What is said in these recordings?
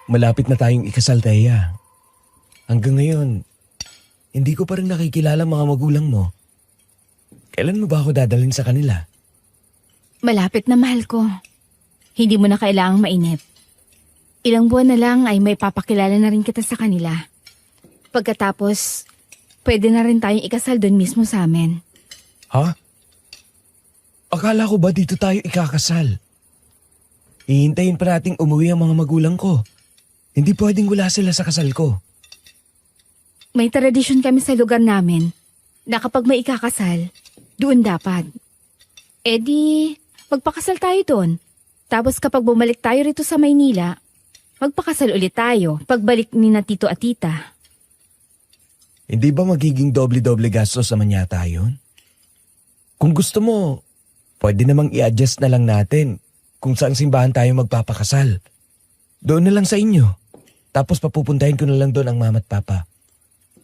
Malapit na tayong ikasal, Thea. Hanggang ngayon, hindi ko pa rin nakikilala mga magulang mo. Kailan mo ba ako dadalhin sa kanila? Malapit na, mahal ko. Hindi mo na kailangang mainip. Ilang buwan na lang ay may papakilala na rin kita sa kanila. Pagkatapos, pwede na rin tayong ikasal doon mismo sa amin. Ha? Akala ko ba dito tayo ikakasal? Hihintayin pa nating umuwi ang mga magulang ko. Hindi pwedeng wala sila sa kasal ko. May tradisyon kami sa lugar namin na kapag may ikakasal, doon dapat. E di, magpakasal tayo doon. Tapos kapag bumalik tayo rito sa Maynila, magpakasal ulit tayo pagbalik ni na tito at tita. Hindi ba magiging doble-doble gastos naman yata yun? Kung gusto mo, pwede namang i-adjust na lang natin kung saan simbahan tayo magpapakasal. Doon na lang sa inyo. Tapos papupuntahin ko na lang doon ang mama at papa.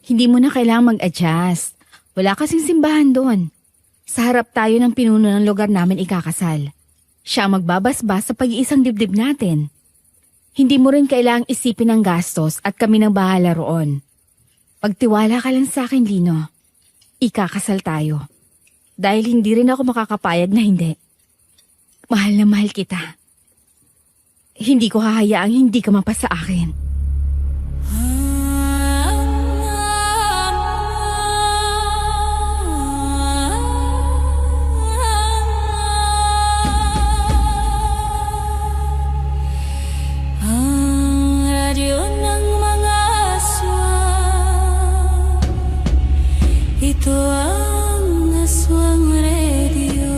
Hindi mo na kailangang mag-adjust. Wala kasing simbahan doon. Sa harap tayo ng pinuno ng lugar namin ikakasal. Siya ang magbabasbas sa pag-iisang dibdib natin. Hindi mo rin kailangang isipin ang gastos at kami nang bahala roon. Pagtiwala ka lang sa akin, Lino. Ikakasal tayo. Dahil hindi rin ako makakapayag na hindi. Mahal na mahal kita. Hindi ko hahayaang hindi ka mapasa akin. Ito ang Aswang Radio.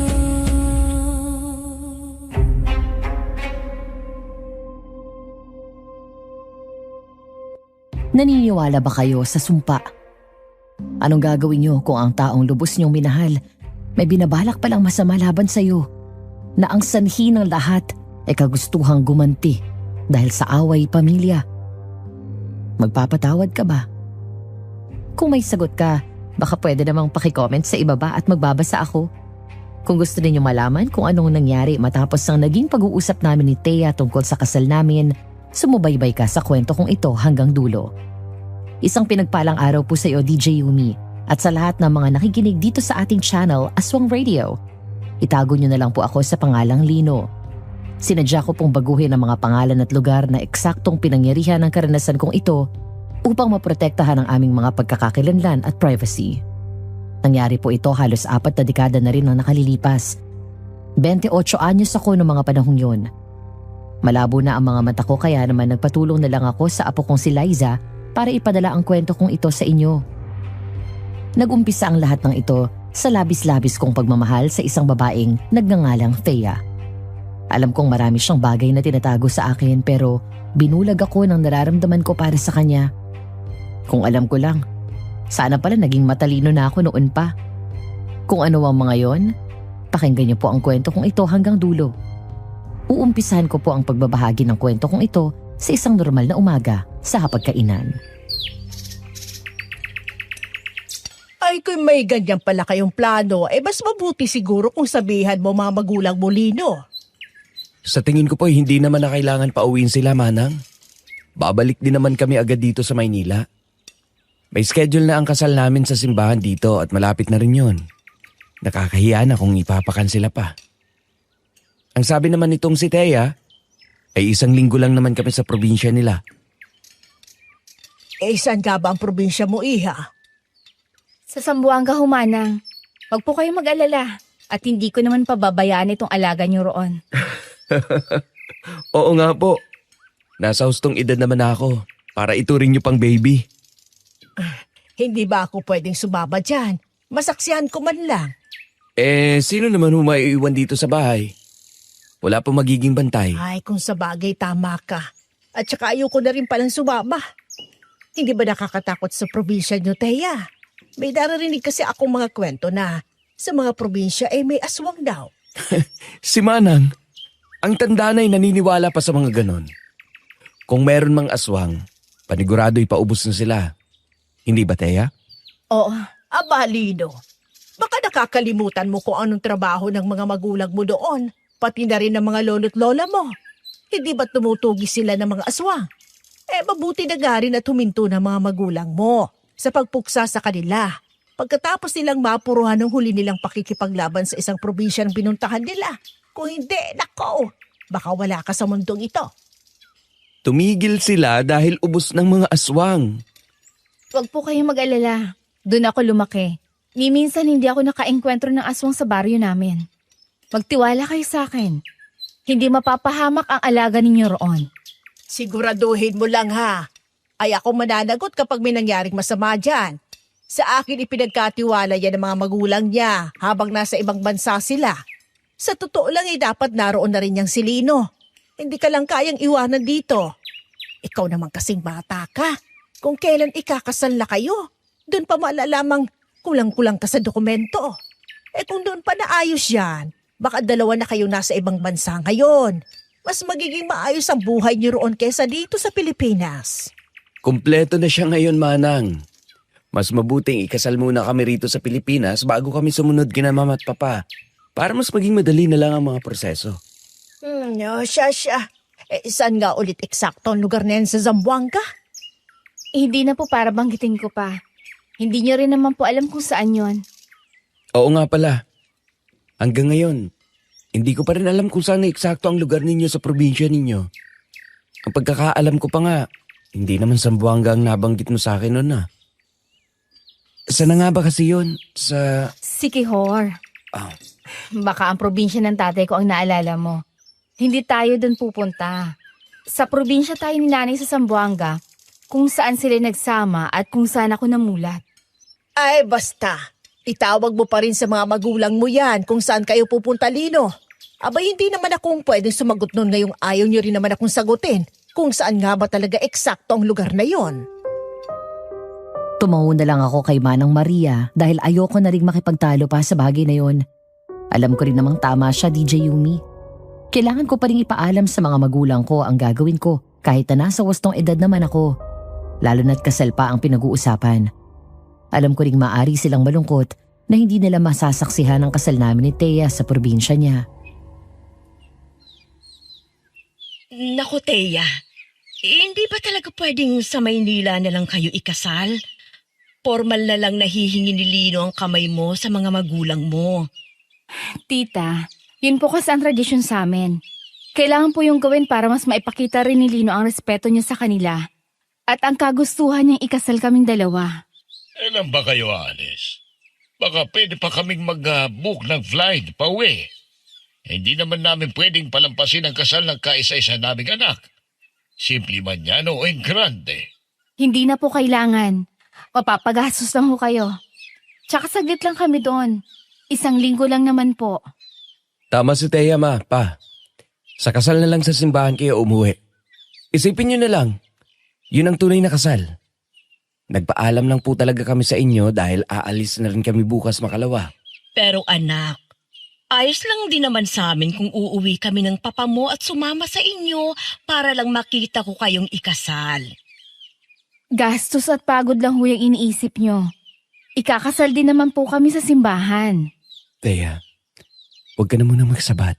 Naniniwala ba kayo sa sumpa? Anong gagawin niyo kung ang taong lubos niyong minahal may binabalak palang masama laban sa iyo na ang sanhi ng lahat ay kagustuhang gumanti dahil sa away pamilya? Magpapatawad ka ba? Kung may sagot ka, baka pwede namang pakicomment sa ibaba at magbabasa ako. Kung gusto niyo malaman kung anong nangyari matapos ang naging pag-uusap namin ni Thea tungkol sa kasal namin, sumubaybay ka sa kwento kong ito hanggang dulo. Isang pinagpalang araw po sa iyo, DJ Yumi, at sa lahat ng mga nakikinig dito sa ating channel, Aswang Radio. Itago niyo na lang po ako sa pangalang Lino. Sinadya ko pong baguhin ang mga pangalan at lugar na eksaktong pinangyarihan ng karanasan kong ito upang maprotektahan ang aming mga pagkakakilanlan at privacy. Nangyari po ito halos 4 na dekada na rin ang nakalilipas. 28 anyos ako noong mga panahong yon. Malabo na ang mga mata ko kaya naman nagpatulong na lang ako sa apo kong si Liza para ipadala ang kwento kong ito sa inyo. Nag-umpisa ang lahat ng ito sa labis-labis kong pagmamahal sa isang babaeng nagngangalang Thea. Alam kong marami siyang bagay na tinatago sa akin pero binulag ako ng nararamdaman ko para sa kanya. Kung alam ko lang, sana pala naging matalino na ako noon pa. Kung ano ang mga yon, pakinggan niyo po ang kwento kong ito hanggang dulo. Uumpisahan ko po ang pagbabahagi ng kwento kong ito sa isang normal na umaga sa hapagkainan. Ay, kung may ganyan pala kayong plano, mas mabuti siguro kung sabihan mo mga magulang mo, Lino. Sa tingin ko po hindi naman na kailangan pauwiin sila, Manang. Babalik din naman kami agad dito sa Maynila. May schedule na ang kasal namin sa simbahan dito at malapit na rin yun. Nakakahiya na kung ipapakansela pa. Ang sabi naman nitong si Thea, ay 1 linggo lang naman kami sa probinsya nila. Saan ka ba ang probinsya mo, Iha? Sa Zamboanga, Humanang. Huwag po kayong mag-alala at hindi ko naman pababayaan itong alaga niyo roon. Oo nga po. Nasa hustong edad naman ako para ituring niyo pang baby. Hindi ba ako pwedeng sumama dyan? Masaksihan ko man lang. Sino naman humaiiwan dito sa bahay? Wala pa magiging bantay. Ay, kung sa bagay tama ka. At saka ayoko na rin palang sumama. Hindi ba nakakatakot sa probinsya niyo, Thea? May naririnig kasi akong mga kwento na sa mga probinsya may aswang daw. Si Manang, ang tanda na'y naniniwala pa sa mga ganon. Kung meron mang aswang, panigurado'y paubos na sila. Hindi ba, Thea? Oo, Lino. Baka nakakalimutan mo kung anong trabaho ng mga magulang mo doon, pati na rin ng mga lolo't lola mo. Hindi ba tumutugi sila ng mga aswang? Mabuti na nga rin at huminto ng mga magulang mo sa pagpuksa sa kanila. Pagkatapos nilang mapuruhan ng huli nilang pakikipaglaban sa isang probinsya ng pinuntahan nila. Kung hindi, nako, baka wala ka sa mundong ito. Tumigil sila dahil ubos ng mga aswang. Huwag po kayong mag-alala. Doon ako lumaki. Ni minsan hindi ako nakaengkwentro ng aswang sa baryo namin. Magtiwala kayo sa akin. Hindi mapapahamak ang alaga ninyo roon. Siguraduhin mo lang ha. Ay ako mananagot kapag may nangyaring masama dyan. Sa akin ipinagkatiwala yan ng mga magulang niya habang nasa ibang bansa sila. Sa totoo lang dapat naroon na rin niyang si Lino. Hindi ka lang kayang iwanan dito. Ikaw naman kasing bata ka. Kung kailan ikakasal na kayo, doon pa malalamang kulang-kulang ka sa dokumento. Kung doon pa naayos yan, baka dalawa na kayo nasa ibang bansa ngayon. Mas magiging maayos ang buhay niyo roon kesa dito sa Pilipinas. Kumpleto na siya ngayon, Manang. Mas mabuting ikasal muna kami rito sa Pilipinas bago kami sumunod kina Mama at Papa. Para mas maging madali na lang ang mga proseso. Siya. Saan nga ulit eksakto ang lugar na yan sa Zamboanga? Hindi na po para banggitin ko pa. Hindi nyo rin naman po alam kung saan yon. Oo nga pala. Hanggang ngayon, hindi ko pa rin alam kung saan na eksakto ang lugar ninyo sa probinsya ninyo. Ang pagkakaalam ko pa nga, hindi naman Zamboanga ang nabanggit mo sa akin noon. Saan na nga ba kasi yun? Sa... Siquijor. Ah, Baka ang probinsya ng tatay ko ang naalala mo. Hindi tayo doon pupunta. Sa probinsya tayo ni nanay sa Zamboanga, kung saan sila nagsama at kung saan ako namulat. Ay basta, itawag mo pa rin sa mga magulang mo yan kung saan kayo pupunta, Lino. Abay hindi naman akong pwedeng sumagot nun ngayong ayaw niyo rin naman akong sagutin kung saan nga ba talaga eksakto ang lugar na yon. Tumawa na lang ako kay Manang Maria dahil ayoko na rin makipagtalo pa sa bagay na yon. Alam ko rin namang tama siya, DJ Yumi. Kailangan ko pa rin ipaalam sa mga magulang ko ang gagawin ko kahit na nasa wastong edad naman ako. Lalo na't kasal pa ang pinag-uusapan. Alam ko ring maari silang malungkot na hindi nila masasaksihan ang kasal namin ni Thea sa probinsya niya. Naku, Thea. Hindi ba talaga pwedeng sa Maynila na lang kayo ikasal? Formal na lang nahihingi ni Lino ang kamay mo sa mga magulang mo. Tita, yun po kasi ang tradisyon sa amin. Kailangan po yung gawin para mas maipakita rin ni Lino ang respeto niya sa kanila. At ang kagustuhan niyang ikasal kaming dalawa. Kailan ba kayo aalis? Baka pwede pa kaming mag-book ng flight pa uwi. Hindi naman namin pwedeng palampasin ang kasal ng kaisa-isa naming anak. Simple man yan o grande. Hindi na po kailangan. Mapapagastos lang ho kayo. Tsaka saglit lang kami doon. 1 linggo lang naman po. tama si Thea, Ma, Pa. Sa kasal na lang sa simbahan kayo umuwi. Isipin nyo na lang. Yun ang tunay na kasal. Nagpaalam lang po talaga kami sa inyo dahil aalis na rin kami bukas makalawa. Pero anak, ayos lang din naman sa amin kung uuwi kami ng papa mo at sumama sa inyo para lang makita ko kayong ikasal. Gastos at pagod lang ho yung iniisip nyo. Ikakasal din naman po kami sa simbahan. Thea, huwag ka na muna magsabat.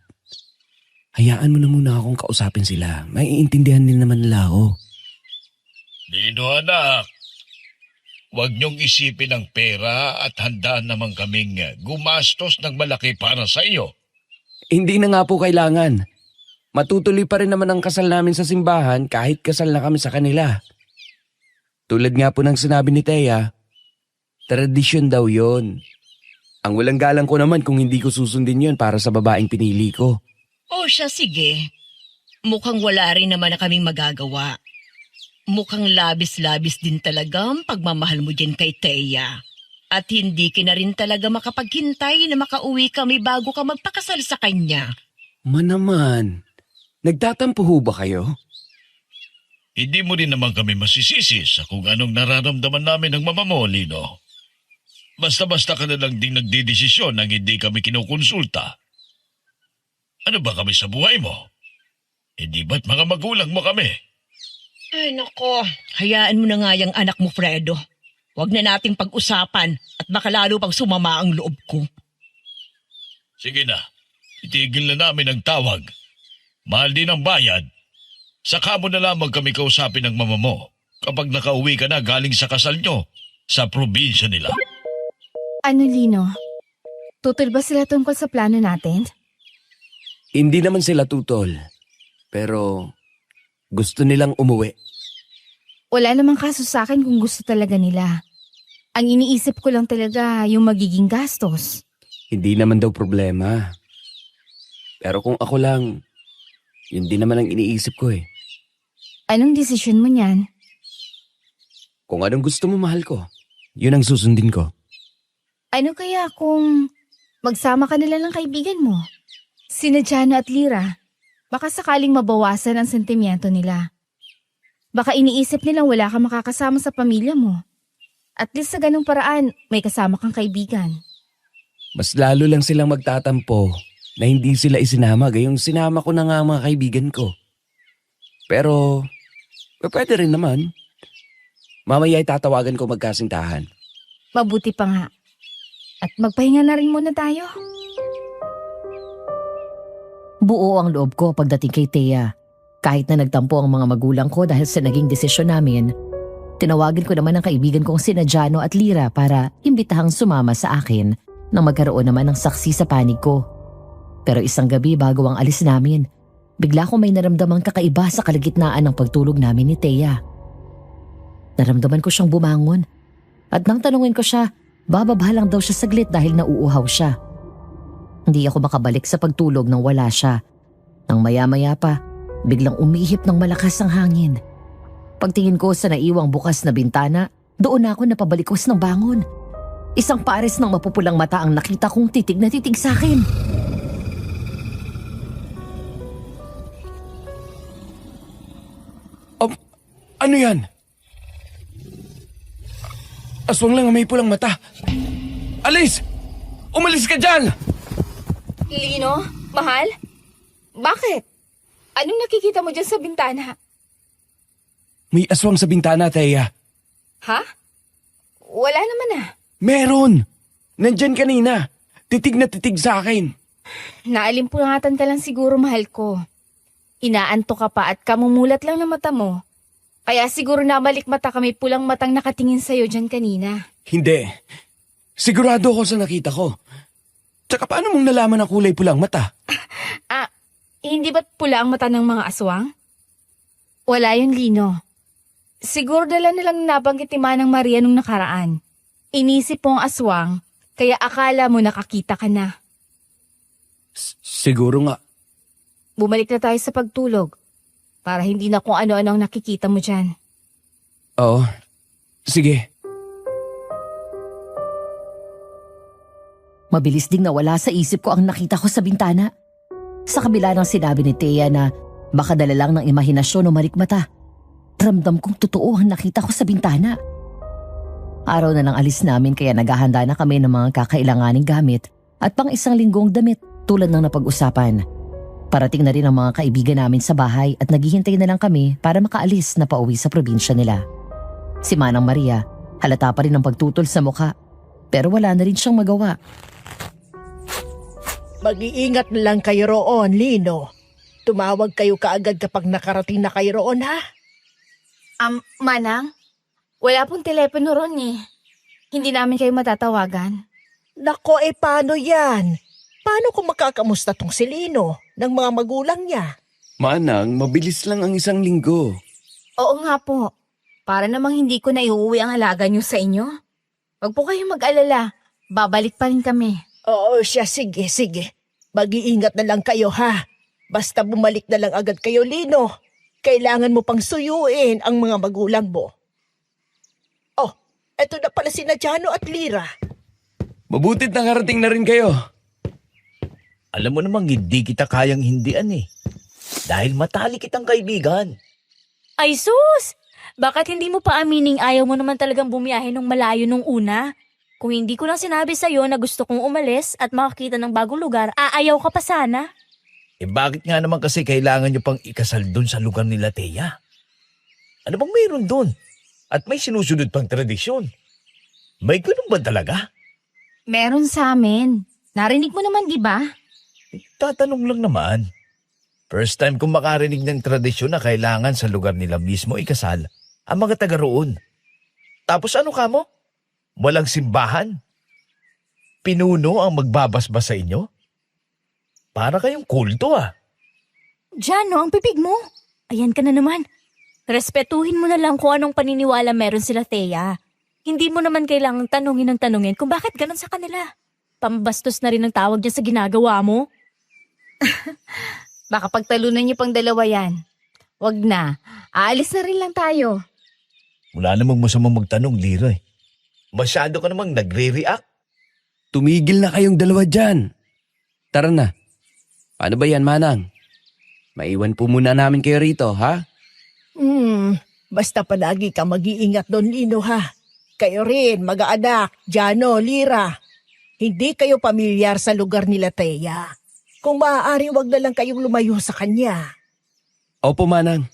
Hayaan mo na muna akong kausapin sila. Maiintindihan din naman nila ako. Lino anak, huwag niyong isipin ang pera at handaan naman kaming gumastos ng malaki para sa iyo. Hindi na nga po kailangan. Matutuloy pa rin naman ang kasal namin sa simbahan kahit kasal na kami sa kanila. Tulad nga po ng sinabi ni Thea, tradisyon daw yon. Ang walang galang ko naman kung hindi ko susundin yon para sa babaeng pinili ko. O siya, sige. Mukhang wala rin naman na kaming magagawa. Mukhang labis-labis din talaga ang pagmamahal mo dyan kay Thea. At hindi ka na rin talaga makapaghintay na makauwi kami bago ka magpakasal sa kanya. Naman, nagtatampo ho ba kayo? Hindi mo rin naman kami masisisi sa kung anong nararamdaman namin ng mama mo, Lino. Basta-basta ka na lang ding nagdidesisyon nang hindi kami kinukonsulta. Ano ba kami sa buhay mo? Hindi ba't mga magulang mo kami? Ay nako, hayaan mo na nga yung anak mo, Fredo. Huwag na nating pag-usapan at baka lalo pang sumama ang loob ko. Sige na, itigil na namin ang tawag. Mahal din ang bayad. Saka mo na lamang kami kausapin ng mama mo kapag nakauwi ka na galing sa kasal nyo sa probinsya nila. Ano, Lino? Tutol ba sila tungkol sa plano natin? Hindi naman sila tutol. Pero gusto nilang umuwi. Wala namang kaso sa akin kung gusto talaga nila. Ang iniisip ko lang talaga yung magiging gastos. Hindi naman daw problema. Pero kung ako lang, yun din naman ang iniisip ko eh. Anong desisyon mo niyan? Kung anong gusto mo, mahal ko, yun ang susundin ko. Ano kaya kung magsama ka nila ng kaibigan mo? Sina Jano at Lira. Baka sakaling mabawasan ang sentimiento nila. Baka iniisip nilang wala ka makakasama sa pamilya mo. At least sa ganung paraan, may kasama kang kaibigan. Mas lalo lang silang magtatampo na hindi sila isinama gayong sinama ko na nga ang mga kaibigan ko. Pero, pwede rin naman. Mamaya ay tatawagan ko magkasintahan. Mabuti pa nga. At magpahinga na rin muna tayo. Buo ang loob ko pagdating kay Thea. Kahit na nagtampo ang mga magulang ko dahil sa naging desisyon namin, tinawagan ko naman ang kaibigan kong sina Jano at Lira para imbitahang sumama sa akin nang magkaroon naman ng saksi sa panig ko. Pero isang gabi bago ang alis namin, bigla ko may naramdamang kakaiba sa kalagitnaan ng pagtulog namin ni Thea. Naramdaman ko siyang bumangon at nang tanungin ko siya, bababa lang daw siya saglit dahil nauuhaw siya. Hindi ako makabalik sa pagtulog nang wala siya. Nang maya-maya pa, biglang umihip ng malakas ang hangin. Pagtingin ko sa naiwang bukas na bintana, doon ako napabalikos ng bangon. Isang pares ng mapupulang mata ang nakita kong titig na titig sa akin. Ano yan? Aswang lang ang may pulang mata. Alis! Umalis ka dyan! Lino? Mahal? Bakit? Anong nakikita mo dyan sa bintana? May aswang sa bintana, Thea. Ha? Wala naman ah. Meron! Nandyan kanina. Titig na titig sa akin. Naalimpungatan ka lang siguro, mahal ko. Inaanto ka pa at kamumulat lang ng mata mo. Kaya siguro namalik mata kami pulang matang nakatingin sa'yo dyan kanina. Hindi. Sigurado ako sa nakita ko. Tsaka paano mong nalaman ang kulay pulang mata? Hindi ba't pula ang mata ng mga aswang? Wala yun, Lino. Siguro dala nilang nabanggit ni Manang Maria nung nakaraan. Inisip mo ang aswang, kaya akala mo nakakita ka na. Siguro nga. Bumalik na tayo sa pagtulog. Para hindi na kung ano-ano ang nakikita mo dyan. Oo. Sige. Mabilis ding nawala sa isip ko ang nakita ko sa bintana. Sa kabila ng sinabi ni Thea na baka dala lang ng imahinasyon o malikmata, ramdam kong totoo ang nakita ko sa bintana. Araw na ng alis namin kaya naghahanda na kami ng mga kakailanganing gamit at pang isang linggong damit tulad ng napag-usapan. Parating na rin ang mga kaibigan namin sa bahay at naghihintay na lang kami para makaalis na pauwi sa probinsya nila. Si Manang Maria, halata pa rin ang pagtutol sa mukha, pero wala na rin siyang magawa. Mag-iingat na lang kayo roon, Lino. Tumawag kayo kaagad kapag nakarating na kayo roon, ha? Manang, wala pong telepono ron eh. Hindi namin kayo matatawagan. Nako, paano yan? Paano kung makakamusta tong si Lino ng mga magulang niya? Manang, mabilis lang ang isang linggo. Oo nga po. Para namang hindi ko na iuwi ang alaga niyo sa inyo. Huwag po kayong mag-alala. Babalik pa rin kami. Oo siya, sige. Mag-iingat na lang kayo, ha? Basta bumalik na lang agad kayo, Lino. Kailangan mo pang suyuin ang mga magulang mo. Oh, eto na pala sina Jano at Lira. Mabutit nakarating na rin kayo. Alam mo namang hindi kita kayang hindian eh. Dahil matalik kitang kaibigan. Ay sus! Bakit hindi mo pa amining ayaw mo naman talagang bumiyahe nung malayo nung una? Kung hindi ko lang sinabi sa'yo na gusto kong umalis at makakita ng bagong lugar, aayaw ka pa sana. Bakit nga naman kasi kailangan nyo pang ikasal dun sa lugar nila, Thea? Ano bang mayroon dun? At may sinusunod pang tradisyon. May ganun ba talaga? Meron sa amin. Narinig mo naman, di ba? Tatanong lang naman. First time kong makarinig ng tradisyon na kailangan sa lugar nila mismo ikasal ang mga taga roon. Tapos ano ka mo? Walang simbahan? Pinuno ang magbabasbas sa inyo? Para kayong kulto ah. Jano, ang pipig mo. Ayan ka na naman. Respetuhin mo na lang kung anong paniniwala meron sila, Thea. Hindi mo naman kailangang tanungin ng tanungin kung bakit ganun sa kanila. Pambastos na rin ang tawag niya sa ginagawa mo. Baka pagtalunan niyo pang dalawa yan. Wag na. Aalis na rin lang tayo. Wala namang masamang magtanong, Lira eh. Masyado ka namang nagre-react. Tumigil na kayong dalawa dyan. Tara na. Paano ba yan, Manang? Maiwan po muna namin kayo rito, ha? Basta palagi ka mag-iingat doon, Lino, ha? Kayo rin, mag-aanak, Jano, Lira. Hindi kayo pamilyar sa lugar nila, Thea. Kung maaari, wag na lang kayong lumayo sa kanya. Opo, Manang.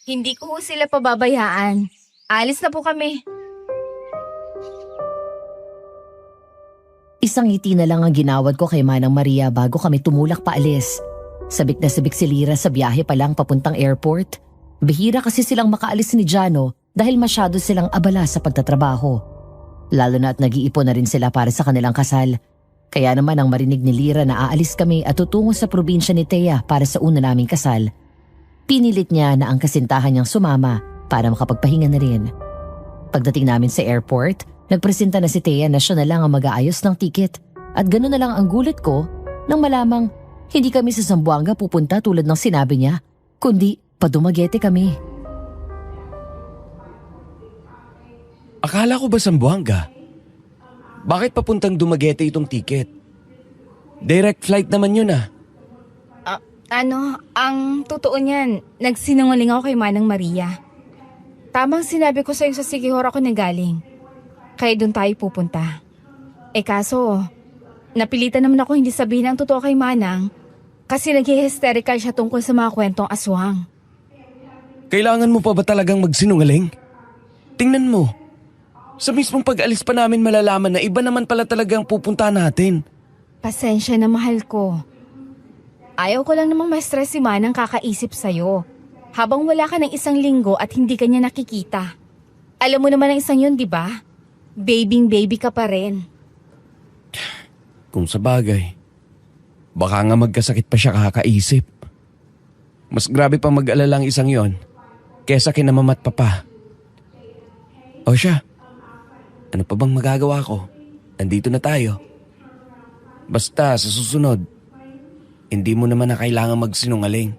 Hindi ko sila pababayaan. Alis na po kami. Isang ngiti na lang ang ginawad ko kay Manang Maria bago kami tumulak paalis. Sabik na sabik si Lira sa biyahe pa lang papuntang airport. Bihira kasi silang makaalis ni Jano dahil masyado silang abala sa pagtatrabaho. Lalo na at nag-iipon na rin sila para sa kanilang kasal. Kaya naman ang marinig ni Lira na aalis kami at tutungo sa probinsya ni Thea para sa una naming kasal. Pinilit niya na ang kasintahan niyang sumama para makapagpahinga na rin. Pagdating namin sa airport, nagpresenta na si Thea na siya na lang ang mag-aayos ng tiket at gano'n na lang ang gulat ko nang malamang hindi kami sa Zamboanga pupunta tulad ng sinabi niya, kundi pa Dumaguete kami. Akala ko ba Zamboanga? Bakit papuntang Dumaguete itong ticket? Direct flight naman yun ah. Ang totoo niyan, nagsinungaling ako kay Manang Maria. Tamang sinabi ko sa'yo sa Siquijor ako nagaling. Kaya doon tayo pupunta. Kaso, napilitan naman ako hindi sabihin ang totoo kay Manang kasi nag-hysterical siya tungkol sa mga kwentong aswang. Kailangan mo pa ba talagang magsinungaling? Tingnan mo. Sa mismong pag-alis pa namin malalaman na iba naman pala talagang pupunta natin. Pasensya na, mahal ko. Ayaw ko lang namang ma-stress si Manang kakaisip sa'yo. Habang wala ka ng isang linggo at hindi ka niya nakikita. Alam mo naman ang isang yun, di ba? Baby ka pa rin. Kung sa bagay, baka nga magkasakit pa siya kakaisip. Mas grabe pa mag-alala ang isang yon kesa kinamamat pa pa. O siya, ano pa bang magagawa ko? Nandito na tayo. Basta sa susunod, hindi mo naman na kailangan magsinungaling.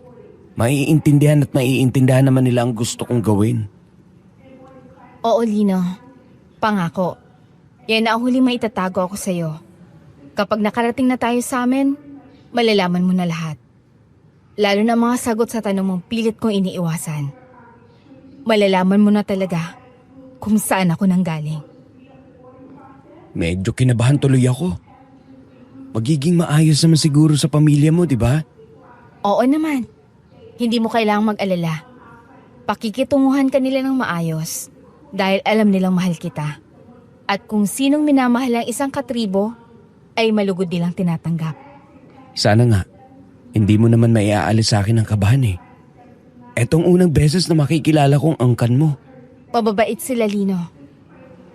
Maiintindihan at maiintindihan naman nila ang gusto kong gawin. Oo, Lino. Pangako. Yan na ang huling maitatago ako sa'yo. Kapag nakarating na tayo sa amin, malalaman mo na lahat. Lalo na mga sagot sa tanong mong pilit kong iniiwasan. Malalaman mo na talaga kung saan ako nanggaling. Medyo kinabahan tuloy ako. Magiging maayos naman siguro sa pamilya mo, di ba? Oo naman. Hindi mo kailangang mag-alala. Pakikitunguhan ka nila ng maayos dahil alam nilang mahal kita. At kung sinong minamahal ang isang katribo, ay malugod nilang tinatanggap. Sana nga, hindi mo naman maiaalis sa akin ang kabahan eh. Etong unang beses na makikilala kong angkan mo. Pababait sila, Lino.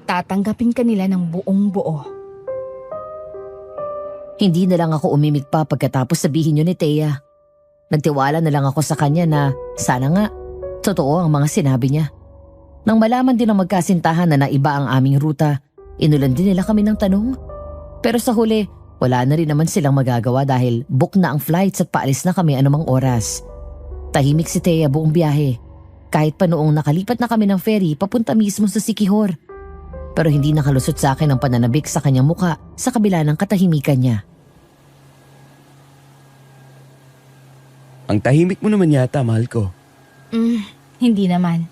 Tatanggapin ka nila ng buong buo. Hindi na lang ako umimik pa pagkatapos sabihin yun ni Thea. Nagtiwala na lang ako sa kanya na sana nga, totoo ang mga sinabi niya. Nang malaman din ng magkasintahan na naiba ang aming ruta, inulan din nila kami ng tanong. Pero sa huli, wala na rin naman silang magagawa dahil book na ang flights at paalis na kami anumang oras. Tahimik si Thea buong biyahe. Kahit pa noong nakalipat na kami ng ferry papunta mismo sa Siquijor. Pero hindi nakalusot sa akin ang pananabik sa kanyang muka sa kabila ng katahimikan niya. Ang tahimik mo naman yata, mahal ko. Hindi naman.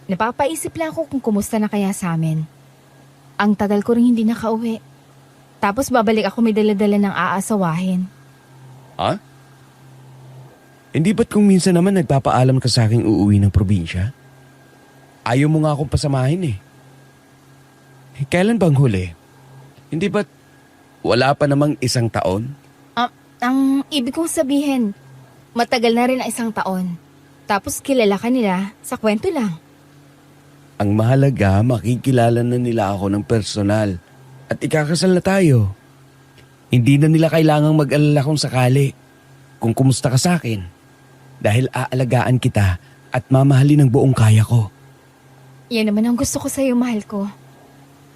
Napapaisip lang ako kung kumusta na kaya sa amin. Ang tagal ko rin hindi nakauwi. Tapos babalik ako may dala-dala ng aasawahin. Ha? Hindi ba't kung minsan naman nagpapaalam ka sa aking uuwi ng probinsya? Ayaw mo nga akong pasamahin eh. Kailan bang huli? Hindi ba't wala pa namang isang taon? Ang ibig kong sabihin, Matagal na rin ang 1 taon. Tapos kilala ka nila sa kwento lang. Ang mahalaga, makikilala na nila ako ng personal at ikakasal na tayo. Hindi na nila kailangang mag-alala kung sakali kung kumusta ka sa akin dahil aalagaan kita at mamahalin ng buong kaya ko. Yan naman ang gusto ko sa'yo, mahal ko.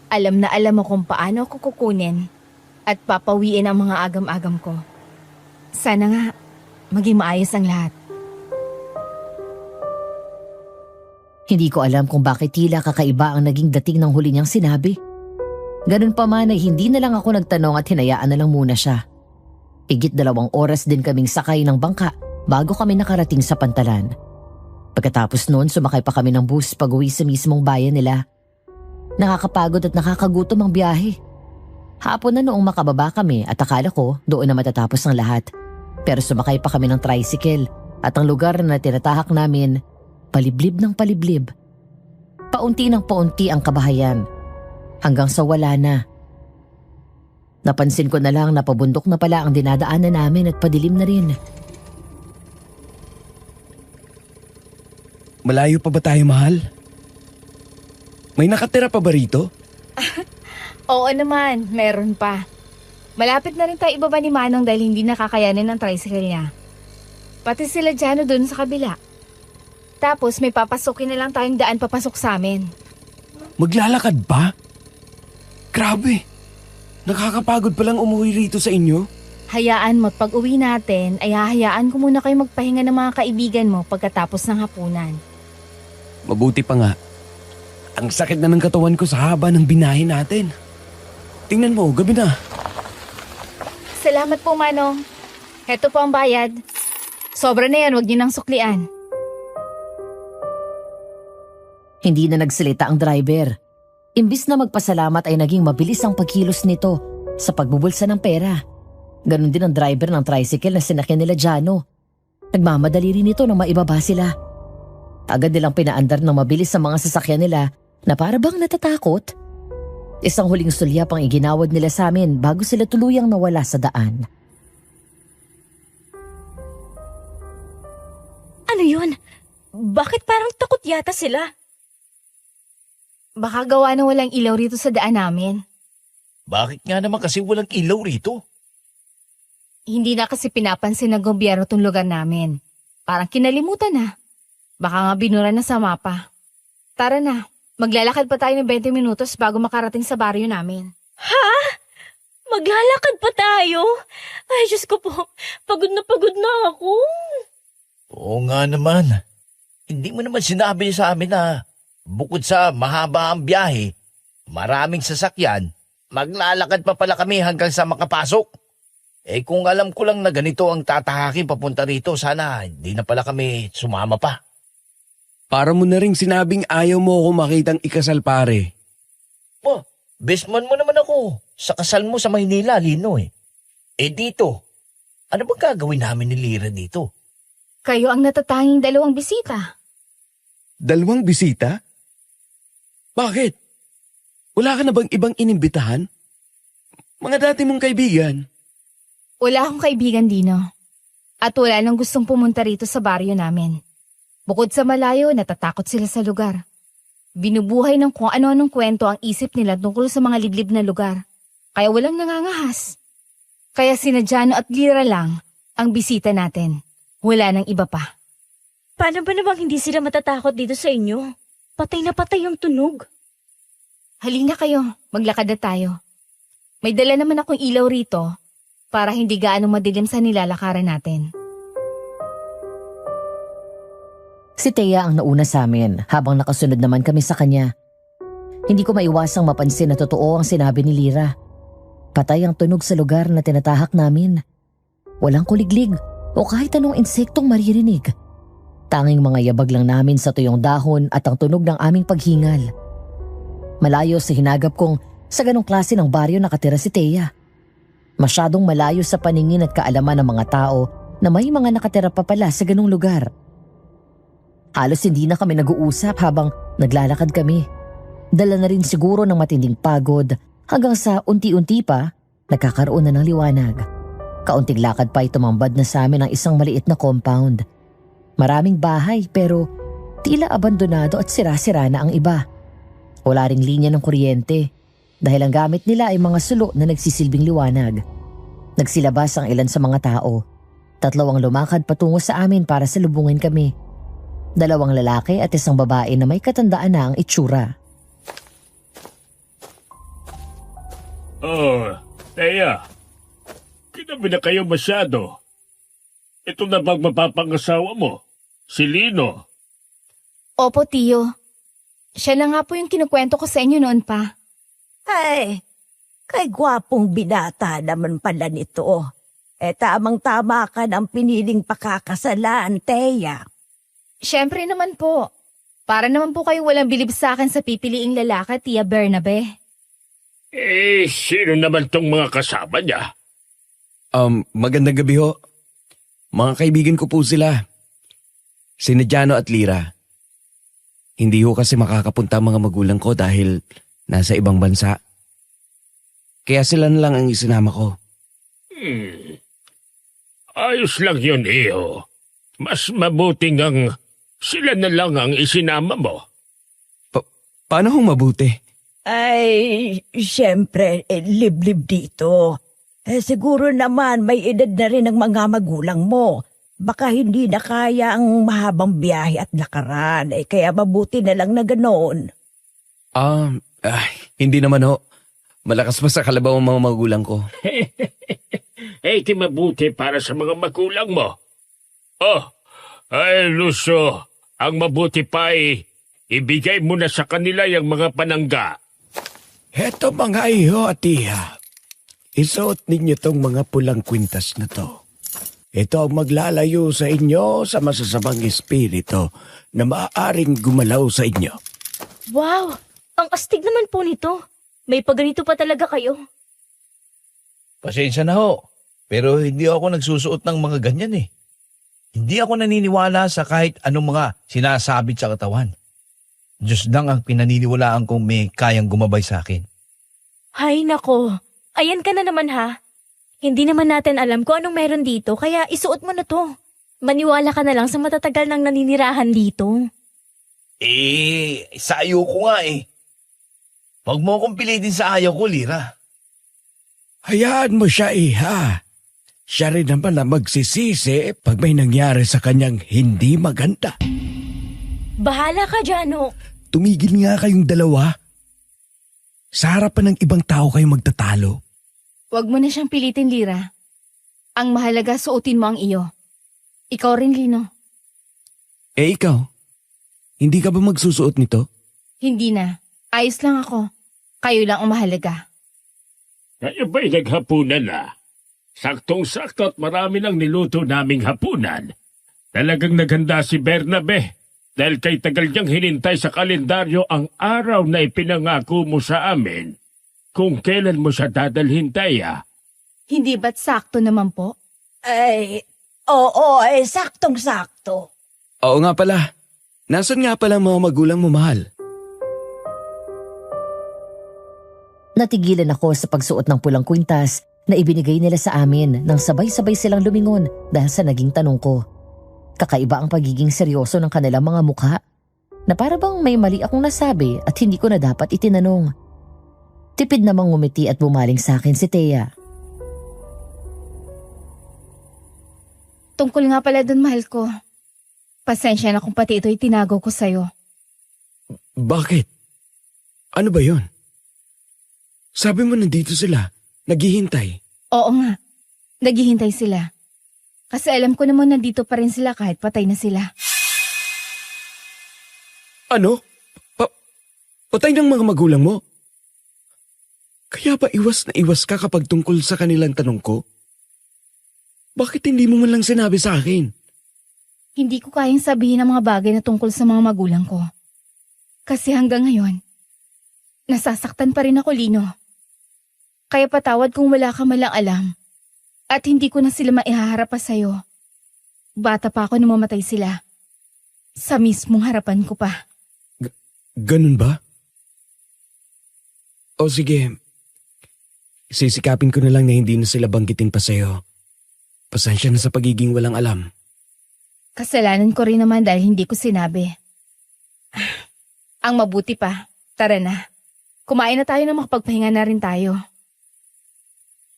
Alam na alam mo kung paano ako kukunin at papawiin ang mga agam-agam ko. Sana nga, maging maayos ang lahat. Hindi ko alam kung bakit tila kakaiba ang naging dating ng huli niyang sinabi. Ganun pa man ay hindi na lang ako nagtanong at hinayaan na lang muna siya. Higit 2 oras din kaming sakay ng bangka bago kami nakarating sa Pantalan. Pagkatapos noon, sumakay pa kami ng bus pag-uwi sa mismong bayan nila. Nakakapagod at nakakagutom ang biyahe. Hapon na noong makababa kami at akala ko doon na matatapos ang lahat. Pero sumakay pa kami ng tricycle at ang lugar na tinatahak namin, paliblib ng paliblib. Paunti ng paunti ang kabahayan, hanggang sa wala na. Napansin ko na lang na pabundok na pala ang dinadaanan namin at padilim na rin. Malayo pa ba tayo, mahal? May nakatira pa ba rito? Oo naman, meron pa. Malapit na rin tayo ibaba ni Manong dahil hindi nakakayanin ng tricycle niya. Pati sila Jano dun sa kabila. Tapos may papasukin na lang tayong daan papasok sa amin. Maglalakad ba? Grabe! Nakakapagod palang umuwi rito sa inyo. Hayaan mo at pag uwi natin ay hahayaan ko muna kayo magpahinga ng mga kaibigan mo pagkatapos ng hapunan. Mabuti pa nga. Ang sakit na ng katawan ko sa haba ng binahe natin. Tingnan mo, gabi na. Salamat po, Manong. Heto po ang bayad. Sobra na yan, huwag niyo nang suklian. Hindi na nagsalita ang driver. Imbis na magpasalamat ay naging mabilis ang pagkilos nito sa pagbubulsa ng pera. Ganon din ang driver ng tricycle na sinakyan nila Jano. Nagmamadali rin ito nang maibaba sila. Agad nilang pinaandar ng mabilis sa mga sasakyan nila na para bang natatakot. Isang huling sulyap ang iginawad nila sa amin bago sila tuluyang nawala sa daan. Ano yun? Bakit parang takot yata sila? Baka gawa na walang ilaw rito sa daan namin. Bakit nga naman kasi walang ilaw rito? Hindi na kasi pinapansin ng gobyerno tong lugar namin. Parang kinalimutan na. Baka nga binura na sa mapa. Tara na, maglalakad pa tayo ng 20 minutos bago makarating sa baryo namin. Ha? Maglalakad pa tayo? Ay, Diyos ko po, pagod na ako. Oo nga naman. Hindi mo naman sinabi sa amin na bukod sa mahaba ang biyahe, maraming sasakyan, maglalakad pa pala kami hanggang sa makapasok. Eh kung alam ko lang na ganito ang tatahakin papunta rito, sana hindi na pala kami sumama pa. Para mo na rin sinabing ayaw mo ako makitang ikasal, pare. Oh, best man mo naman ako sa kasal mo sa Maynila, Lino eh. Eh dito, ano bang gagawin namin ni Lira dito? Kayo ang natatanging 2 bisita. 2 bisita? Bakit? Wala ka na bang ibang inimbitahan? Mga dati mong kaibigan. Wala akong kaibigan, Dino. At wala nang gustong pumunta rito sa baryo namin. Bukod sa malayo, natatakot sila sa lugar. Binubuhay ng kung ano-anong kwento ang isip nila tungkol sa mga liblib na lugar. Kaya walang nangangahas. Kaya sina Jano at Lira lang ang bisita natin. Wala nang iba pa. Paano ba namang hindi sila matatakot dito sa inyo? Patay na patay yung tunog. Halina kayo, maglakad na tayo. May dala naman akong ilaw rito para hindi gaano madilim sa nilalakaran natin. Si Thea ang nauna sa amin habang nakasunod naman kami sa kanya. Hindi ko maiwasang mapansin na totoo ang sinabi ni Lira. Patay ang tunog sa lugar na tinatahak namin. Walang kuliglig o kahit anong insektong maririnig. Tanging mga yabag lang namin sa tuyong dahon at ang tunog ng aming paghingal. Malayo sa hinagap kong sa ganong klase ng baryo nakatira si Thea. Masyadong malayo sa paningin at kaalaman ng mga tao na may mga nakatira pa pala sa ganong lugar. Halos hindi na kami nag-uusap habang naglalakad kami. Dala na rin siguro ng matinding pagod hanggang sa unti-unti pa nagkakaroon na ng liwanag. Kaunting lakad pa ay tumambad na sa amin ang isang maliit na compound. Maraming bahay pero tila abandonado at sira-sira na ang iba. Wala ring linya ng kuryente dahil ang gamit nila ay mga sulo na nagsisilbing liwanag. Nagsilabas ang ilan sa mga tao. 3 ang lumakad patungo sa amin para salubungin kami. 2 lalaki at 1 babae na may katandaan na ang itsura. Oh, Teya. Kinabi na kayo masyado. Ito na bang mapapangasawa mo? Si Lino. Opo, Tiyo. Siya na nga po yung kinukwento ko sa inyo noon pa. Ay, kay gwapong binata naman pala nito. Tamang-tama ka ng piniling pakakasalan, Teya. Siyempre naman po. Para naman po kayo walang bilib sa akin sa pipiliing lalaki, Tia Bernabe. Sino naman tong mga kasama niya? Magandang gabi ho. Mga kaibigan ko po sila. Sina Jano at Lira. Hindi ho kasi makakapunta ang mga magulang ko dahil nasa ibang bansa. Kaya sila na lang ang isinama ko. Ayos lang yun, Iho. Mas mabuting ang sila na lang ang isinama mo. Paano hong mabuti? Ay, siyempre, liblib dito. Siguro naman may edad na rin ang mga magulang mo. Baka hindi na kaya ang mahabang biyahe at lakaran. Kaya mabuti na lang na ganoon. Hindi naman ho. Malakas pa sa kalabaw ang mga magulang ko. Di mabuti para sa mga magulang mo. Luso, ang mabuti pa ay ibigay mo na sa kanila yung mga panangga. Heto mga iho at tiya. Isuot ninyo tong mga pulang kwintas na to. Ito ang maglalayo sa inyo sa masasamang espiritu na maaaring gumalaw sa inyo. Wow! Ang astig naman po nito. May paganito pa talaga kayo. Pasensya na ho. Pero hindi ako nagsusuot ng mga ganyan eh. Hindi ako naniniwala sa kahit anong mga sinasabit sa katawan. Diyos lang ang pinaniniwalaan kong may kayang gumabay sa akin. Hay nako. Ayan ka na naman ha. Hindi naman natin alam kung anong meron dito kaya isuot mo na to. Maniwala ka na lang sa matatagal ng naninirahan dito. Sa ayaw ko nga eh. Huwag mo akong pilitin sa ayaw ko, Lira. Hayaan mo siya iha. Siya rin naman na magsisisi pag may nangyari sa kanyang hindi maganda. Bahala ka, Jano. Tumigil nga kayong dalawa. Sa harapan ng ibang tao kayo magtatalo. Huwag mo na siyang pilitin, Lira. Ang mahalaga, suotin mo ang iyo. Ikaw rin, Lino. Ikaw? Hindi ka ba magsusuot nito? Hindi na. Ayos lang ako. Kayo lang ang mahalaga. Kayo ba'y naghapunan na? Saktong-sakto at marami nang niluto naming hapunan. Talagang naghanda si Bernabe dahil kay tagal niyang hinintay sa kalendaryo ang araw na ipinangako mo sa amin. Kung kailan mo siya dadalhin, Teya. Hindi ba't sakto naman po? Oo, saktong-sakto. Oo nga pala. Nasaan nga pala ang mga magulang mo, mahal? Natigilan ako sa pagsuot ng pulang kwintas na ibinigay nila sa amin nang sabay-sabay silang lumingon dahil sa naging tanong ko. Kakaiba ang pagiging seryoso ng kanilang mga mukha na para bang may mali akong nasabi at hindi ko na dapat itinanong. Tipid namang ngumiti at bumaling sa akin si Teya. Tungkol nga pala dun, mahal ko. Pasensya na kung pati ito'y tinago ko sa'yo. Bakit? Ano ba yon? Sabi mo nandito sila, naghihintay. Oo nga, naghihintay sila. Kasi alam ko naman nandito pa rin sila kahit patay na sila. Ano? Patay ng mga magulang mo? Kaya ba iwas na iwas ka kapag tungkol sa kanilang tanong ko? Bakit hindi mo man lang sinabi sa akin? Hindi ko kayang sabihin ang mga bagay na tungkol sa mga magulang ko. Kasi hanggang ngayon, nasasaktan pa rin ako, Lino. Kaya patawad kung wala ka malang alam. At hindi ko na sila maihaharap pa sa'yo. Bata pa ako nung mamatay sila. Sa mismong harapan ko pa. Ganun ba? O sige, sisikapin ko na lang na hindi na sila banggitin pa sa'yo. Pasensya na sa pagiging walang alam. Kasalanan ko rin naman dahil hindi ko sinabi. Ang mabuti pa, tara na. Kumain na tayo na makapagpahinga na rin tayo.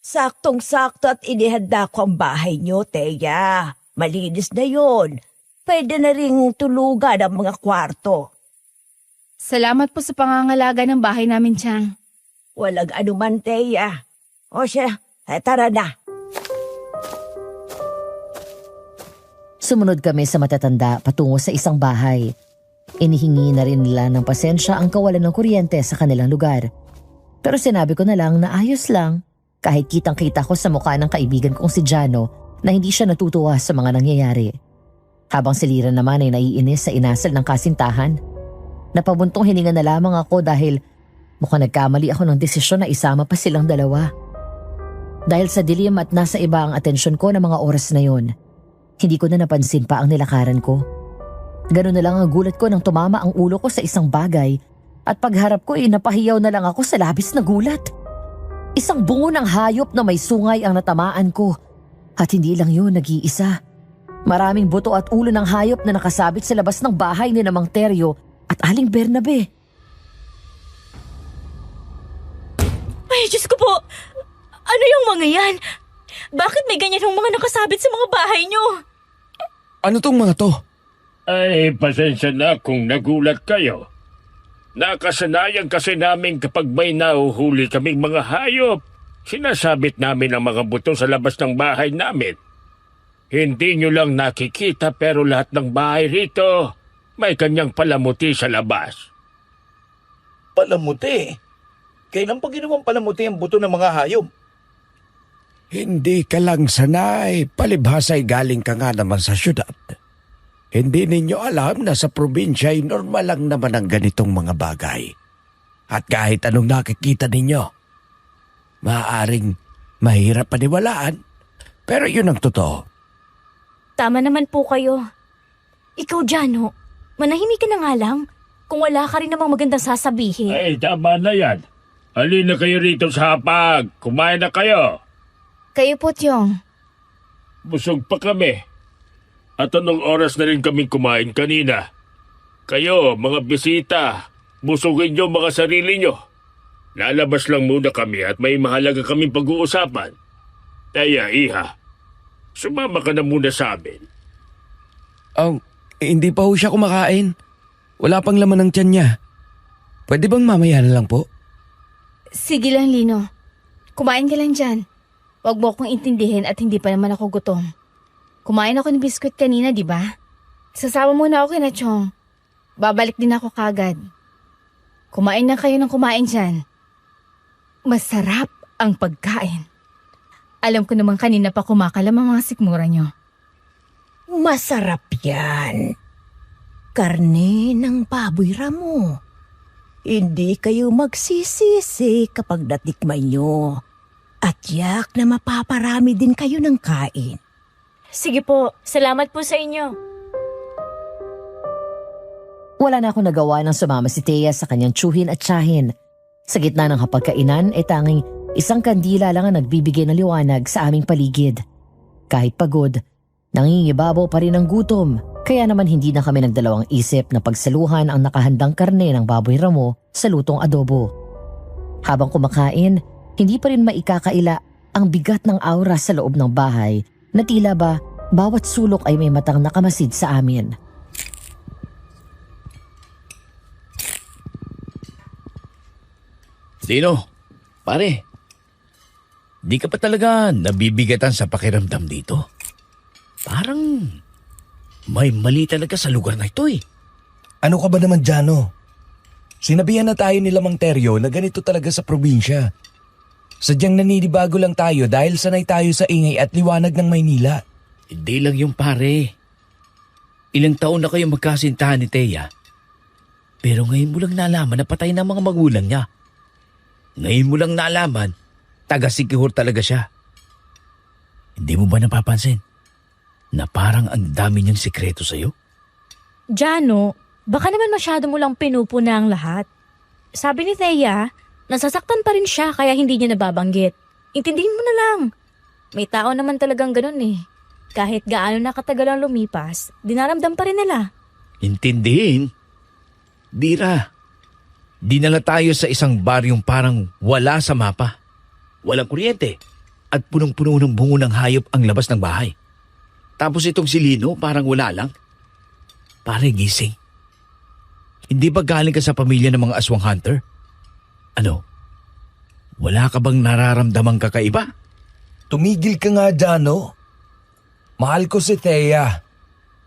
Saktong-sakto at inihanda ko ang bahay niyo, Teya. Malinis na yon. Pwede na ring tulugan ang mga kwarto. Salamat po sa pangangalaga ng bahay namin, Chang. Walang anuman, Teya. O siya, tara na. Sumunod kami sa matatanda patungo sa isang bahay. Inihingi na rin nila ng pasensya ang kawalan ng kuryente sa kanilang lugar. Pero sinabi ko na lang na ayos lang kahit kitang-kita ko sa mukha ng kaibigan kong si Jano na hindi siya natutuwa sa mga nangyayari. Habang si Lira naman ay naiinis sa inasal ng kasintahan. Napabuntong hininga na lamang ako dahil mukhang nagkamali ako ng desisyon na isama pa silang dalawa. Dahil sa dilim at nasa iba ang atensyon ko ng mga oras na yon, hindi ko na napansin pa ang nilakaran ko. Ganun na lang ang gulat ko nang tumama ang ulo ko sa isang bagay at pagharap ko napahiyaw na lang ako sa labis na gulat. Isang bungo ng hayop na may sungay ang natamaan ko at hindi lang yun nag-iisa. Maraming buto at ulo ng hayop na nakasabit sa labas ng bahay ni Mang Teryo at Aling Bernabe. Ay, Diyos ko po! Ano yung mga yan? Bakit may ganyan yung mga nakasabit sa mga bahay nyo? Ano tong mga to? Ay, pasensya na kung nagulat kayo. Nakasanayan kasi namin kapag may nahuhuli kaming mga hayop, sinasabit namin ang mga buto sa labas ng bahay namin. Hindi nyo lang nakikita pero lahat ng bahay rito may kanyang palamuti sa labas. Palamuti? Kailan pa ginawang palamuti ang buto ng mga hayop? Hindi ka lang sanay. Palibhasa'y galing ka nga naman sa syudad. Hindi ninyo alam na sa probinsya ay normal lang naman ang ganitong mga bagay. At kahit anong nakikita ninyo, maaaring mahirap paniwalaan. Pero yun ang totoo. Tama naman po kayo. Ikaw, Jano, manahimik ka na nga lang kung wala ka rin namang magandang sasabihin. Ay, tama na yan. Halina kayo rito sa hapag. Kumain na kayo. Kayo po, Tiyong. Busog pa kami. At anong oras na rin kaming kumain kanina? Kayo, mga bisita, busugin nyo mga sarili nyo. Lalabas lang muna kami at may mahalaga kaming pag-uusapan. Kaya, Iha, sumama ka na muna sa amin. Hindi pa ho siya kumakain. Wala pang laman ng tiyan niya. Pwede bang mamaya na lang po? Sige lang, Lino. Kumain ka lang dyan. Huwag mo akong intindihin at hindi pa naman ako gutom. Kumain ako ng biskwit kanina, di ba? Sasama muna ako kina Chong. Babalik din ako kagad. Kumain na kayo ng kumain dyan. Masarap ang pagkain. Alam ko naman kanina pa kumakalam ang mga sikmura nyo. Masarap yan. Karne ng baboy ramo. Hindi kayo magsisisi kapag natikmay nyo. At yak na mapaparami din kayo ng kain. Sige po, salamat po sa inyo. Wala na akong nagawa nang sumama si Thea sa kanyang tsuhin at tsahin. Sa gitna ng hapagkainan ay tanging isang kandila lang ang nagbibigay ng liwanag sa aming paligid. Kahit pagod, nangingibabaw pa rin ang gutom. Kaya naman hindi na kami nagdalawang isip na pagsaluhan ang nakahandang karne ng baboy ramo sa lutong adobo. Habang kumakain, hindi pa rin maikakaila ang bigat ng aura sa loob ng bahay na tila ba bawat sulok ay may matang nakamasid sa amin. Dino, pare, di ka pa talaga nabibigatan sa pakiramdam dito. Parang may mali talaga sa lugar na ito eh. Ano ka ba naman, Jano? Sinabihan na tayo nila Mang Teryo na ganito talaga sa probinsya. Sadyang naninibago lang tayo dahil sanay tayo sa ingay at liwanag ng Maynila. Hindi lang yung pare. Ilang taon na kayo magkasintahan ni Thea. Pero ngayon mo lang nalaman na patay na mga magulang niya. Ngayon mo lang nalaman, taga-sikihor talaga siya. Hindi mo ba napapansin na parang ang dami niyang sikreto sa'yo? Jano, baka naman masyado mo lang pinupuna ang lahat. Sabi ni Thea, nasasaktan pa rin siya kaya hindi niya nababanggit. Intindihin mo na lang. May tao naman talagang ganun eh. Kahit gaano na katagal ang lumipas, dinaramdam pa rin nila. Intindihin. Dira, dinala tayo sa isang baryong parang wala sa mapa. Walang kuryente at punong-puno ng bungo ng hayop ang labas ng bahay. Tapos itong si Lino parang wala lang. Pare, gising. Hindi ba galing ka sa pamilya ng mga aswang hunter? Ano? Wala ka bang nararamdamang kakaiba? Tumigil ka nga dyan, no? Mahal ko si Thea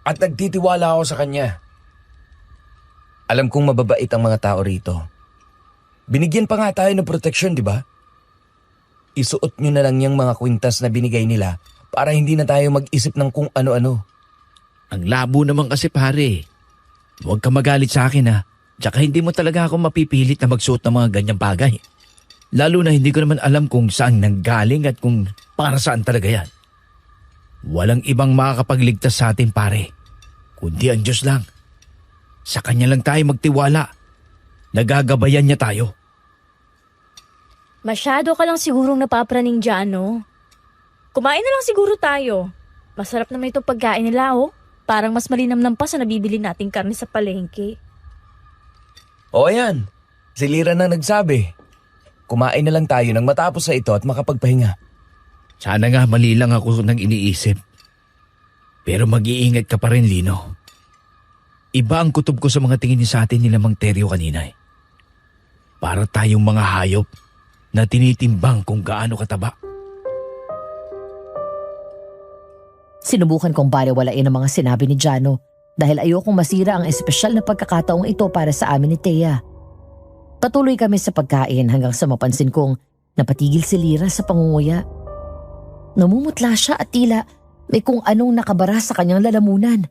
at nagtitiwala ako sa kanya. Alam kong mababait ang mga tao rito. Binigyan pa nga tayo ng proteksyon, di ba? Isuot nyo na lang yung mga kwintas na binigay nila para hindi na tayo mag-isip ng kung ano-ano. Ang labo naman kasi pare. Huwag ka magalit sa akin ha. Tsaka hindi mo talaga ako mapipilit na magsuot ng mga ganyang bagay. Lalo na hindi ko naman alam kung saan nanggaling at kung para saan talaga yan. Walang ibang makakapagligtas sa atin pare, kundi ang Diyos lang. Sa Kanya lang tayo magtiwala. Nagagabayan niya tayo. Masyado ka lang sigurong napapraning dyan, no? Kumain na lang siguro tayo. Masarap naman itong pagkain nila, oh. Parang mas malinamnam pa sa nabibili nating karne sa palengke. O ayan, si Lira na nagsabi. Kumain na lang tayo nang matapos sa ito at makapagpahinga. Sana nga mali lang ako nang iniisip. Pero mag-iingat ka pa rin, Lino. Iba ang kutob ko sa mga tingin sa atin nila Mang Teryo kanina eh. Para tayong mga hayop na tinitimbang kung gaano kataba. Sinubukan kong baliwalain ang mga sinabi ni Jano dahil ayokong masira ang espesyal na pagkakataong ito para sa amin ni Thea. Patuloy kami sa pagkain hanggang sa mapansin kong napatigil si Lira sa pangunguya. Namumutla siya at tila may kung anong nakabara sa kanyang lalamunan.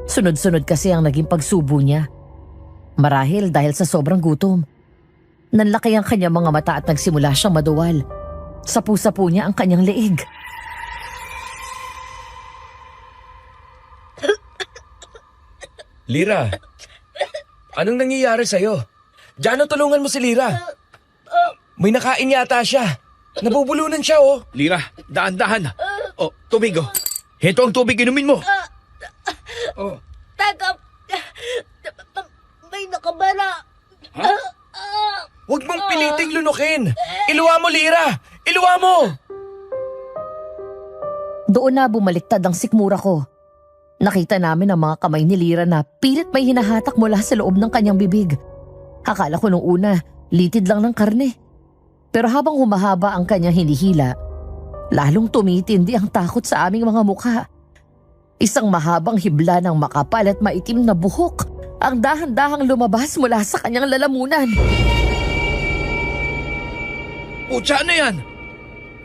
Sunod-sunod kasi ang naging pagsubo niya. Marahil dahil sa sobrang gutom. Nanlaki ang kanyang mga mata at nagsimula siyang maduwal. Sapu-sapu niya ang kanyang leeg. Lira, anong nangyayari sa'yo? Jano, tulungan mo si Lira. May nakain yata siya. Nabubulunan siya, oh. Lira, daan-dahan. Oh, tubig oh. Heto ang tubig, inumin mo. Oh. Tagap! May nakabara. Huwag mong piliting lunukin. Iluwa mo, Lira. Iluwa mo. Doon na bumaliktad ang sikmura ko. Nakita namin ang mga kamay ni Lira na pilit may hinahatak mula sa loob ng kanyang bibig. Akala ko nung una, litid lang ng karne. Pero habang humahaba ang kanyang hinihila, lalong tumitindi ang takot sa aming mga mukha. Isang mahabang hibla ng makapal at maitim na buhok ang dahan-dahang lumabas mula sa kanyang lalamunan. Putya, ano yan?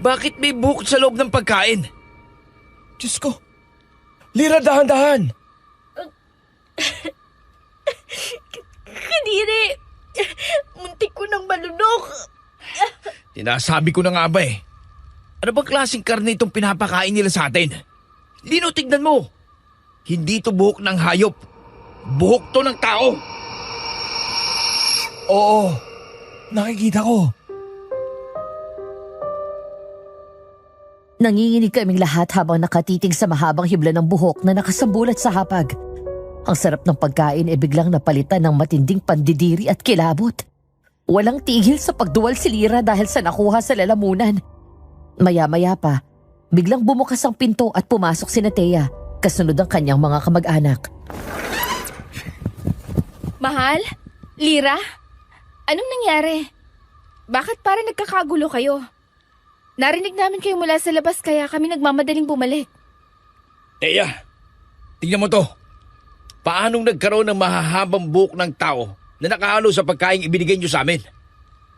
Bakit may buhok sa loob ng pagkain? Diyos ko. Lira, dahan-dahan. Kadiri! Muntik ko nang malunok. Tinasabi ko na nga ba eh. Ano bang klaseng karne itong pinapakain nila sa atin? Lino, tignan mo. Hindi to buhok ng hayop. Buhok to ng tao. Oo, nakikita ko. Nanginginig kaming lahat habang nakatitig sa mahabang hibla ng buhok na nakasambulat sa hapag. Ang sarap ng pagkain ay biglang napalitan ng matinding pandidiri at kilabot. Walang tigil sa pagduwal si Lira dahil sa nakuha sa lalamunan. Maya-maya pa, biglang bumukas ang pinto at pumasok si Thea, kasunod ang kanyang mga kamag-anak. Mahal? Lira? Anong nangyari? Bakit parang nagkakagulo kayo? Narinig namin kayo mula sa labas kaya kami nagmamadaling bumalik. Thea, tingnan mo to. Paanong nagkaroon ng mahahabang buhok ng tao na nakahalo sa pagkain ibinigay niyo sa amin?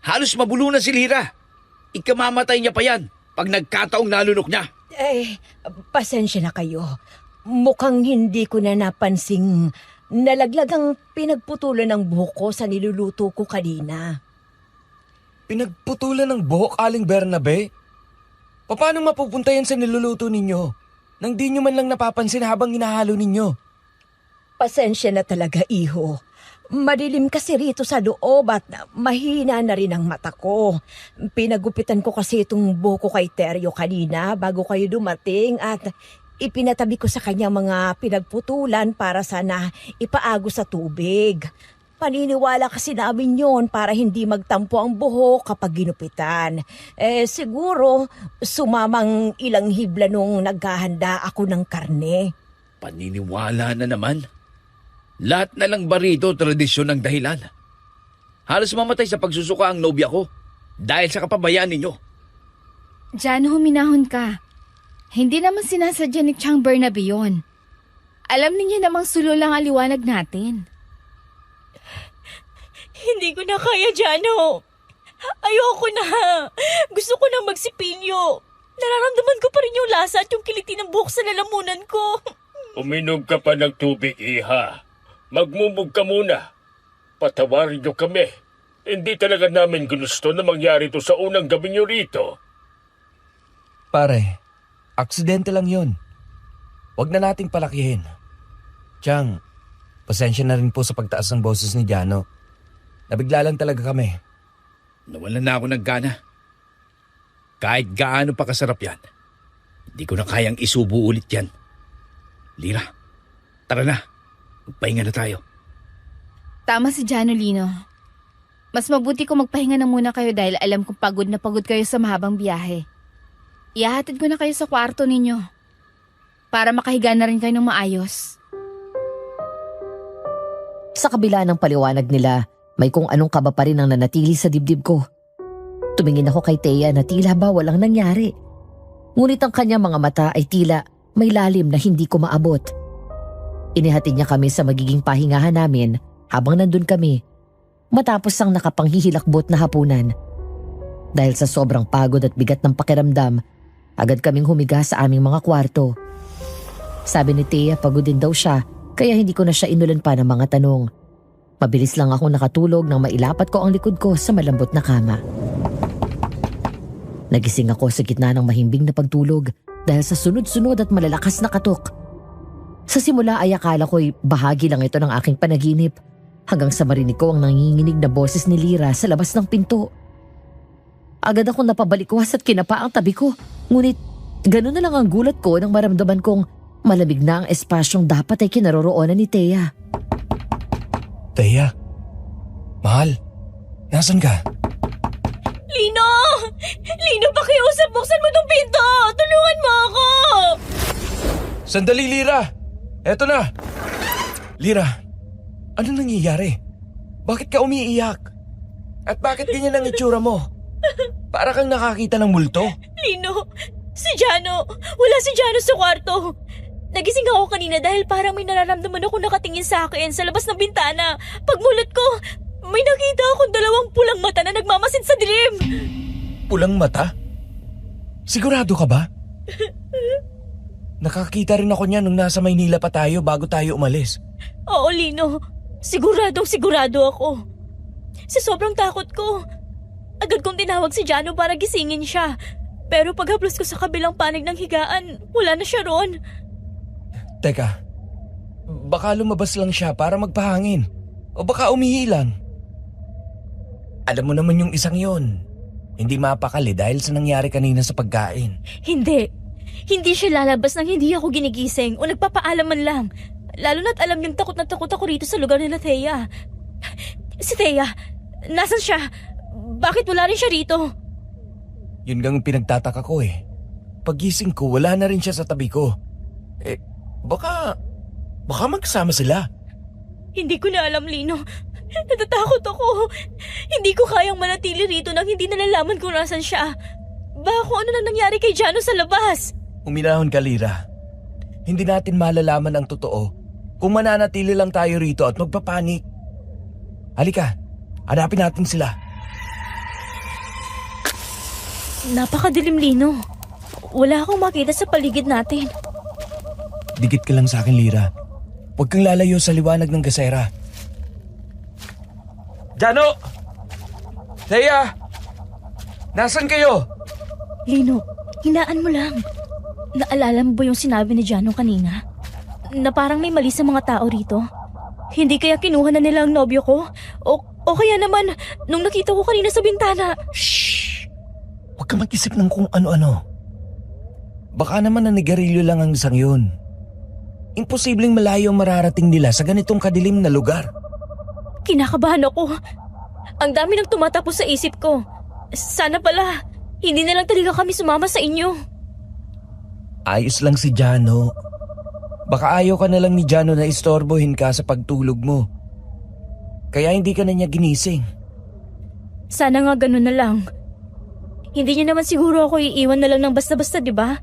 Halos mabulunan si Lira. Ikamamatay niya pa yan pag nagkataong nalunok niya. Pasensya na kayo. Mukhang hindi ko na napansing nalaglag ang pinagputulan ng buhok ko sa niluluto ko kanina. Pinagputulan ng buhok, Aling Bernabe? Paano mapupunta yan sa niluluto ninyo? Nang di nyo man lang napapansin habang hinahalo ninyo. Pasensya na talaga, iho. Madilim kasi rito sa loob at mahina na rin ang mata ko. Pinagupitan ko kasi itong buhok ko kay Teryo kanina bago kayo dumating at ipinatabi ko sa kanya mga pinagputulan para sana ipaago sa tubig. Paniniwala kasi namin yon para hindi magtampo ang buhok kapag ginupitan. Siguro sumamang ilang hibla nung naghahanda ako ng karne. Paniniwala na naman. Lahat na lang ba rito tradisyon ng dahilan? Halos mamatay sa pagsusuka ang nobya ko dahil sa kapabayaan ninyo. Diyan huminahon ka. Hindi naman sinasadya ni Chang Bernabe yun. Alam ninyo namang sulo lang ang liwanag natin. Hindi ko na kaya, Jano. Ayoko na. Gusto ko na magsipilyo. Nararamdaman ko pa rin yung lasa at yung kiliti ng buhok sa lalamunan ko. Uminom ka pa ng tubig, Iha. Magmumug ka muna. Patawarin niyo kami. Hindi talaga namin gusto na mangyari ito sa unang gabi niyo rito. Pare, aksidente lang yun. Huwag na nating palakihin. Chang, pasensya na rin po sa pagtaas ng boses ni Jano. Nabigla lang talaga kami. Nawalan na ako ng gana. Kahit gaano pa kasarap yan, hindi ko na kayang isubo ulit yan. Lira, tara na. Magpahinga na tayo. Tama si Jano, Lino. Mas mabuti kung magpahinga na muna kayo dahil alam kong pagod na pagod kayo sa mahabang biyahe. Ihahatid ko na kayo sa kwarto ninyo para makahiga na rin kayo ng maayos. Sa kabila ng paliwanag nila, may kung anong kaba pa rin ang nanatili sa dibdib ko. Tumingin ako kay Thea na tila ba walang nangyari. Ngunit ang kanyang mga mata ay tila may lalim na hindi ko maabot. Inihatid niya kami sa magiging pahingahan namin habang nandun kami, matapos ang nakapanghihilakbot na hapunan. Dahil sa sobrang pagod at bigat ng pakiramdam, agad kaming humiga sa aming mga kwarto. Sabi ni Thea pagod din daw siya kaya hindi ko na siya inulan pa ng mga tanong. Mabilis lang ako nakatulog nang mailapat ko ang likod ko sa malambot na kama. Nagising ako sa gitna ng mahimbing na pagtulog dahil sa sunod-sunod at malalakas na katok. Sa simula ay akala ko'y bahagi lang ito ng aking panaginip hanggang sa marinig ko ang nanginginig na boses ni Lira sa labas ng pinto. Agad akong napabalikwas at kinapa ang tabi ko. Ngunit gano'n na lang ang gulat ko nang maramdaman kong malamig na ang espasyong dapat ay kinaroroonan ni Thea. Thea, mahal, nasan ka? Lino! Lino, pakiusap, buksan mo tong pinto! Tulungan mo ako! Sandali, Lira! Eto na! Lira, anong nangyayari? Bakit ka umiiyak? At bakit ganyan ang itsura mo? Para kang nakakita ng multo. Lino, si Jano! Wala si Jano sa kwarto! Nagising ako kanina dahil parang may nararamdaman ako nakatingin sa akin sa labas ng bintana. Pagmulat ko, may nakita akong 2 pulang mata na nagmamasid sa dilim. Pulang mata? Sigurado ka ba? Nakakita rin ako niya nung nasa Maynila pa tayo bago tayo umalis. Oo, Lino. Siguradong sigurado ako. Sa sobrang takot ko, agad kong tinawag si Jano para gisingin siya. Pero paghaplos ko sa kabilang panig ng higaan, wala na siya roon. Teka, baka lumabas lang siya para magpahangin. O baka umihi lang. Alam mo naman yung isang yon. Hindi mapakali dahil sa nangyari kanina sa pagkain. Hindi. Hindi siya lalabas nang hindi ako ginigising o nagpapaalam man lang. Lalo na't alam niyang takot na takot ako rito sa lugar nila Thea. Si Thea, nasan siya? Bakit wala rin siya rito? Yun gang pinagtataka ko eh. Pagising ko, wala na rin siya sa tabi ko. Baka magkasama sila. Hindi ko na alam, Lino. Natatakot ako. Hindi ko kayang manatili rito nang hindi nalalaman kung nasan siya. Baka kung ano na nangyari kay Jano sa labas. Uminahon ka, Lira. Hindi natin malalaman ang totoo kung mananatili lang tayo rito at magpapanik. Halika, hanapin natin sila. Napakadilim, Lino. Wala akong makita sa paligid natin. Dikit ka lang sa akin, Lira. Huwag kang lalayo sa liwanag ng gasera. Jano! Thea! Nasaan kayo? Lino, hinaan mo lang. Naalala mo ba yung sinabi ni Jano kanina? Na parang may mali sa mga tao rito? Hindi kaya kinuha na nila ang nobyo ko? O kaya naman, nung nakita ko kanina sa bintana. Shh! Huwag ka mag-isip ng kung ano-ano. Baka naman nanigarilyo lang ang isang yun. Imposibleng malayo ang mararating nila sa ganitong kadilim na lugar. Kinakabahan ako. Ang dami nang tumatapos sa isip ko. Sana pala, hindi na lang talaga kami sumama sa inyo. Ayos lang si Jano. Baka ayaw ka na lang ni Jano na istorbohin ka sa pagtulog mo. Kaya hindi ka na niya ginising. Sana nga ganun na lang. Hindi niya naman siguro ako iiwan na lang ng basta-basta, di ba?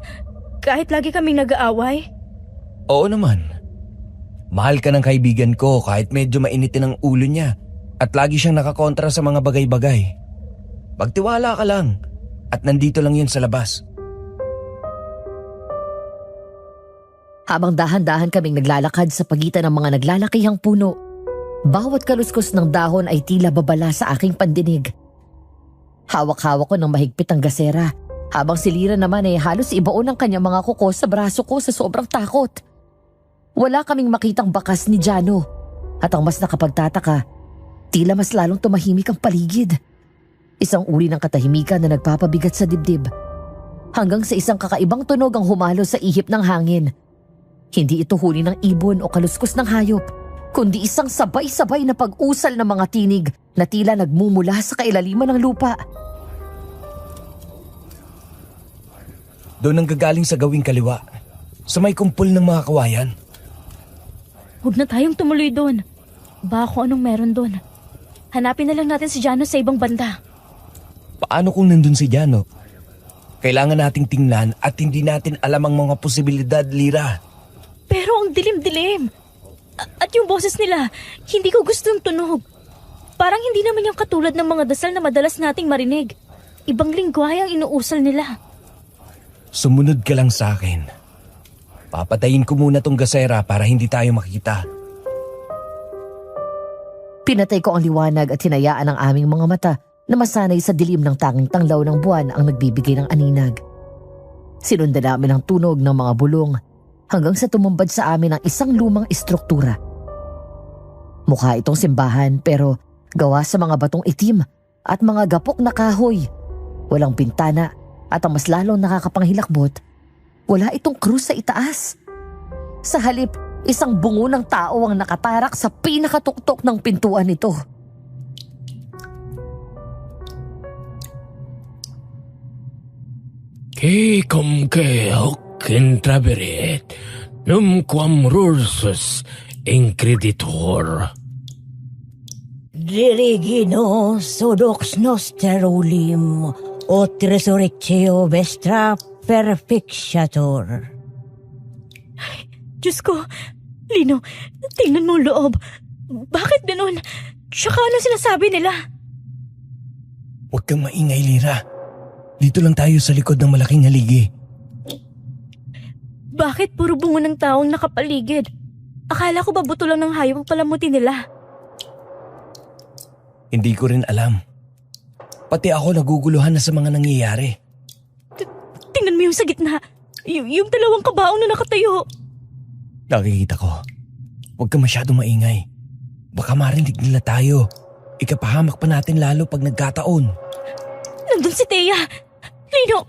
Kahit lagi kaming nag-aaway. Oo naman. Mahal ka ng kaibigan ko kahit medyo mainitin ang ulo niya at lagi siyang nakakontra sa mga bagay-bagay. Magtiwala ka lang at nandito lang yun sa labas. Habang dahan-dahan kaming naglalakad sa pagitan ng mga naglalakihang puno, bawat kaluskos ng dahon ay tila babala sa aking pandinig. Hawak-hawak ko ng mahigpit ang gasera, habang si Lira naman ay halos ibaon ang kanyang mga kuko sa braso ko sa sobrang takot. Wala kaming makitang bakas ni Jano, at ang mas nakapagtataka, tila mas lalong tumahimik ang paligid. Isang uri ng katahimikan na nagpapabigat sa dibdib. Hanggang sa isang kakaibang tunog ang humalo sa ihip ng hangin. Hindi ito huni ng ibon o kaluskos ng hayop, kundi isang sabay-sabay na pag-usal ng mga tinig na tila nagmumula sa kailaliman ng lupa. Doon ang gagaling sa gawing kaliwa, sa may kumpul ng mga kawayan. Huwag na tayong tumuloy doon. Baka anong meron doon. Hanapin na lang natin si Jano sa ibang banda. Paano kung nandun si Jano? Kailangan nating tingnan at hindi natin alam ang mga posibilidad, Lira. Pero ang dilim-dilim. At yung boses nila, hindi ko gustong tunog. Parang hindi naman yung katulad ng mga dasal na madalas nating marinig. Ibang lingwahe ang inuusal nila. Sumunod ka lang sa akin. Papatayin ko muna tong gasera para hindi tayo makita. Pinatay ko ang liwanag at hinayaan ang aming mga mata na masanay sa dilim ng tanging tanglaw ng buwan ang nagbibigay ng aninag. Sinundan namin ang tunog ng mga bulong hanggang sa tumumbad sa amin ang isang lumang istruktura. Mukha itong simbahan pero gawa sa mga batong itim at mga gapok na kahoy. Walang bintana at ang mas lalong nakakapanghilakbot, wala itong krus sa itaas. Sa halip, isang bungo ng tao ang nakatarak sa pinakatuktok ng pintuan nito. Che cum che hoc intraveret, numquam rursus increditor. Dirigino sodox noster ulim, ut resurrectio vestra perfectator. Diyos ko, Lino, tingnan mo ang loob. Bakit ganun? Tsaka ano sinasabi nila? Huwag kang maingay, Lira. Dito lang tayo sa likod ng malaking haligi. Bakit puro bungo ng taong nakapaligid? Akala ko ba buto lang ng hayop ang palamuti nila? Hindi ko rin alam. Pati ako naguguluhan na sa mga nangyayari. Tingnan mo yung sa gitna. Yung dalawang kabaong na nakatayo. Nakikita ko. Huwag ka masyadong maingay. Baka marinig nila tayo. Ikapahamak pa natin lalo pag nagkataon. Nandun si Thea. Lino,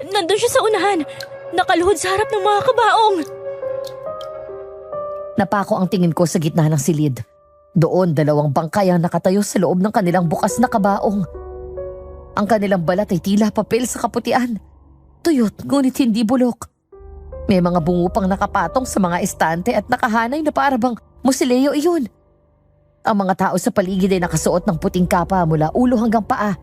nandun siya sa unahan. Nakaluhod sa harap ng mga kabaong. Napako ang tingin ko sa gitna ng silid. Doon, dalawang bangkay ang nakatayo sa loob ng kanilang bukas na kabaong. Ang kanilang balat ay tila papel sa kaputian. Tuyot, ngunit hindi bulok. May mga bungo pang nakapatong sa mga estante at nakahanay na parabang musileo iyon. Ang mga tao sa paligid ay nakasuot ng puting kapa mula ulo hanggang paa.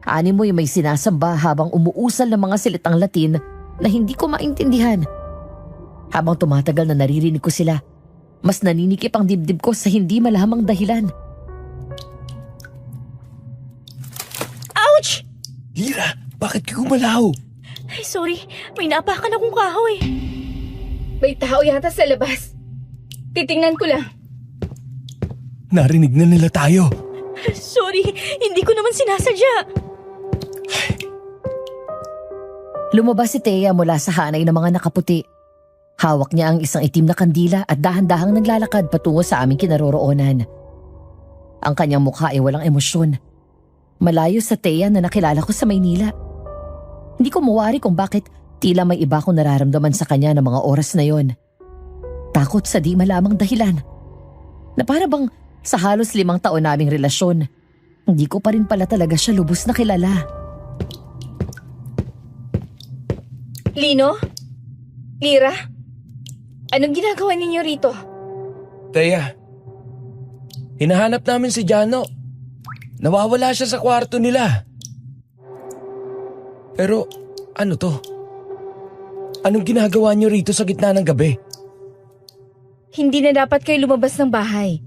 Animoy may sinasamba habang umuusal ng mga salitang Latin na hindi ko maintindihan. Habang tumatagal na naririnig ko sila, mas naninikip ang dibdib ko sa hindi malamang dahilan. Ouch! Lira, bakit ka gumalaw? Ay, sorry. May naapakan akong kahoy. May tao yata sa labas. Titingnan ko lang. Narinig na nila tayo. Sorry, hindi ko naman sinasadya. Lumabas si Thea mula sa hanay ng mga nakaputi. Hawak niya ang isang itim na kandila at dahan-dahang naglalakad patungo sa aming kinaroroonan. Ang kanyang mukha ay walang emosyon. Malayo sa Thea na nakilala ko sa Maynila. Hindi ko mawari kung bakit tila may iba akong nararamdaman sa kanya ng mga oras na yon. Takot sa di malamang dahilan. Na para bang sa halos 5 taon naming relasyon, hindi ko pa rin pala talaga siya lubos na kilala. Lino? Lira? Anong ginagawa ninyo rito? Thea, hinahanap namin si Jano. Nawawala siya sa kwarto nila. Pero ano to? Anong ginagawa niyo rito sa gitna ng gabi? Hindi na dapat kayo lumabas ng bahay.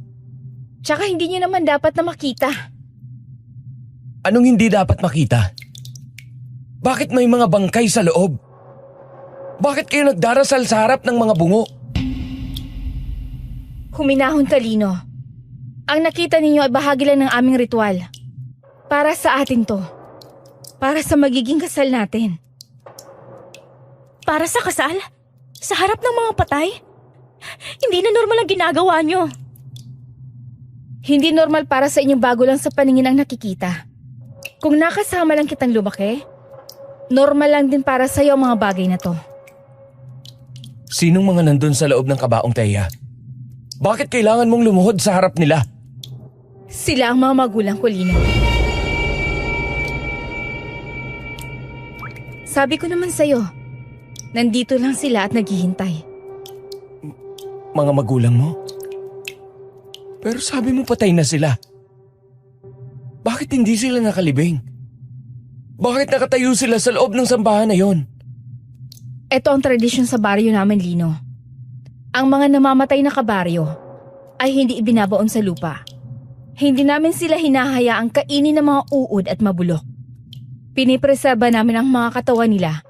Tsaka hindi nyo naman dapat na makita. Anong hindi dapat makita? Bakit may mga bangkay sa loob? Bakit kayo nagdarasal sa harap ng mga bungo? Huminahon ka, Lino. Ang nakita ninyo ay bahagi lang ng aming ritual. Para sa atin to. Para sa magiging kasal natin. Para sa kasal? Sa harap ng mga patay? Hindi na normal ang ginagawa nyo. Hindi normal para sa inyong bago lang sa paningin ang nakikita. Kung nakasama lang kitang lumaki, normal lang din para sa'yo ang mga bagay na to. Sinong mga nandun sa loob ng kabaong, Thea? Bakit kailangan mong lumuhod sa harap nila? Sila ang mga magulang ko, Lino. Sabi ko naman sa'yo, nandito lang sila at naghihintay. Mga magulang mo? Pero sabi mo patay na sila. Bakit hindi sila nakalibing? Bakit nakatayo sila sa loob ng sambahan na yon? Ito ang tradisyon sa baryo namin, Lino. Ang mga namamatay na kabaryo ay hindi ibinabaon sa lupa. Hindi namin sila hinahayaang kainin ng mga uod at mabulok. Pinipreserba namin ang mga katawan nila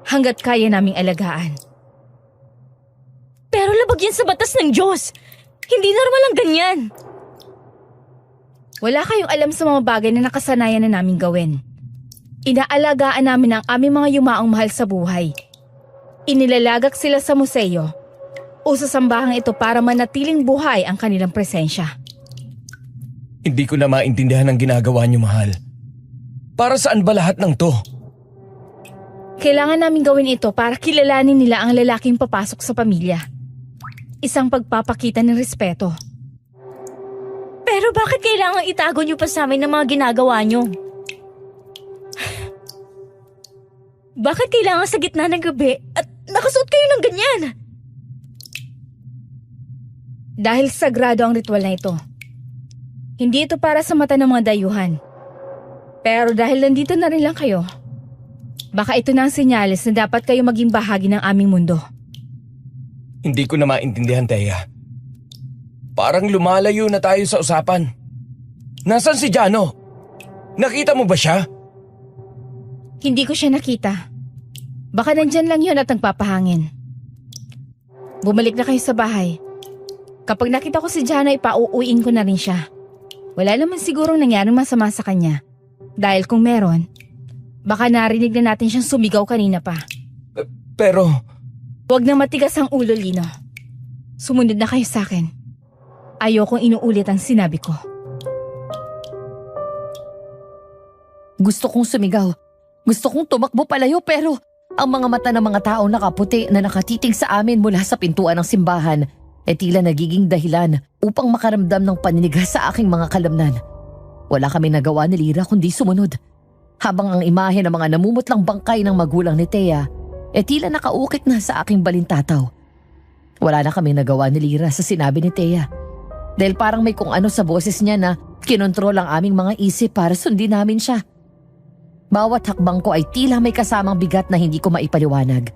hanggat kaya naming alagaan. Pero labag yan sa batas ng Diyos. Hindi normal ang ganyan. Wala kayong alam sa mga bagay na nakasanayan na namin gawin. Inaalagaan namin ang aming mga yumaong mahal sa buhay. Inilalagak sila sa museo o sa sambahang ito para manatiling buhay ang kanilang presensya. Hindi ko na maintindihan ang ginagawa niyo, mahal. Para saan ba lahat ng to? Kailangan namin gawin ito para kilalanin nila ang lalaking papasok sa pamilya. Isang pagpapakita ng respeto. Pero bakit kailangan itago nyo pa sa amin ng mga ginagawa nyo? Bakit kailangan sa gitna ng gabi at nakasuot kayo ng ganyan? Dahil sagrado ang ritual na ito. Hindi ito para sa mata ng mga dayuhan. Pero dahil nandito na rin lang kayo, baka ito na ang senyales na dapat kayo maging bahagi ng aming mundo. Hindi ko na maintindihan, Thea. Parang lumalayo na tayo sa usapan. Nasaan si Jano? Nakita mo ba siya? Hindi ko siya nakita. Baka nandyan lang yun at nagpapahangin. Bumalik na kayo sa bahay. Kapag nakita ko si Jano, ipauuwiin ko na rin siya. Wala naman sigurong nangyaring masama sa kanya. Dahil kung meron, baka narinig na natin siyang sumigaw kanina pa. Pero... Huwag na matigas ang ulo, Lino. Sumunod na kayo sa akin. Ayokong inuulit ang sinabi ko. Gusto kong sumigaw. Gusto kong tumakbo palayo pero ang mga mata ng mga taong nakaputi na nakatitig sa amin mula sa pintuan ng simbahan ay tila nagiging dahilan upang makaramdam ng paninigas sa aking mga kalamnan. Wala kami nagawa ni Lira kundi sumunod. Habang ang imahe ng mga namumutlang bangkay ng magulang ni Thea tila nakaukit na sa aking balintataw. Wala na kami nagawa ni Lira sa sinabi ni Thea. Dahil parang may kung ano sa boses niya na kinontrol ang aming mga isip para sundin namin siya. Bawat hakbang ko ay tila may kasamang bigat na hindi ko maipaliwanag.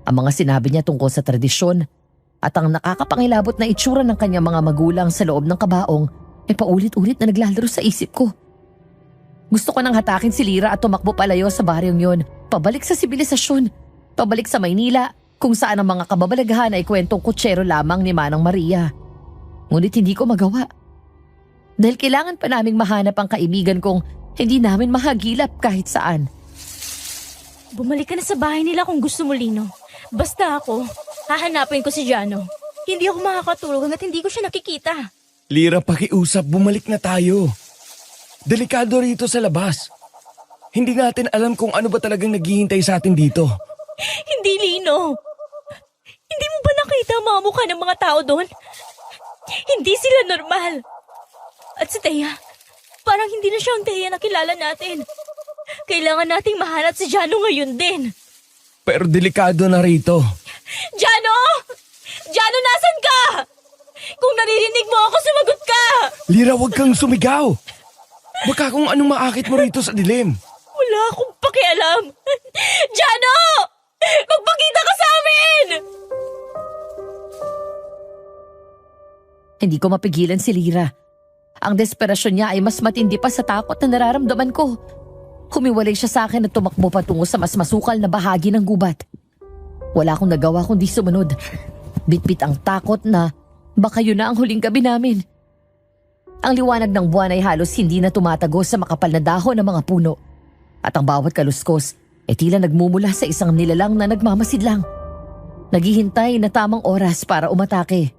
Ang mga sinabi niya tungkol sa tradisyon at ang nakakapangilabot na itsura ng kanyang mga magulang sa loob ng kabaong ay paulit-ulit na naglalaro sa isip ko. Gusto ko nang hatakin si Lira at tumakbo palayo sa baryong yon, pabalik sa sibilisasyon. Pabalik sa Maynila kung saan ang mga kababalaghan ay kwentong kutsero lamang ni Manang Maria. Ngunit hindi ko magawa. Dahil kailangan pa naming mahanap ang kaibigan kong hindi namin mahagilap kahit saan. Bumalik ka na sa bahay nila kung gusto mo, Lino. Basta ako, Hahanapin ko si Jano. Hindi ako makakatulog hanggat hindi ko siya nakikita. Lira, pakiusap, bumalik na tayo. Delikado rito sa labas. Hindi natin alam kung ano ba talagang naghihintay sa atin dito. Hindi, Lino. Hindi mo ba nakita ang mga mukha ng mga tao doon? Hindi sila normal. At si Thea, parang hindi na siya ang Thea na kilala natin. Kailangan nating mahanap si Jano ngayon din. Pero delikado na rito. Jano! Jano, nasan ka? Kung naririnig mo ako, sumagot ka! Lira, huwag kang sumigaw. Baka kung anong maakit mo rito sa dilim. Wala akong pakialam. Jano! Magpakita ka sa amin! Hindi ko mapigilan si Lira. Ang desperasyon niya ay mas matindi pa sa takot na nararamdaman ko. Humiwalay siya sa akin at tumakbo patungo sa mas masukal na bahagi ng gubat. Wala akong nagawa kundi sumunod. Bitbit ang takot na baka yun na ang huling gabi namin. Ang liwanag ng buwan ay halos hindi na tumatagos sa makapal na dahon ng mga puno. At ang bawat kaluskos ay tila nagmumula sa isang nilalang na nagmamasidlang. Naghihintay na tamang oras para umatake.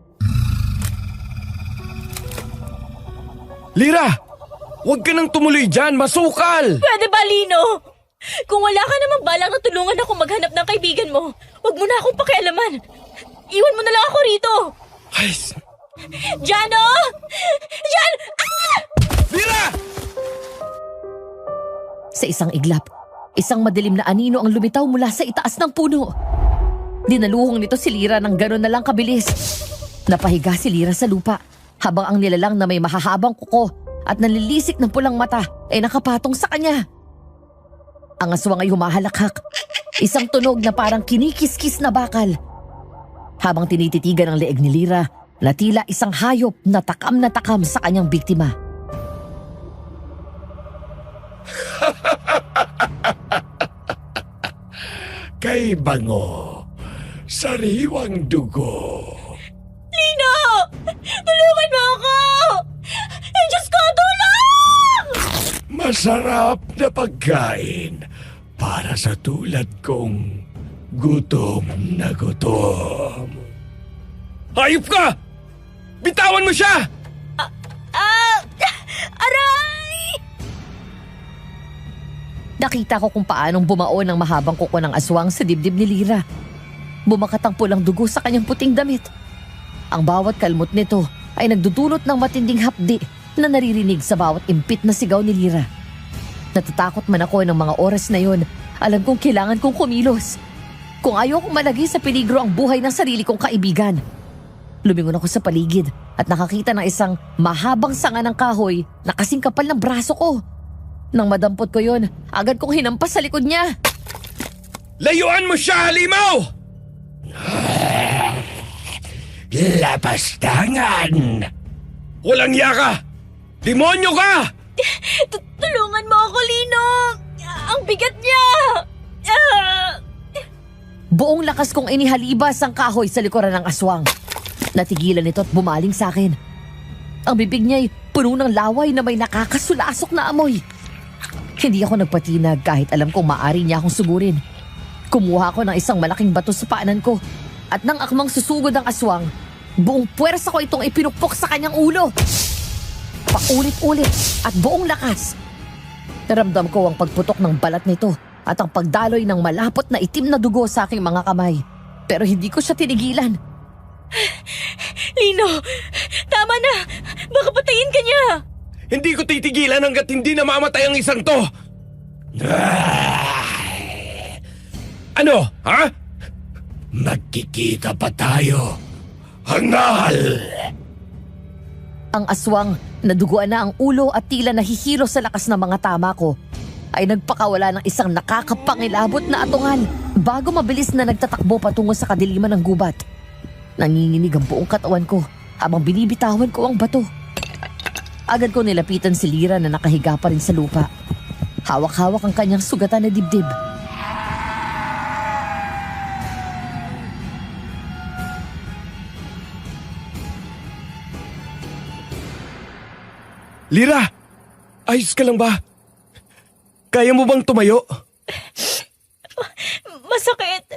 Lira! Huwag ka nang tumuloy dyan! Masukal! Pwede ba, Lino? Kung wala ka namang balak na tulungan ako maghanap ng kaibigan mo, huwag mo na akong pakialaman. Iwan mo na lang ako rito. Ay, Jano! Jan! Ah! Lira! Sa isang iglap, isang madilim na anino ang lumitaw mula sa itaas ng puno. Dinaluhong nito si Lira ng gano'n na lang kabilis. Napahiga si Lira sa lupa habang ang nilalang na may mahahabang kuko at nalilisik ng pulang mata ay nakapatong sa kanya. Ang aswang ay humahalakhak, isang tunog na parang kinikiskis na bakal. Habang tinititigan ang leeg ni Lira, na tila isang hayop na takam sa kanyang biktima. Kay bango, sariwang dugo. Lino! Tulungan mo ako! Eh, Diyos ko, tulong! Masarap na pagkain para sa tulad kong gutom na gutom. Hayop ka! Bitawan mo siya! Aray! Nakita ko kung paanong bumaon ang mahabang kuko ng aswang sa dibdib ni Lira. Bumakat ang pulang dugo sa kanyang puting damit. Ang bawat kalmot nito ay nagdudulot ng matinding hapdi na naririnig sa bawat impit na sigaw ni Lira. Natatakot man ako ng mga oras na yon, alam kong kailangan kong kumilos. Kung ayaw kong malagay sa peligro ang buhay ng sarili kong kaibigan. Lumingon ako sa paligid at nakakita ng isang mahabang sanga ng kahoy na kasing kapal ng braso ko. Nang madampot ko yon, agad kong hinampas sa likod niya. Layuan mo siya, halimaw! Lapastangan! Walang yaka! Demonyo ka! Tulungan mo ako, Lino! Ang bigat niya! Buong lakas kong inihalibas ang kahoy sa likuran ng aswang. Natigilan ito at bumaling sa akin. Ang bibig niya ay puno ng laway na may nakakasulasok na amoy. Hindi ako nagpatinag kahit alam kong maaari niya akong sugurin. Kumuha ako ng isang malaking bato sa paanan ko at nang akmang susugod ang aswang, buong puwersa ko itong ipinukpok sa kanyang ulo. Paulit-ulit at buong lakas. Naramdam ko ang pagputok ng balat nito at ang pagdaloy ng malapot na itim na dugo sa aking mga kamay. Pero hindi ko siya tinigilan. Lino! Tama na! Baka patayin ka niya! Hindi ko titigilan hanggat hindi na mamatay ang isang to! Ano? Ha? Magkikita pa tayo. Hangal! Ang aswang, naduguan na ang ulo at tila nahihilo sa lakas ng mga tama ko, ay nagpakawala ng isang nakakapangilabot na atungal bago mabilis na nagtatakbo patungo sa kadiliman ng gubat. Nanginginig ang buong katawan ko habang binibitawan ko ang bato. Agad ko nilapitan si Lira na nakahiga pa rin sa lupa. Hawak-hawak ang kanyang sugatan na dibdib. Lira! Ayos ka lang ba? Kaya mo bang tumayo? Masakit.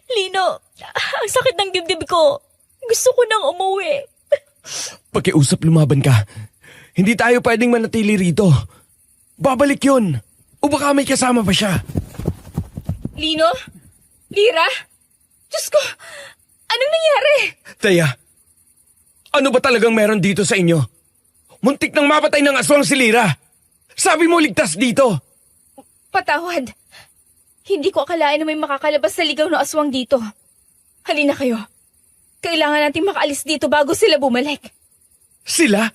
Lino, Ang sakit ng dibdib ko. Gusto ko nang umuwi. Pakiusap, lumaban ka. Hindi tayo pwedeng manatili rito. Babalik yun. O baka may kasama pa siya. Lino? Lira? Diyos ko, anong nangyari? Teya, ano ba talagang meron dito sa inyo? Muntik nang mapatay ng aswang si Lira. Sabi mo ligtas dito. Patawad. Hindi ko akalain na may makakalabas sa ligaw na aswang dito. Halina kayo. Kailangan natin makaalis dito bago sila bumalik. Sila?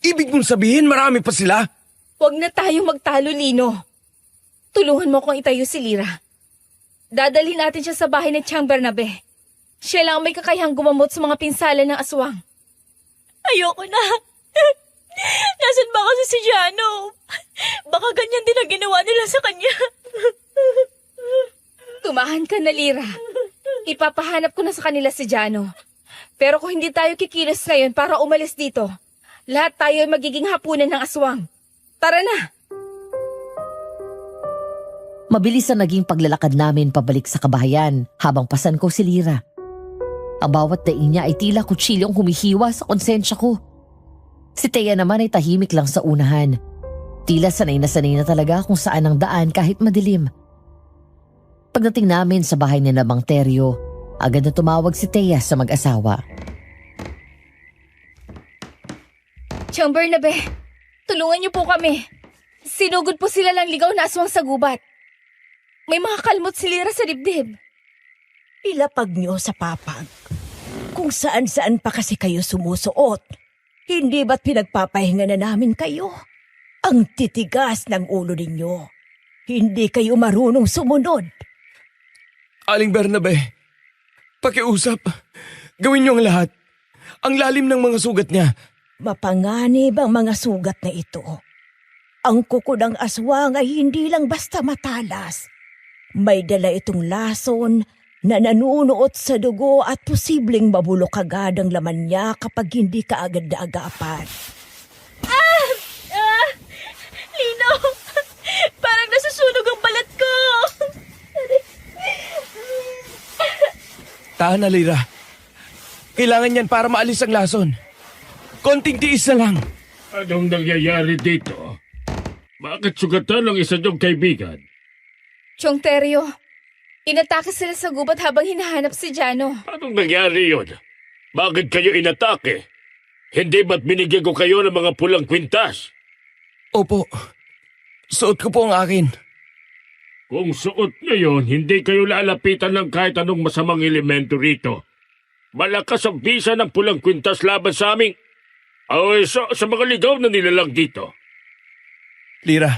Ibig mong sabihin marami pa sila? Huwag na tayo magtalo, Lino. Tulungan mo kong itayo si Lira. Dadalhin natin siya sa bahay ni Chang Bernabe. Siya lang ang may kakayahang gumamot sa mga pinsala ng aswang. Ayoko na. Nasaan ba kasi si Jano? Baka ganyan din ang ginawa nila sa kanya. Tumahan ka na, Lira. Ipapahanap ko na sa kanila si Jano. Pero kung hindi tayo kikilos ngayon para umalis dito, lahat tayo ay magiging hapunan ng aswang. Tara na! Mabilis na naging paglalakad namin pabalik sa kabahayan habang pasan ko si Lira. Ang bawat daing niya ay tila kutsilyong humihiwa sa konsensya ko. Si Teya naman ay tahimik lang sa unahan. Tila sanay na talaga kung saan ang daan kahit madilim. Pagdating namin sa bahay ni Mang Teryo, agad na tumawag si Teya sa mag-asawa. Chang Bernabe, tulungan niyo po kami. Sinugod po sila lang ligaw na aswang sa gubat. May mga kalmot si Lira sa dibdib. Ilapag niyo sa papag. Kung saan-saan pa kasi kayo sumusuot. Hindi ba't pinagpapahinga na namin kayo? Ang titigas ng ulo ninyo. Hindi kayo marunong sumunod. Aling Bernabe, pakiusap. Gawin niyo ang lahat. Ang lalim ng mga sugat niya. Mapanganib ang mga sugat na ito. Ang kuko ng aswang ay hindi lang basta matalas. May dala itong lason na nanunuot sa dugo at posibleng mabulok agad ang laman niya kapag hindi ka agad naagapan. Lino! Parang nasusunog ang balat ko! Tahan na, Lira. Kailangan yan para maalis ang lason. Konting tiis na lang. Anong nangyayari dito? Bakit sugatan ang isa niyong kaibigan? Chong Teryo, inatake sila sa gubat habang hinahanap si Jano. Anong nangyari yun? Bakit kayo inatake? Hindi ba't binigyan ko kayo ng mga pulang kwintas? Opo. Suot ko po ang akin. Kung suot niyo yun, hindi kayo lalapitan ng kahit anong masamang elemento rito. Malakas ang bisa ng pulang kwintas laban sa aming... sa mga ligaw na nilalang dito. Lira,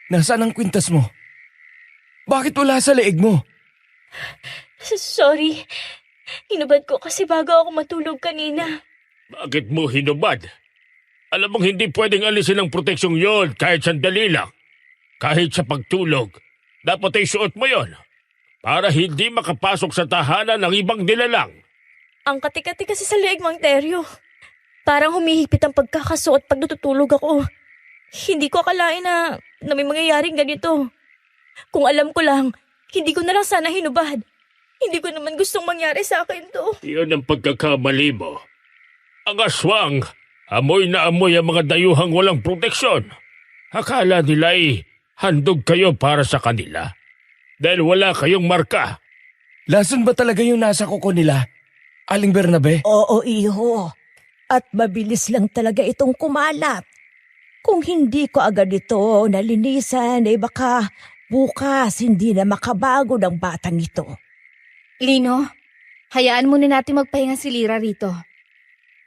nasaan ang kwintas mo? Bakit wala sa leeg mo? Sorry. Hinubad ko kasi bago ako matulog kanina. Bakit mo hinubad? Alam mong hindi pwedeng alisin ang proteksyong yon kahit sandali lang. Kahit sa pagtulog, dapat ay suot mo yon para hindi makapasok sa tahanan ng ibang nilalang. Ang kati-kati kasi sa leeg, Mang Teryo. Parang humihipit ang pagkakasuot pag natutulog ako. Hindi ko akalain na may mangyayaring ganito. Kung alam ko lang, hindi ko na lang sana hinubad. Hindi ko naman gustong mangyari sa akin to. Iyon ang pagkakamali mo. Ang aswang, amoy na amoy ang mga dayuhang walang proteksyon. Akala nila ay handog kayo para sa kanila. Dahil wala kayong marka. Lason ba talaga yung nasa kuko nila? Aling Bernabe? Oo, iho. At mabilis lang talaga itong kumalat. Kung hindi ko agad ito nalinisan, baka bukas hindi na makabago ng batang ito. Lino, hayaan muna natin magpahinga si Lira rito.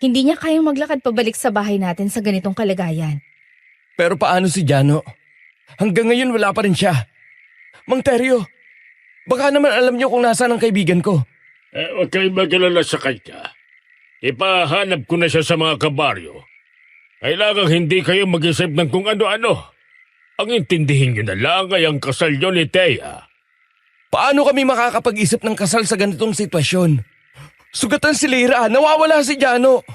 Hindi niya kayang maglakad pabalik sa bahay natin sa ganitong kalagayan. Pero paano si Jano? Hanggang ngayon wala pa rin siya. Mang Teryo, baka naman alam niyo kung nasaan ang kaibigan ko. Huwag kayong mag-alala sa kanya. Ipahanap ko na siya sa mga kabaryo. Kailangang hindi kayo mag-isip ng kung ano-ano. Ang intindihin niyo na lang ay ang kasal niyo ni Teya. Paano kami makakapag-isip ng kasal sa ganitong sitwasyon? Sugatan si Lira, nawawala si Jano.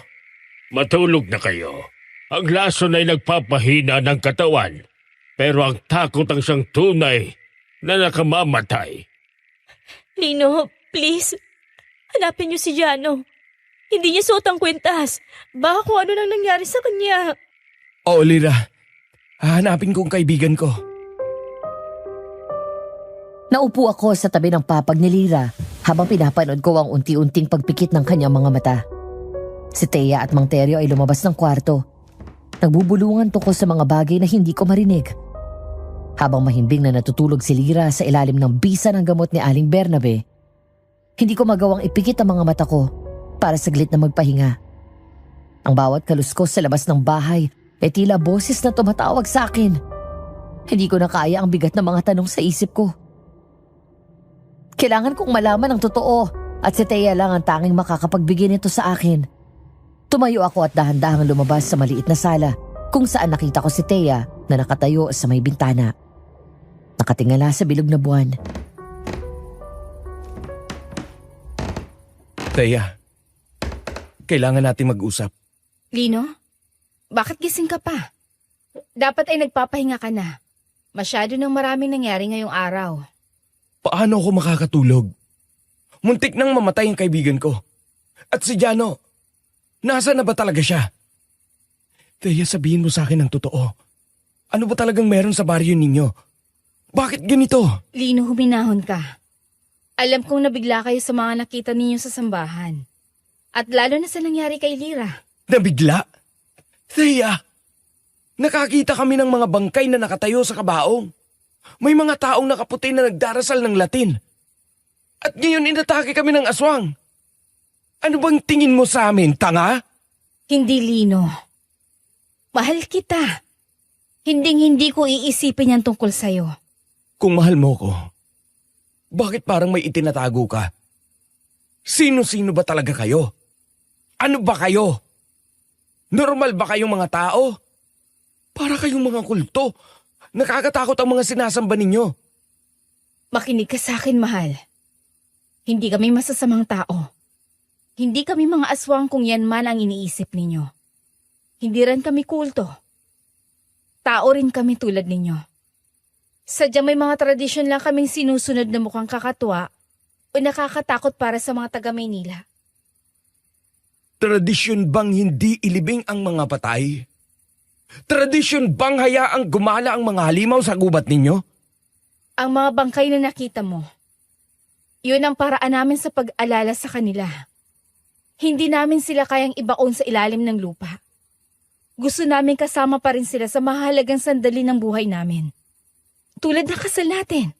Matulog na kayo. Ang lason ay nagpapahina ng katawan. Pero ang takot ang siyang tunay na nakamamatay. Lino, Please, hanapin niyo si Jano. Hindi niya suot ang kwintas. Baka kung ano nang nangyari sa kanya. Oo, Lira. Hahanapin ko ang kaibigan ko. Naupo ako sa tabi ng papag ni Lira habang pinapanood ko ang unti-unting pagpikit ng kanyang mga mata. Si Thea at Mang Teryo ay lumabas ng kwarto. Nagbubulungan tungkol sa mga bagay na hindi ko marinig. Habang mahimbing na natutulog si Lira sa ilalim ng bisa ng gamot ni Aling Bernabe, hindi ko magawang ipikit ang mga mata ko para saglit na magpahinga. Ang bawat kaluskos sa labas ng bahay ay tila boses na tumatawag sa akin. Hindi ko na kaya ang bigat ng mga tanong sa isip ko. Kailangan kong malaman ang totoo at si Thea lang ang tanging makakapagbigay nito sa akin. Tumayo ako at dahan-dahang lumabas sa maliit na sala kung saan nakita ko si Thea na nakatayo sa may bintana. Nakatingala sa bilog na buwan. Thea, kailangan nating mag-usap. Lino, bakit gising ka pa? Dapat ay nagpapahinga ka na. Masyado nang maraming nangyari ngayong araw. Paano ako makakatulog? Muntik nang mamatay ang kaibigan ko. At si Jano, nasa na ba talaga siya? Thea, sabihin mo sa akin ang totoo. Ano ba talagang meron sa baryo ninyo? Bakit ganito? Lino, huminahon ka. Alam kong nabigla kayo sa mga nakita ninyo sa sambahan. At lalo na sa nangyari kay Lira. Nabigla? Thea, nakakita kami ng mga bangkay na nakatayo sa kabaong. May mga taong nakaputi na nagdarasal ng Latin. At ngayon inatake kami ng aswang. Ano bang tingin mo sa amin, tanga? Hindi, Lino. Mahal kita. Hinding-hindi ko iisipin yan tungkol sa'yo. Kung mahal mo ko, bakit parang may itinatago ka? Sino-sino ba talaga kayo? Ano ba kayo? Normal ba kayong mga tao? Para kayong mga kulto. Nakakatakot ang mga sinasamba ninyo. Makinig ka sa akin, mahal. Hindi kami masasamang tao. Hindi kami mga aswang kung yan man ang iniisip ninyo. Hindi rin kami kulto. Tao rin kami tulad ninyo. Sadyang may mga tradisyon lang kaming sinusunod na mukhang kakatwa o nakakatakot para sa mga taga-Maynila. Tradisyon bang hindi ilibing ang mga patay? Tradisyon bang hayaang gumala ang mga halimaw sa gubat ninyo? Ang mga bangkay na nakita mo, yun ang paraan namin sa pag-alala sa kanila. Hindi namin sila kayang ibaon sa ilalim ng lupa. Gusto namin kasama pa rin sila sa mahalagang sandali ng buhay namin. Tulad ng kasal natin.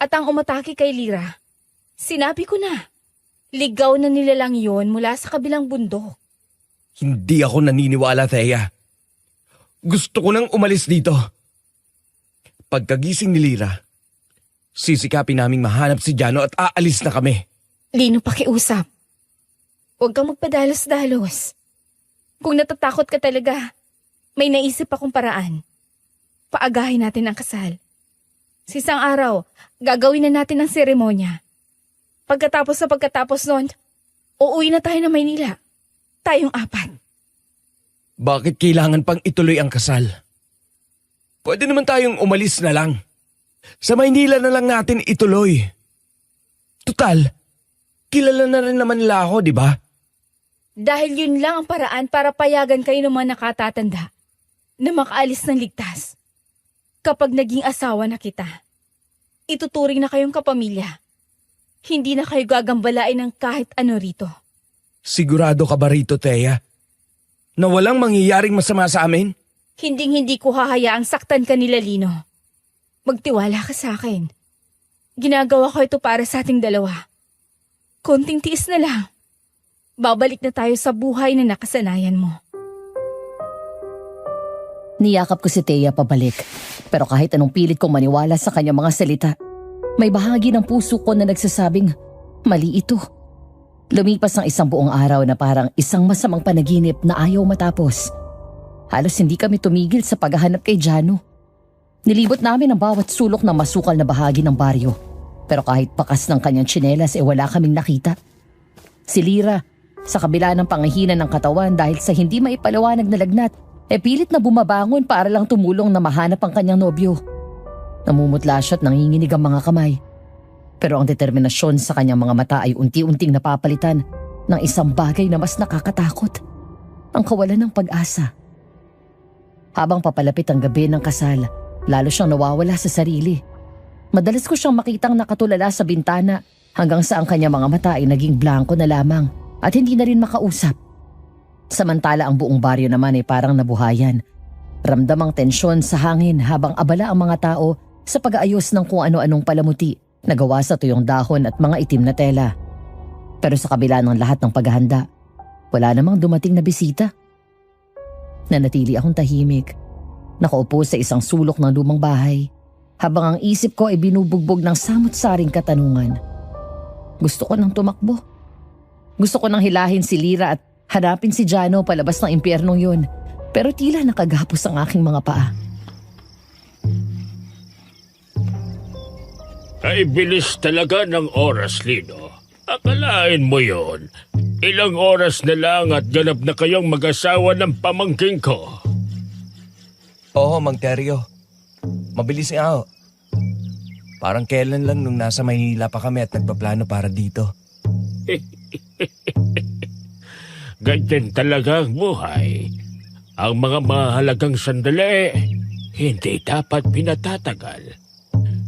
At ang umatake kay Lira, sinabi ko na, ligaw na nilalang yon mula sa kabilang bundok. Hindi ako naniniwala, Thea. Gusto ko nang umalis dito. Pagkagising ni Lira, sisikapin naming mahanap si Jano at aalis na kami. Lino, pakiusap. Huwag kang magpadalos-dalos. Kung natatakot ka talaga, may naisip akong paraan. Paagahin natin ang kasal. Sa isang araw, gagawin na natin ang seremonya. Pagkatapos nun, uuwi na tayo ng Maynila. Tayong 4. Bakit kailangan pang ituloy ang kasal? Pwede naman tayong umalis na lang. Sa Maynila na lang natin ituloy. Tutal, kilala na rin naman nila ako, di ba? Dahil yun lang ang paraan para payagan kayo ng mga nakatatanda na makaalis ng ligtas. Kapag naging asawa na kita, ituturing na kayong kapamilya. Hindi na kayo gagambalain ng kahit ano rito. Sigurado ka ba rito, Thea? Na walang mangyayaring masama sa amin? Hinding-hindi ko hahayaang saktan ka nila, Lino. Magtiwala ka sa akin. Ginagawa ko ito para sa ating dalawa. Konting tiis na lang. Babalik na tayo sa buhay na nakasanayan mo. Niyakap ko si Thea pabalik. Pero kahit anong pilit kong maniwala sa kanyang mga salita, may bahagi ng puso ko na nagsasabing, mali ito. Lumipas ang isang buong araw na parang isang masamang panaginip na ayaw matapos. Halos hindi kami tumigil sa paghahanap kay Jano. Nilibot namin ang bawat sulok ng masukal na bahagi ng baryo. Pero kahit pakas ng kanyang tsinelas wala kaming nakita. Si Lira, sa kabila ng pangahina ng katawan dahil sa hindi maipaliwanag na lagnat, pilit na bumabangon para lang tumulong na mahanap ang kanyang nobyo. Namumutla siya at nanginginig ang mga kamay. Pero ang determinasyon sa kanyang mga mata ay unti-unting napapalitan ng isang bagay na mas nakakatakot. Ang kawalan ng pag-asa. Habang papalapit ang gabi ng kasal, lalo siyang nawawala sa sarili. Madalas ko siyang makitang nakatulala sa bintana hanggang sa ang kanyang mga mata ay naging blanko na lamang at hindi na rin makausap. Samantala ang buong baryo naman ay parang nabuhayan. Ramdam ang tensyon sa hangin habang abala ang mga tao sa pag-aayos ng kung ano-anong palamuti na gawa sa tuyong dahon at mga itim na tela. Pero sa kabila ng lahat ng paghahanda, wala namang dumating na bisita. Nanatili akong tahimik, nakaupo sa isang sulok ng lumang bahay, habang ang isip ko ay binubugbog ng samot-saring katanungan. Gusto ko nang tumakbo. Gusto ko nang hilahin si Lyra at hanapin si Jano palabas ng impyernong yun, pero tila nakagapos ang aking mga paa. Ay bilis talaga ng oras, Lino. Akalain mo yon. Ilang oras na lang at ganap na kayong mag-asawa ng pamangking ko. Oo, Mang Teryo. Mabilis nga ho. Parang kailan lang nung nasa Maynila pa kami at nagpaplano para dito. Ganyan talaga ang buhay. Ang mga mahalagang sandali, hindi dapat pinatatagal.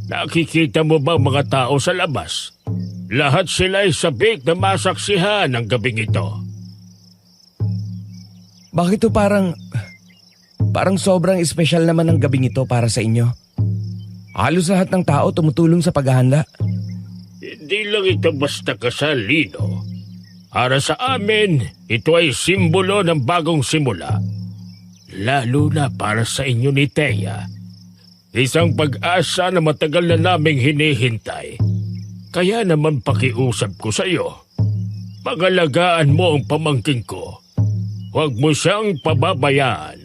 Nakikita mo ba mga tao sa labas? Lahat sila ay sabik na masaksihan ng gabing ito. Bakit to parang sobrang espesyal naman ang gabing ito para sa inyo? Halos lahat ng tao tumutulong sa paghahanda. Hindi lang ito basta kasal, Lino. Para sa amin, ito ay simbolo ng bagong simula. Lalo na para sa inyo ni Thea. Isang pag-asa na matagal na naming hinihintay. Kaya naman pakiusap ko sa iyo. Pangalagaan mo ang pamangking ko. Huwag mo siyang pababayaan.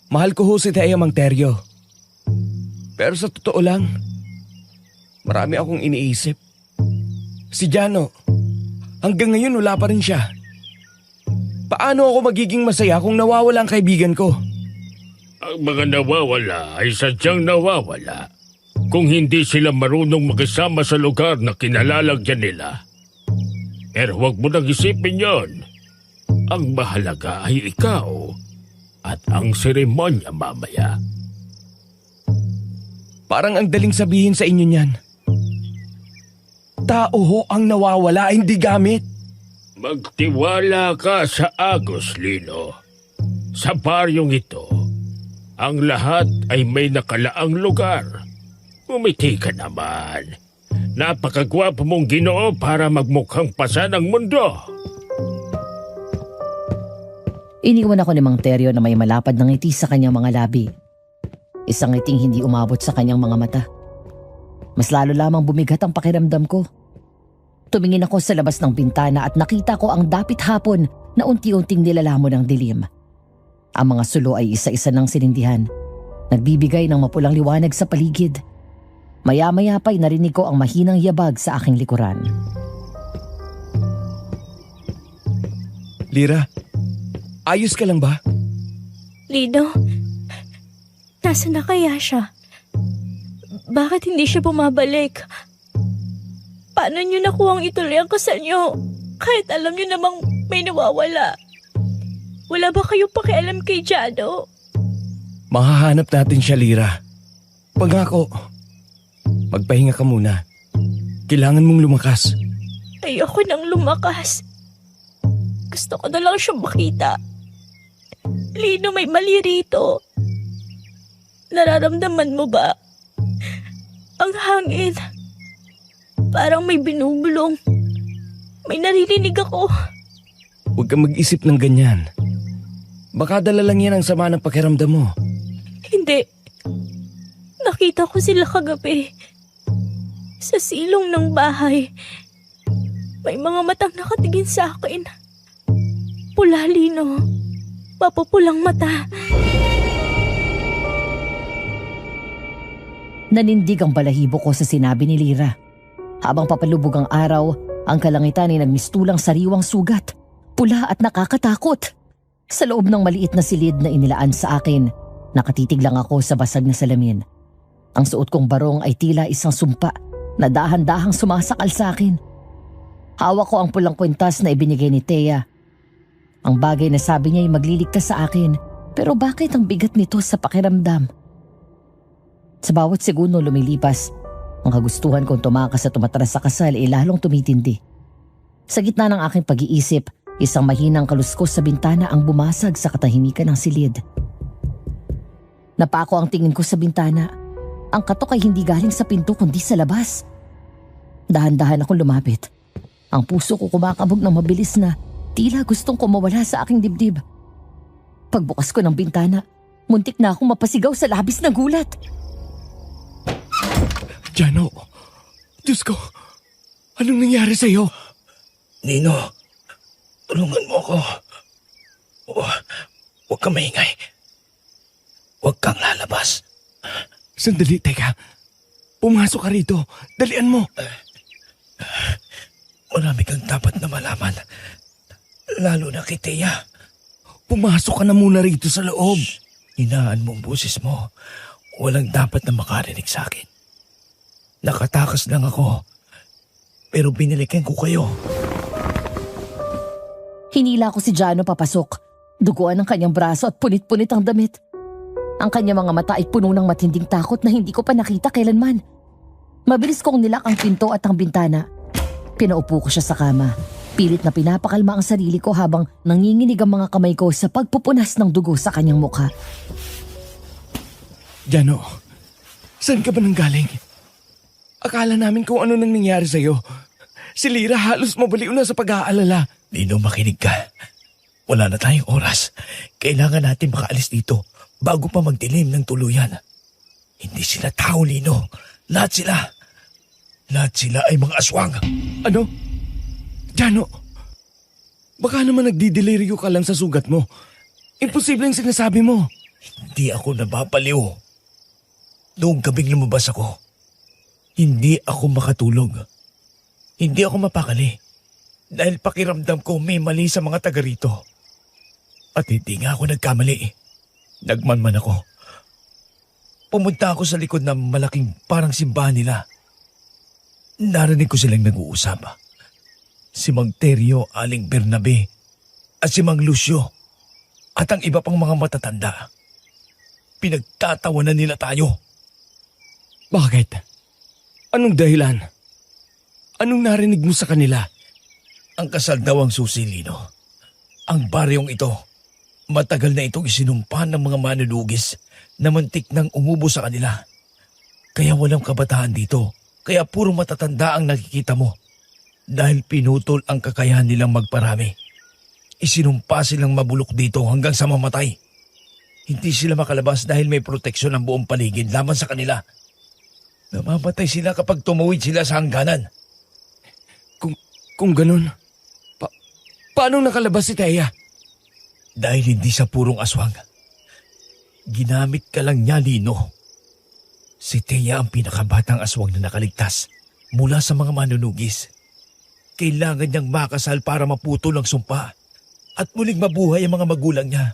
Mahal ko ho si Thea, Mang Teryo. Pero sa totoo lang, marami akong iniisip. Si Jano, hanggang ngayon wala pa rin siya. Paano ako magiging masaya kung nawawala ang kaibigan ko? Ang mga nawawala ay sadyang nawawala kung hindi sila marunong makisama sa lugar na kinalalagyan nila. Pero huwag mo nang isipin yon. Ang mahalaga ay ikaw at ang seremonya mamaya. Parang ang daling sabihin sa inyo niyan. Tao ho ang nawawala, hindi gamit. Magtiwala ka sa Agos, Lino. Sa baryong ito, ang lahat ay may nakalaang lugar. Umiti ka naman. Napakagwapo mong Ginoo para magmukhang pasa ng mundo. Iniwan ako ni Mang Teryo na may malapad na ngiti sa kanyang mga labi. Isang ngiting hindi umabot sa kanyang mga mata. Mas lalo lamang bumigat ang pakiramdam ko. Tumingin ako sa labas ng bintana at nakita ko ang dapit hapon na unti-unting nilalamon ng dilim. Ang mga sulo ay isa-isa ng sinindihan. Nagbibigay ng mapulang liwanag sa paligid. Maya-maya pa'y narinig ko ang mahinang yabag sa aking likuran. Lyra, ayos ka lang ba? Lino, nasa na kaya siya? Bakit hindi siya bumabalik? Paano niyo nakuhang ituloy ang kasal niyo? Kahit alam niyo namang may nawawala. Wala ba kayong pakialam kay Jano? Mahahanap natin siya, Lyra. Pangako, magpahinga ka muna. Kailangan mong lumakas. Ayoko nang lumakas. Gusto ko na lang siyang makita. Lino, may mali rito. Nararamdaman mo ba? Ang hangin. Parang may binubulong. May naririnig ako. Huwag kang mag-isip ng ganyan. Baka dala lang yan ang sama ng pakiramdam mo. Hindi. Nakita ko sila kagabi. Sa silong ng bahay. May mga matang nakatingin sa akin. Pula, Lino. Papupulang mata. Nanindig ang balahibo ko sa sinabi ni Lyra. Habang papalubog ang araw, ang kalangitan ay nagmistulang sariwang sugat, pula at nakakatakot. Sa loob ng maliit na silid na inilaan sa akin, nakatitig lang ako sa basag na salamin. Ang suot kong barong ay tila isang sumpa na dahan-dahang sumasakal sa akin. Hawak ko ang pulang kwintas na ibinigay ni Thea. Ang bagay na sabi niya ay magliligtas sa akin, pero bakit ang bigat nito sa pakiramdam? Sa bawat segundo lumilipas, ang kagustuhan kong tumakas at tumatras sa kasal ay lalong tumitindi. Sa gitna ng aking pag-iisip, isang mahinang kaluskos sa bintana ang bumasag sa katahimikan ng silid. Napako ang tingin ko sa bintana. Ang katok ay hindi galing sa pinto kundi sa labas. Dahan-dahan akong lumapit. Ang puso ko kumakabog ng mabilis na tila gustong kumawala sa aking dibdib. Pagbukas ko ng bintana, muntik na akong mapasigaw sa labis na gulat. Jano, Diyos ko, anong nangyari sa'yo? Nino, tulungan mo ako. Huwag kang maingay. Huwag kang lalabas. Sandali, teka. Pumasok ka rito. Dalian mo. Marami kang dapat na malaman. Lalo na kay Thea. Pumasok ka na muna rito sa loob. Hinaan mo ang boses mo. Walang dapat na makarinig sa akin. Nakatakas lang ako. Pero binilikan ko kayo. Hinila ko si Jano papasok. Duguan ang kanyang braso at punit-punit ang damit. Ang kanyang mga mata ay puno ng matinding takot na hindi ko pa nakita kailanman. Mabilis kong nilak ang pinto at ang bintana. Pinaupo ko siya sa kama. Pilit na pinapakalma ang sarili ko habang nanginginig ang mga kamay ko sa pagpupunas ng dugo sa kanyang mukha. Jano, saan ka ba nanggaling? Akala namin kung ano nang nangyari sa'yo. Si Lira halos mabaliw na sa pag-aalala. Nino, makinig ka. Wala na tayong oras. Kailangan natin makaalis dito bago pa magdilim ng tuluyan. Hindi sila tao, Nino. Lahat sila ay mga aswang. Ano? Jano, baka naman nagdideliryo ka lang sa sugat mo. Imposible ang sinasabi mo. Hindi ako nababaliw. Noong gabing lumabas ako, hindi ako makatulog. Hindi ako mapakali. Dahil pakiramdam ko may mali sa mga taga rito. At hindi nga ako nagkamali. Nagmanman ako. Pumunta ako sa likod ng malaking parang simbahan nila. Narinig ko silang nag-uusap. Si Mang Teryo, Aling Bernabe, at si Mang Lucio, at ang iba pang mga matatanda. Pinagtatawanan nila tayo. Bakit? Anong dahilan? Anong narinig mo sa kanila? Ang kasal daw ang susi, Lino. Ang baryong ito, matagal na itong isinumpa ng mga manunugis na muntik nang umubo sa kanila. Kaya walang kabataan dito, kaya puro matatanda ang nakikita mo. Dahil pinutol ang kakayahan nilang magparami. Isinumpa silang mabulok dito hanggang sa mamatay. Hindi sila makalabas dahil may proteksyon ang buong paligid laban sa kanila. Namamatay sila kapag tumuwid sila sa hangganan. Kung ganun, paano nakalabas si Thea? Dahil hindi sa purong aswang. Ginamit ka lang niya, Lino. Si Thea ang pinakabatang aswang na nakaligtas mula sa mga manunugis. Kailangan niyang makasal para maputol ang sumpa at muling mabuhay ang mga magulang niya.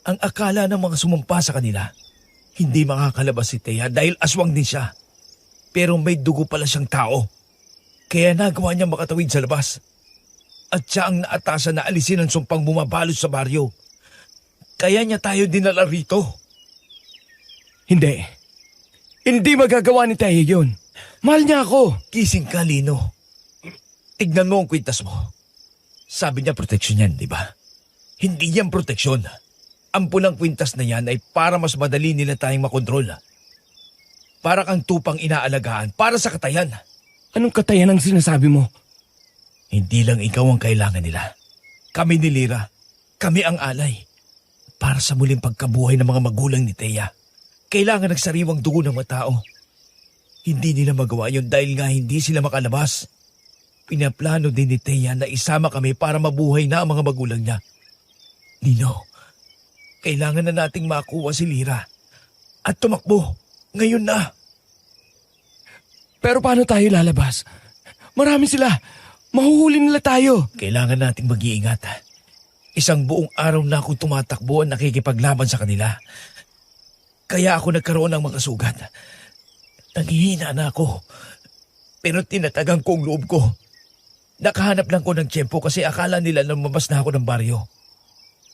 Ang akala ng mga sumumpa sa kanila, hindi makakalabas si Thea dahil aswang din siya. Pero may dugo pala siyang tao. Kaya nagawa niya makatawid sa labas. At siya ang naatasan na alisin ang sumpang bumabalot sa baryo. Kaya niya tayo dinala rito. Hindi. Hindi magagawa ni Thea yun. Mahal niya ako. Kising ka, Lino. Tignan mo ang kwintas mo. Sabi niya proteksyon yan, di ba? Hindi yan proteksyon. Ang pulang kwintas na yan ay para mas madali nila tayong makontrol. Para kang tupang inaalagaan para sa katayan. Anong katayan ang sinasabi mo? Hindi lang ikaw ang kailangan nila. Kami ni Lira. Kami ang alay. Para sa muling pagkabuhay ng mga magulang ni Thea. Kailangan ng sariwang dugo ng mga tao. Hindi nila magawa yun dahil nga hindi sila makalabas. Pinaplano din ni Thea na isama kami para mabuhay na ang mga magulang niya. Nino, kailangan na nating makuha si Lira. At tumakbo. Ngayon na. Pero paano tayo lalabas? Marami sila. Mahuhuli nila tayo. Kailangan nating mag-iingat. Isang buong araw na akong tumatakbo at nakikipaglaban sa kanila. Kaya ako nagkaroon ng mga sugat. Nanghihina na ako. Pero tinatagang ko ang loob ko. Nakahanap lang ko ng tiyempo kasi akala nila na lumabas na ako ng baryo.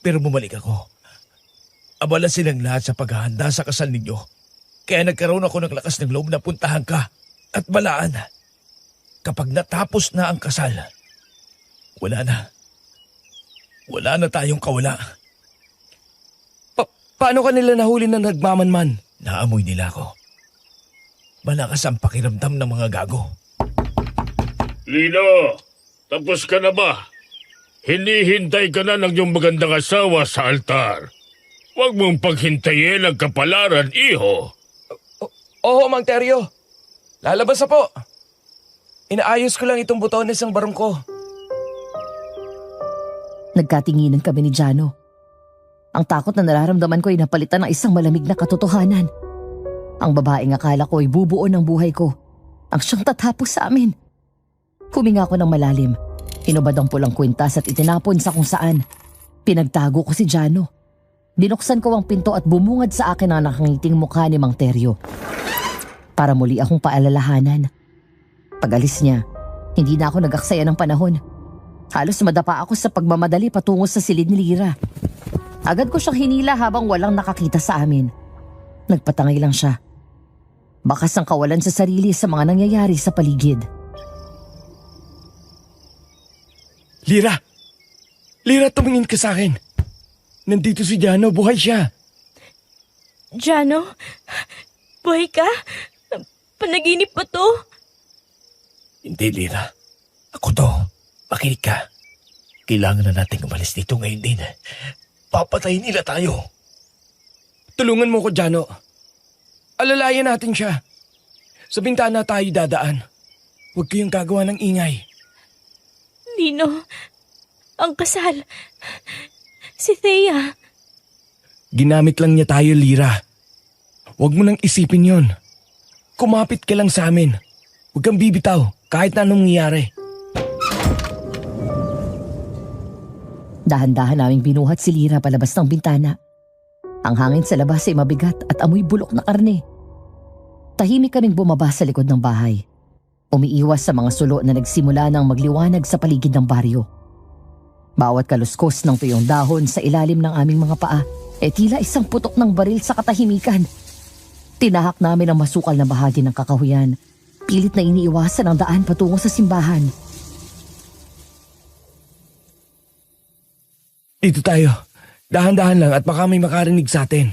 Pero bumalik ako. Abala silang lahat sa paghahanda sa kasal ninyo. Kaya nagkaroon ako ng lakas ng loob na puntahan ka at balaan. Kapag natapos na ang kasal, wala na. Wala na tayong kawala. Paano ka nila nahuli na nagmamanman? Naamoy nila ako. Malakas ang pakiramdam ng mga gago. Lino, tapos ka na ba? Hinihintay ka na ng iyong magandang asawa sa altar. Huwag mong paghintayin ang kapalaran, iho. Oo, Mang Teryo. Lalabas na po. Inaayos ko lang itong butones ng barong ko. Nagkatinginan kami ni Jano. Ang takot na nararamdaman ko ay napalitan ng isang malamig na katotohanan. Ang babaeng akala ko ay bubuo ng buhay ko. Ang siyang tatapos sa amin. Huminga ko ng malalim. Hinubad ang pulang kwintas at itinapon sa kung saan. Pinagtago ko si Jano. Binuksan ko ang pinto at bumungad sa akin ang nakangiting mukha ni Mang Teryo. Para muli akong paalalahanan. Pag-alis niya, hindi na ako nag-aksaya ng panahon. Halos madapa ako sa pagmamadali patungo sa silid ni Lira. Agad ko siyang hinila habang walang nakakita sa amin. Nagpatangay lang siya. Bakas ang kawalan sa sarili sa mga nangyayari sa paligid. Lira! Lira, tumingin ka sa akin. Nandito si Jano, buhay siya. Jano? Buhay ka? Panaginip pa to? Hindi, Lira. Ako to. Makinig ka. Kailangan na nating umalis dito ngayon din. Papatayin nila tayo. Tulungan mo ko, Jano. Alalayan natin siya. Sa bintana tayo dadaan. Huwag kayong gagawa ng ingay. Lino, ang kasal. Si Thea. Ginamit lang niya tayo, Lira. Huwag mo nang isipin yon. Kumapit ka lang sa amin. Huwag kang bibitaw kahit na anong nangyari. Dahan-dahan naming binuhat si Lira palabas ng bintana. Ang hangin sa labas ay mabigat at amoy bulok na karne. Tahimik kaming bumaba sa likod ng bahay. Umiiwas sa mga sulo na nagsimula ng magliwanag sa paligid ng baryo. Bawat kaluskos ng tuyong dahon sa ilalim ng aming mga paa ay tila isang putok ng baril sa katahimikan. Tinahak namin ang masukal na bahagi ng kakahuyan. Pilit na iniiwasan ang daan patungo sa simbahan. Dito tayo. Dahan-dahan lang at baka may makarinig sa atin.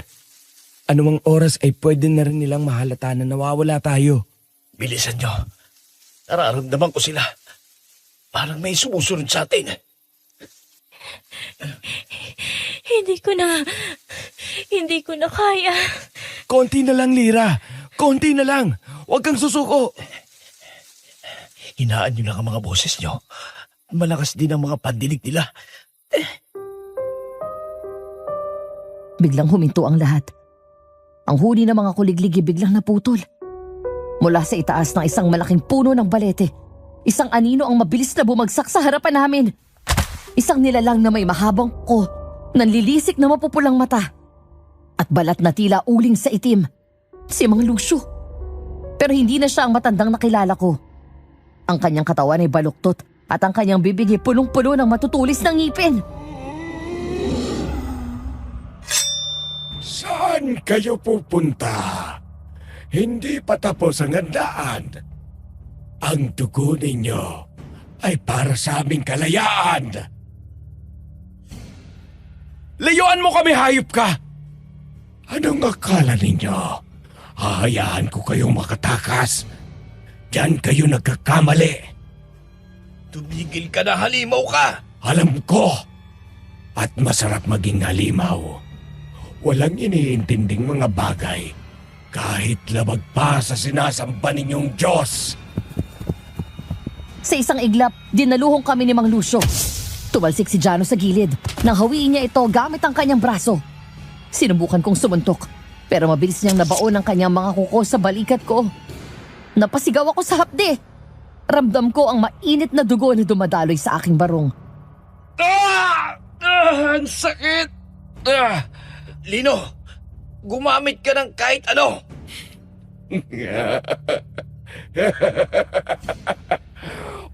Anumang oras ay pwede na rin nilang mahalata na nawawala tayo. Bilisan nyo. Nararamdaman ko sila. Parang may sumusunod sa atin. Hindi ko na kaya. Konti na lang, Lira. Konti na lang. Huwag kang susuko. Hinaan nyo lang ang mga boses nyo. Malakas din ang mga pandinig nila. Biglang huminto ang lahat. Ang huni ng mga kuligligi biglang naputol. Mula sa itaas ng isang malaking puno ng balete, isang anino ang mabilis na bumagsak sa harapan namin. Isang nilalang na may mahabang ko, nanlilisik na mapupulang mata. At balat na tila uling sa itim. Si Mang Lucio. Pero hindi na siya ang matandang nakilala ko. Ang kanyang katawan ay baluktot at ang kanyang bibig ay punong-puno ng matutulis ng ngipin. Saan kayo pupunta? Hindi pa tapos ang handaan. Ang dugo ninyo ay para sa aming kalayaan. Layuan mo kami, hayop ka! Anong akala ninyo? Hahayaan ko kayong makatakas. Diyan kayo nagkakamali. Tumigil ka na, halimaw ka! Alam ko. At masarap maging halimaw. Walang iniintinding mga bagay. Kahit labag pa sa sinasamba ninyong Diyos. Sa isang iglap, dinaluhong kami ni Mang Lucio. Tumalsik si Jano sa gilid. Nang hawiin niya ito gamit ang kanyang braso. Sinubukan kong sumuntok, pero mabilis niyang nabaon ang kanyang mga kuko sa balikat ko. Napasigaw ako sa hapde. Ramdam ko ang mainit na dugo na dumadaloy sa aking barong. Ang sakit! Lino, gumamit ka ng kahit ano.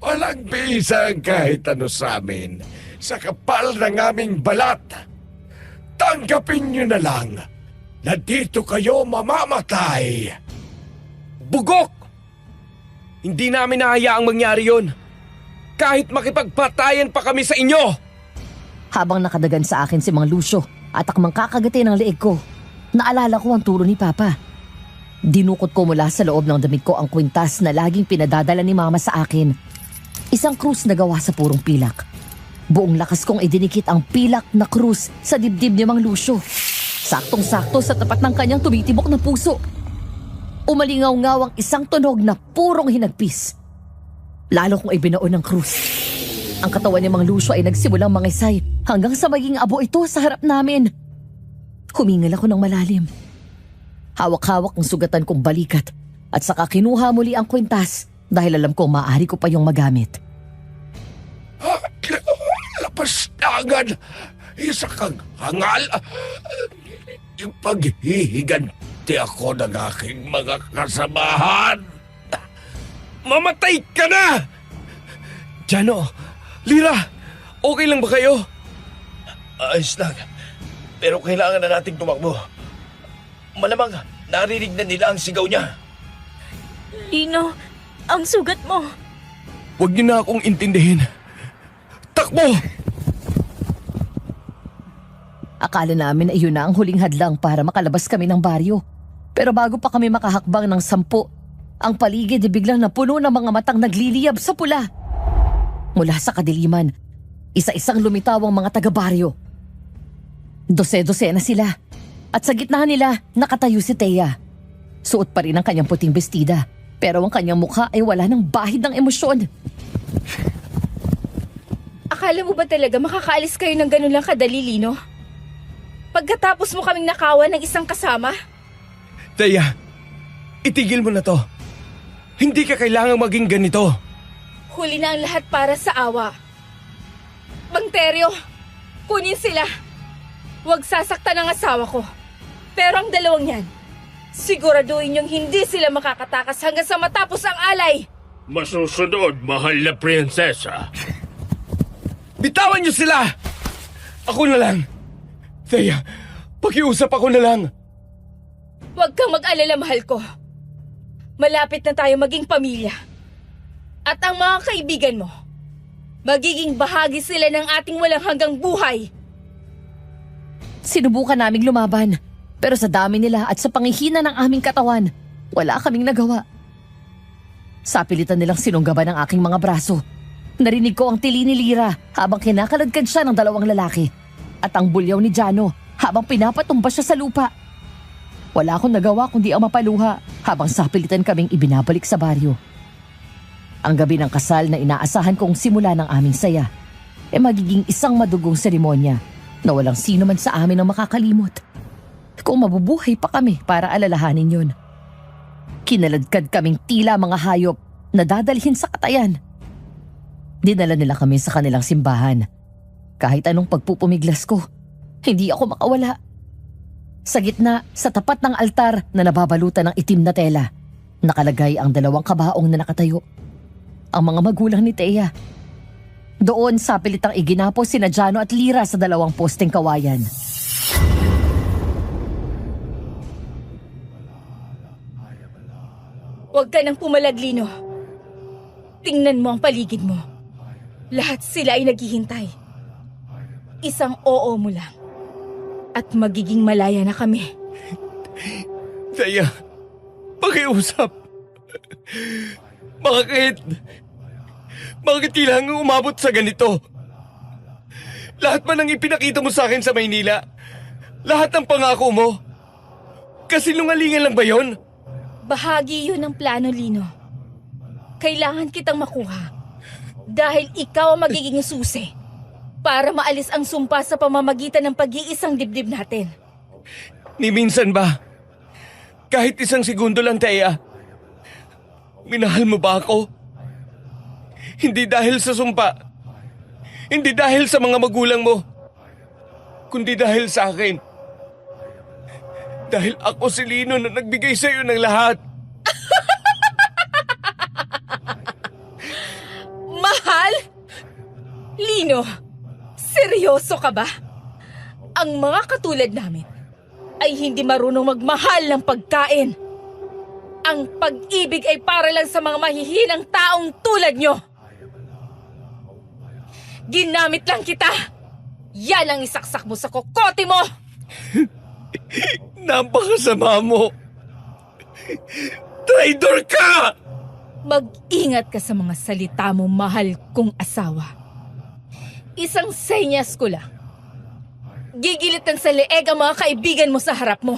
Walang bisang kahit ano sa amin sa kapal ng aming balat. Tanggapin nyo na lang na dito kayo mamamatay. Bugok! Hindi namin nahayaang mangyari yon. Kahit makipagpatayan pa kami sa inyo! Habang nakadagan sa akin si Mang Lucio at akmang kakagati ng leeg ko, naalala ko ang turo ni Papa. Dinukot ko mula sa loob ng damit ko ang kwintas na laging pinadadala ni Mama sa akin. Isang krus na gawa sa purong pilak. Buong lakas kong idinikit ang pilak na krus sa dibdib ni Mang Lucio. Saktong-sakto sa tapat ng kanyang tumitibok na puso. Umalingaw-ngaw ang isang tunog na purong hinagpis. Lalo kong ibinuon ng krus. Ang katawan ni Mang Lucio ay nagsimulang mangisay hanggang sa maging abo ito sa harap namin. Humingal ako ng malalim. Hawak-hawak ang sugatan kong balikat at saka kinuha muli ang kwintas dahil alam ko maaari ko pa yung magamit. Lapas na agad. Isa kang hangal. Yung paghihiganti ako ng aking mga kasamahan. Mamatay ka na! Jano, Lira, okay lang ba kayo? Ayos lang. Pero kailangan na nating tumakbo. Malamang narinig na nila ang sigaw niya. Lino, ang sugat mo. Huwag niyo na akong intindihin. Takbo! Akala namin na iyon na ang huling hadlang para makalabas kami ng baryo. Pero bago pa kami makahakbang ng 10, ang paligid ay biglang napuno ng mga matang nagliliyab sa pula. Mula sa kadiliman, isa-isang lumitaw ang mga taga-baryo. Dose-dose na sila. At sa gitna nila, nakatayo si Thea. Suot pa rin ang kanyang puting bestida, pero ang kanyang mukha ay wala ng bahid ng emosyon. Akala mo ba talaga makakaalis kayo ng ganun lang kadali, Lino? Pagkatapos mo kaming nakawan ng isang kasama? Thea, itigil mo na to. Hindi ka kailangang maging ganito. Huli na ang lahat para sa awa. Bang Teryo, kunin sila. Huwag sasaktan ang asawa ko. Pero ang dalawang yan, siguraduhin niyong hindi sila makakatakas hanggang sa matapos ang alay. Masusunod, mahal na prinsesa. Bitawan niyo sila! Ako na lang. Thea, pakiusap ako na lang. Huwag kang mag-alala, mahal ko. Malapit na tayo maging pamilya. At ang mga kaibigan mo, magiging bahagi sila ng ating walang hanggang buhay. Sinubukan naming lumaban, pero sa dami nila at sa pangihina ng aming katawan, wala kaming nagawa. Sapilitan nilang sinunggaban ang aking mga braso. Narinig ko ang tili ni Lira habang kinakaladkad siya ng 2 lalaki at ang bulyaw ni Jano habang pinapatumba siya sa lupa. Wala akong nagawa kundi ang mapaluha habang sapilitan kaming ibinabalik sa baryo. Ang gabi ng kasal na inaasahan kong simula ng aming saya ay magiging isang madugong seremonya na walang sino man sa amin ang makakalimot. Kung mabubuhay pa kami para alalahanin yun. Kinaladkad kaming tila mga hayop na dadalhin sa katayan. Dinala nila kami sa kanilang simbahan. Kahit anong pagpupumiglas ko, hindi ako makawala. Sa gitna, sa tapat ng altar na nababalutan ng itim na tela, nakalagay ang 2 kabaong na nakatayo. Ang mga magulang ni Thea. Doon sa pilitang iginapo sina Jano at Lira sa 2 posteng kawayan. Huwag ka nang pumalag, Lino. Tingnan mo ang paligid mo. Lahat sila ay naghihintay. Isang oo mo lang. At magiging malaya na kami. Thea, pakiusap. Bakit kailangan umabot sa ganito? Lahat man ang ipinakita mo sa akin sa Maynila, lahat ng pangako mo, kasinungalingan lang ba yon? Bahagi yun ng plano, Lino. Kailangan kitang makuha. Dahil ikaw ang magiging susi para maalis ang sumpa sa pamamagitan ng pag-iisang dibdib natin. Ni minsan ba? Kahit 1 segundo lang, Thea. Minahal mo ba ako? Hindi dahil sa sumpa. Hindi dahil sa mga magulang mo. Kundi dahil sa akin. Dahil ako si Lino na nagbigay sa iyo ng lahat. Seryoso ka ba? Ang mga katulad namin ay hindi marunong magmahal ng pagkain. Ang pag-ibig ay para lang sa mga mahihinang taong tulad nyo. Ginamit lang kita. Yan ang isaksak mo sa kokote mo. Napakasama mo. Traitor ka! Mag-ingat ka sa mga salita mo, mahal kong asawa. Isang senyas ko lang. Gigilitan sa leeg ang mga kaibigan mo sa harap mo.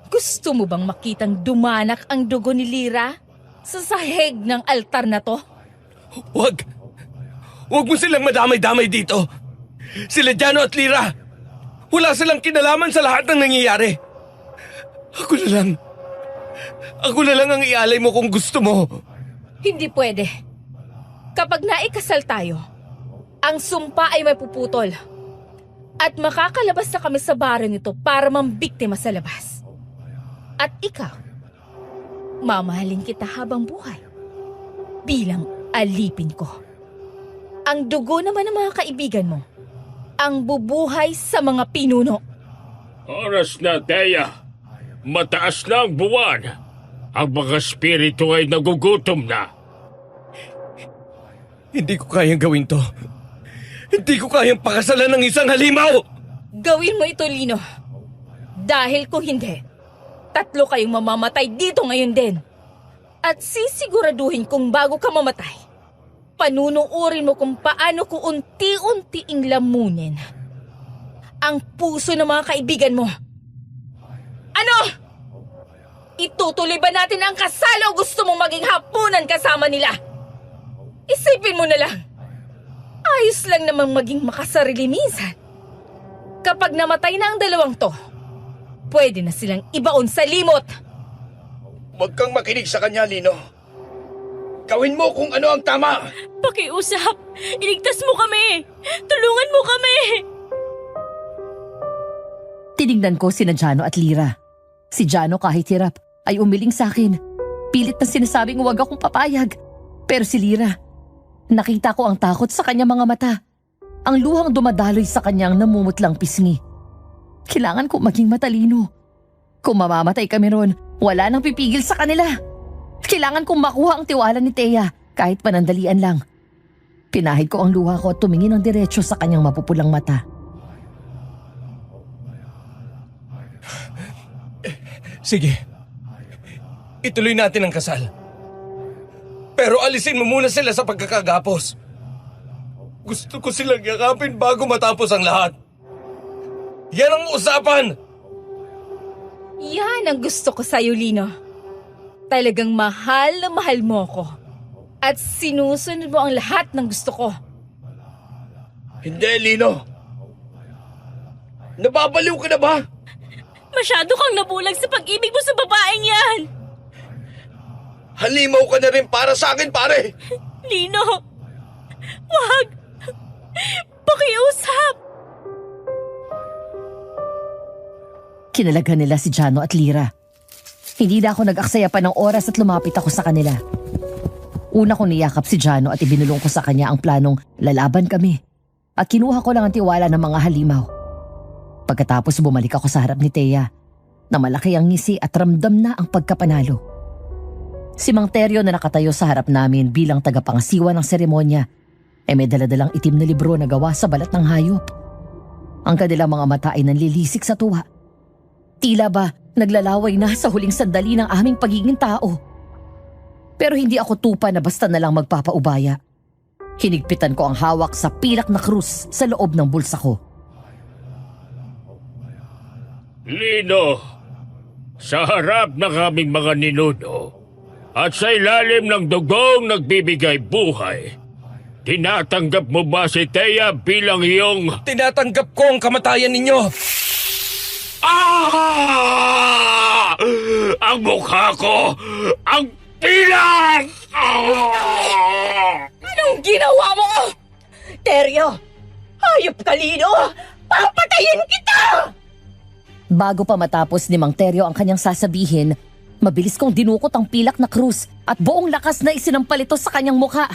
Gusto mo bang makitang dumanak ang dugo ni Lira sa sahig ng altar na to? Huwag! Huwag mo silang madamay-damay dito. Sila Jano at Lira. Wala silang kinalaman sa lahat ng nangyayari. Ako na lang ang ialay mo kung gusto mo. Hindi pwede. Kapag naikasal tayo, ang sumpa ay may puputol. At makakalabas na kami sa barang ito para mambiktima sa labas. At ikaw, mamahalin kita habang buhay bilang alipin ko. Ang dugo naman ng mga kaibigan mo ang bubuhay sa mga pinuno. Oras na, Thea. Mataas na ang buwan. Ang mga spirito ay nagugutom na. Hindi ko kayang gawin to. Hindi ko kayang pakasalan ng isang halimaw! Gawin mo ito, Lino. Dahil kung hindi, 3 kayong mamamatay dito ngayon din. At sisiguraduhin kung bago ka mamatay, panunuurin mo kung paano ko unti-untiing lamunin ang puso ng mga kaibigan mo. Ano? Itutuloy ba natin ang kasal o gusto mong maging hapunan kasama nila? Isipin mo na lang. Ayos lang namang maging makasarili minsan. Kapag namatay na ang dalawang to, pwede na silang ibaon sa limot. Huwag kang makinig sa kanya, Lino. Gawin mo kung ano ang tama. Pakiusap! Iligtas mo kami! Tulungan mo kami! Tinignan ko sina Jano at Lira. Si Jano kahit hirap ay umiling sa akin. Pilit na sinasabing huwag akong papayag. Pero si Lira, nakita ko ang takot sa kanyang mga mata. Ang luhang dumadaloy sa kanyang namumutlang pisngi. Kailangan ko maging matalino. Kung mamamatay kami ron, wala nang pipigil sa kanila. Kailangan kong makuha ang tiwala ni Thea kahit panandalian lang. Pinahid ko ang luha ko at tumingin ng diretso sa kanyang mapupulang mata. Sige. Ituloy natin ang kasal. Pero alisin mo muna sila sa pagkakagapos. Gusto ko silang yakapin bago matapos ang lahat. Yan ang usapan! Yan ang gusto ko sa'yo, Lino. Talagang mahal na mahal mo ko. At sinusunod mo ang lahat ng gusto ko. Hindi, Lino. Nababaliw ka na ba? Masyado kang nabulag sa pag-ibig mo sa babaeng yan! Halimaw ka na rin para sa akin, pare! Lino! Wag! Pakiusap! Kinalaghan nila si Jano at Lira. Hindi na ako nag-aksaya pa ng oras at lumapit ako sa kanila. Una kong niyakap si Jano at ibinulong ko sa kanya ang planong lalaban kami. At kinuha ko lang ang tiwala ng mga halimaw. Pagkatapos bumalik ako sa harap ni Thea na malaki ang ngisi at ramdam na ang pagkapanalo. Si Mang Teryo na nakatayo sa harap namin bilang tagapangasiwa ng seremonya ay may daladalang itim na libro na gawa sa balat ng hayop. Ang kanilang mga mata ay nanlilisik sa tuwa. Tila ba naglalaway na sa huling sandali ng aming pagiging tao. Pero hindi ako tupa na basta na lang magpapaubaya. Hinigpitan ko ang hawak sa pilak na krus sa loob ng bulsa ko. Lino, sa harap ng aming mga ninuno at sa ilalim ng dugong nagbibigay buhay, tinatanggap mo ba si Thea bilang iyong... Tinatanggap ko ang kamatayan ninyo! Ah! Ang mukha ko! Ang pilang! Anong ginawa mo? Teryo! Hayop ka, Lino! Papatayin kita! Bago pa matapos ni Mang Teryo ang kanyang sasabihin, mabilis kong dinukot ang pilak na krus at buong lakas na isinampal ito sa kanyang mukha.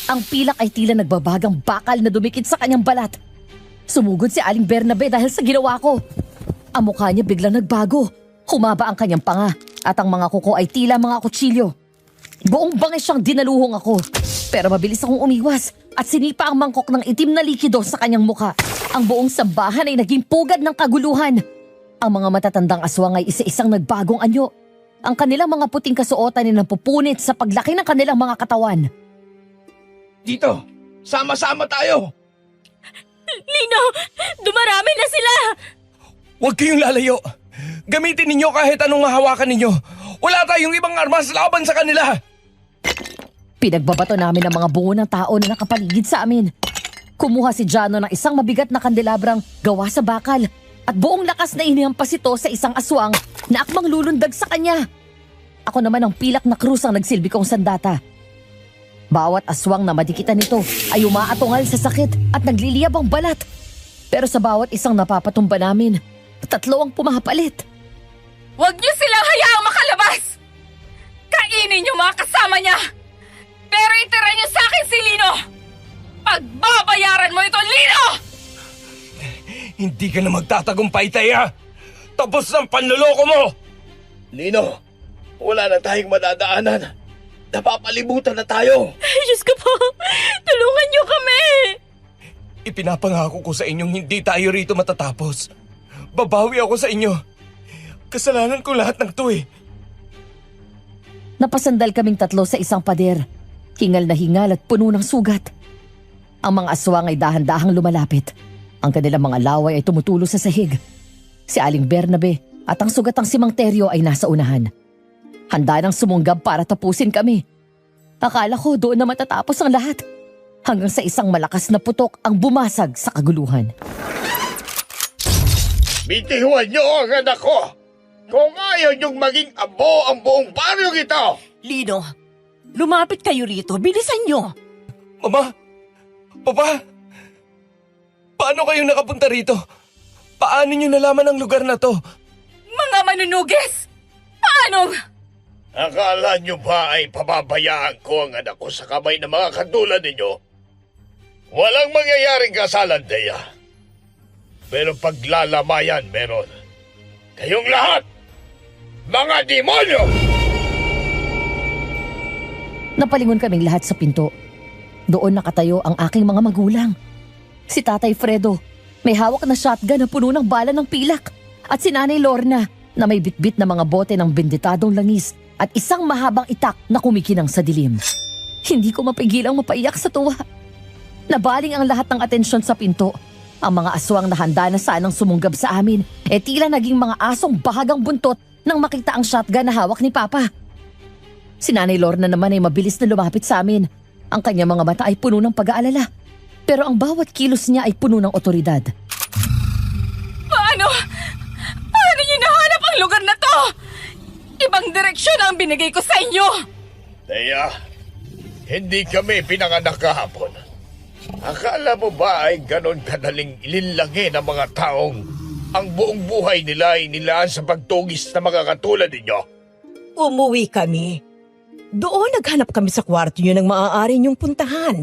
Ang pilak ay tila nagbabagang bakal na dumikit sa kanyang balat. Sumugod si Aling Bernabe dahil sa ginawa ko. Ang mukha niya biglang nagbago. Humaba ang kanyang panga at ang mga kuko ay tila mga kutsilyo. Buong bangis siyang dinaluhong ako. Pero mabilis akong umiwas at sinipa ang mangkok ng itim na likido sa kanyang mukha. Ang buong sambahan ay naging pugad ng kaguluhan. Ang mga matatandang aswang ay isa-isang nagbagong anyo. Ang kanilang mga puting kasuotan ay napupunit sa paglaki ng kanilang mga katawan. Dito, sama-sama tayo. Lino, dumarami na sila! Huwag kayong lalayo. Gamitin ninyo kahit anong hahawakan ninyo. Wala tayong ibang armas laban sa kanila. Pinagbabato namin ang mga bungo ng tao na nakapaligid sa amin. Kumuha si Jano ng isang mabigat na kandelabrang gawa sa bakal at buong lakas na inihampas ito sa isang aswang na akmang lulundag sa kanya. Ako naman ang pilak na krus ang nagsilbi kong sandata. Bawat aswang na madikitan nito ay umaatungal sa sakit at nagliliyab ang balat. Pero sa bawat isang napapatumba namin, 3 ang pumapalit. Huwag niyo silang hayaang makalabas! Kainin niyo mga kasama niya! Pero itira niyo sa akin si Lino! Pagbabayaran mo ito, Lino! Hindi ka na magtatagumpay, Teya. Tapos ang panluloko mo. Lino, wala na tayong madadaanan. Napapalibutan na tayo. Ay, Diyos ko po! Tulungan niyo kami! Ipinapangako ko sa inyong hindi tayo rito matatapos. Babawi ako sa inyo. Kasalanan ko lahat ng to eh. Napasandal kaming 3 sa isang pader. Hingal na hingal at puno ng sugat. Ang mga aswang ay dahan-dahang lumalapit. Ang kanilang mga laway ay tumutulo sa sahig. Si Aling Bernabe at ang sugatang si Mang Teryo ay nasa unahan. Handa nang sumunggab para tapusin kami. Akala ko doon na matatapos ang lahat. Hanggang sa isang malakas na putok ang bumasag sa kaguluhan. Bitihuan niyo ang anak ko! Kung ayaw niyong maging abo ang buong baryong ito! Lino, lumapit kayo rito. Bilisan niyo. Mama? Papa? Paano kayo nakapunta rito? Paano niyo nalaman ang lugar na to? Mga manunugis! Paano? Akala niyo ba ay pababayaan ko ang anak ko sa kamay ng mga katulad ninyo? Walang mangyayaring kasalan, Teya. Pero paglalamayan meron. Kayong lahat, mga demonyo! Napalingon kaming lahat sa pinto. Doon nakatayo ang aking mga magulang. Si Tatay Fredo, may hawak na shotgun na puno ng bala ng pilak. At si Nanay Lorna, na may bitbit na mga bote ng benditadong langis at isang mahabang itak na kumikinang sa dilim. Hindi ko mapigilang mapaiyak sa tuwa. Nabaling ang lahat ng atensyon sa pinto. Ang mga aswang na handa na sanang sumunggab sa amin tila naging mga asong bahagang buntot nang makita ang shotgun na hawak ni Papa. Si Nanay Lorna naman ay mabilis na lumapit sa amin. Ang kanyang mga mata ay puno ng pag-aalala. Pero ang bawat kilos niya ay puno ng otoridad. Paano? Paano niyo nahanap ang lugar na to? Ibang direksyon ang binigay ko sa inyo! Teya, hindi kami pinanganak kahapon. Akala mo ba ay ganon kadaling ilinlangin ang mga taong ang buong buhay nila ay nilaan sa pagtugis na mga katulad ninyo? Umuwi kami. Doon naghanap kami sa kwarto niyo ng maaari niyong puntahan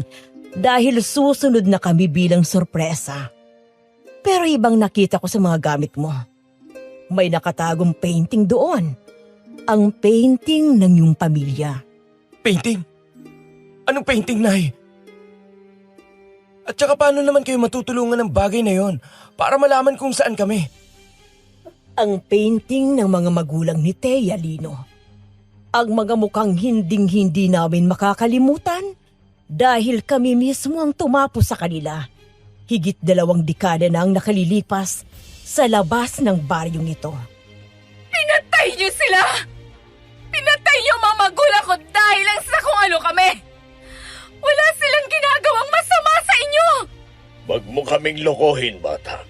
dahil susunod na kami bilang sorpresa. Pero ibang nakita ko sa mga gamit mo. May nakatagong painting doon. Ang painting ng iyong pamilya. Painting? Anong painting, Nay? At saka paano naman kayo matutulungan ng bagay na yon para malaman kung saan kami? Ang painting ng mga magulang ni Teya, Lino. Ang mga mukhang hinding-hindi namin makakalimutan dahil kami mismo ang tumapo sa kanila. Higit 2 dekada na ang nakalilipas sa labas ng baryong ito. Pinatay niyo sila! Pinatay niyo ang mga magulang ko dahil lang sa kung ano kami! Wala silang ginagawang masama sa inyo! Wag mo kaming lokohin, bata.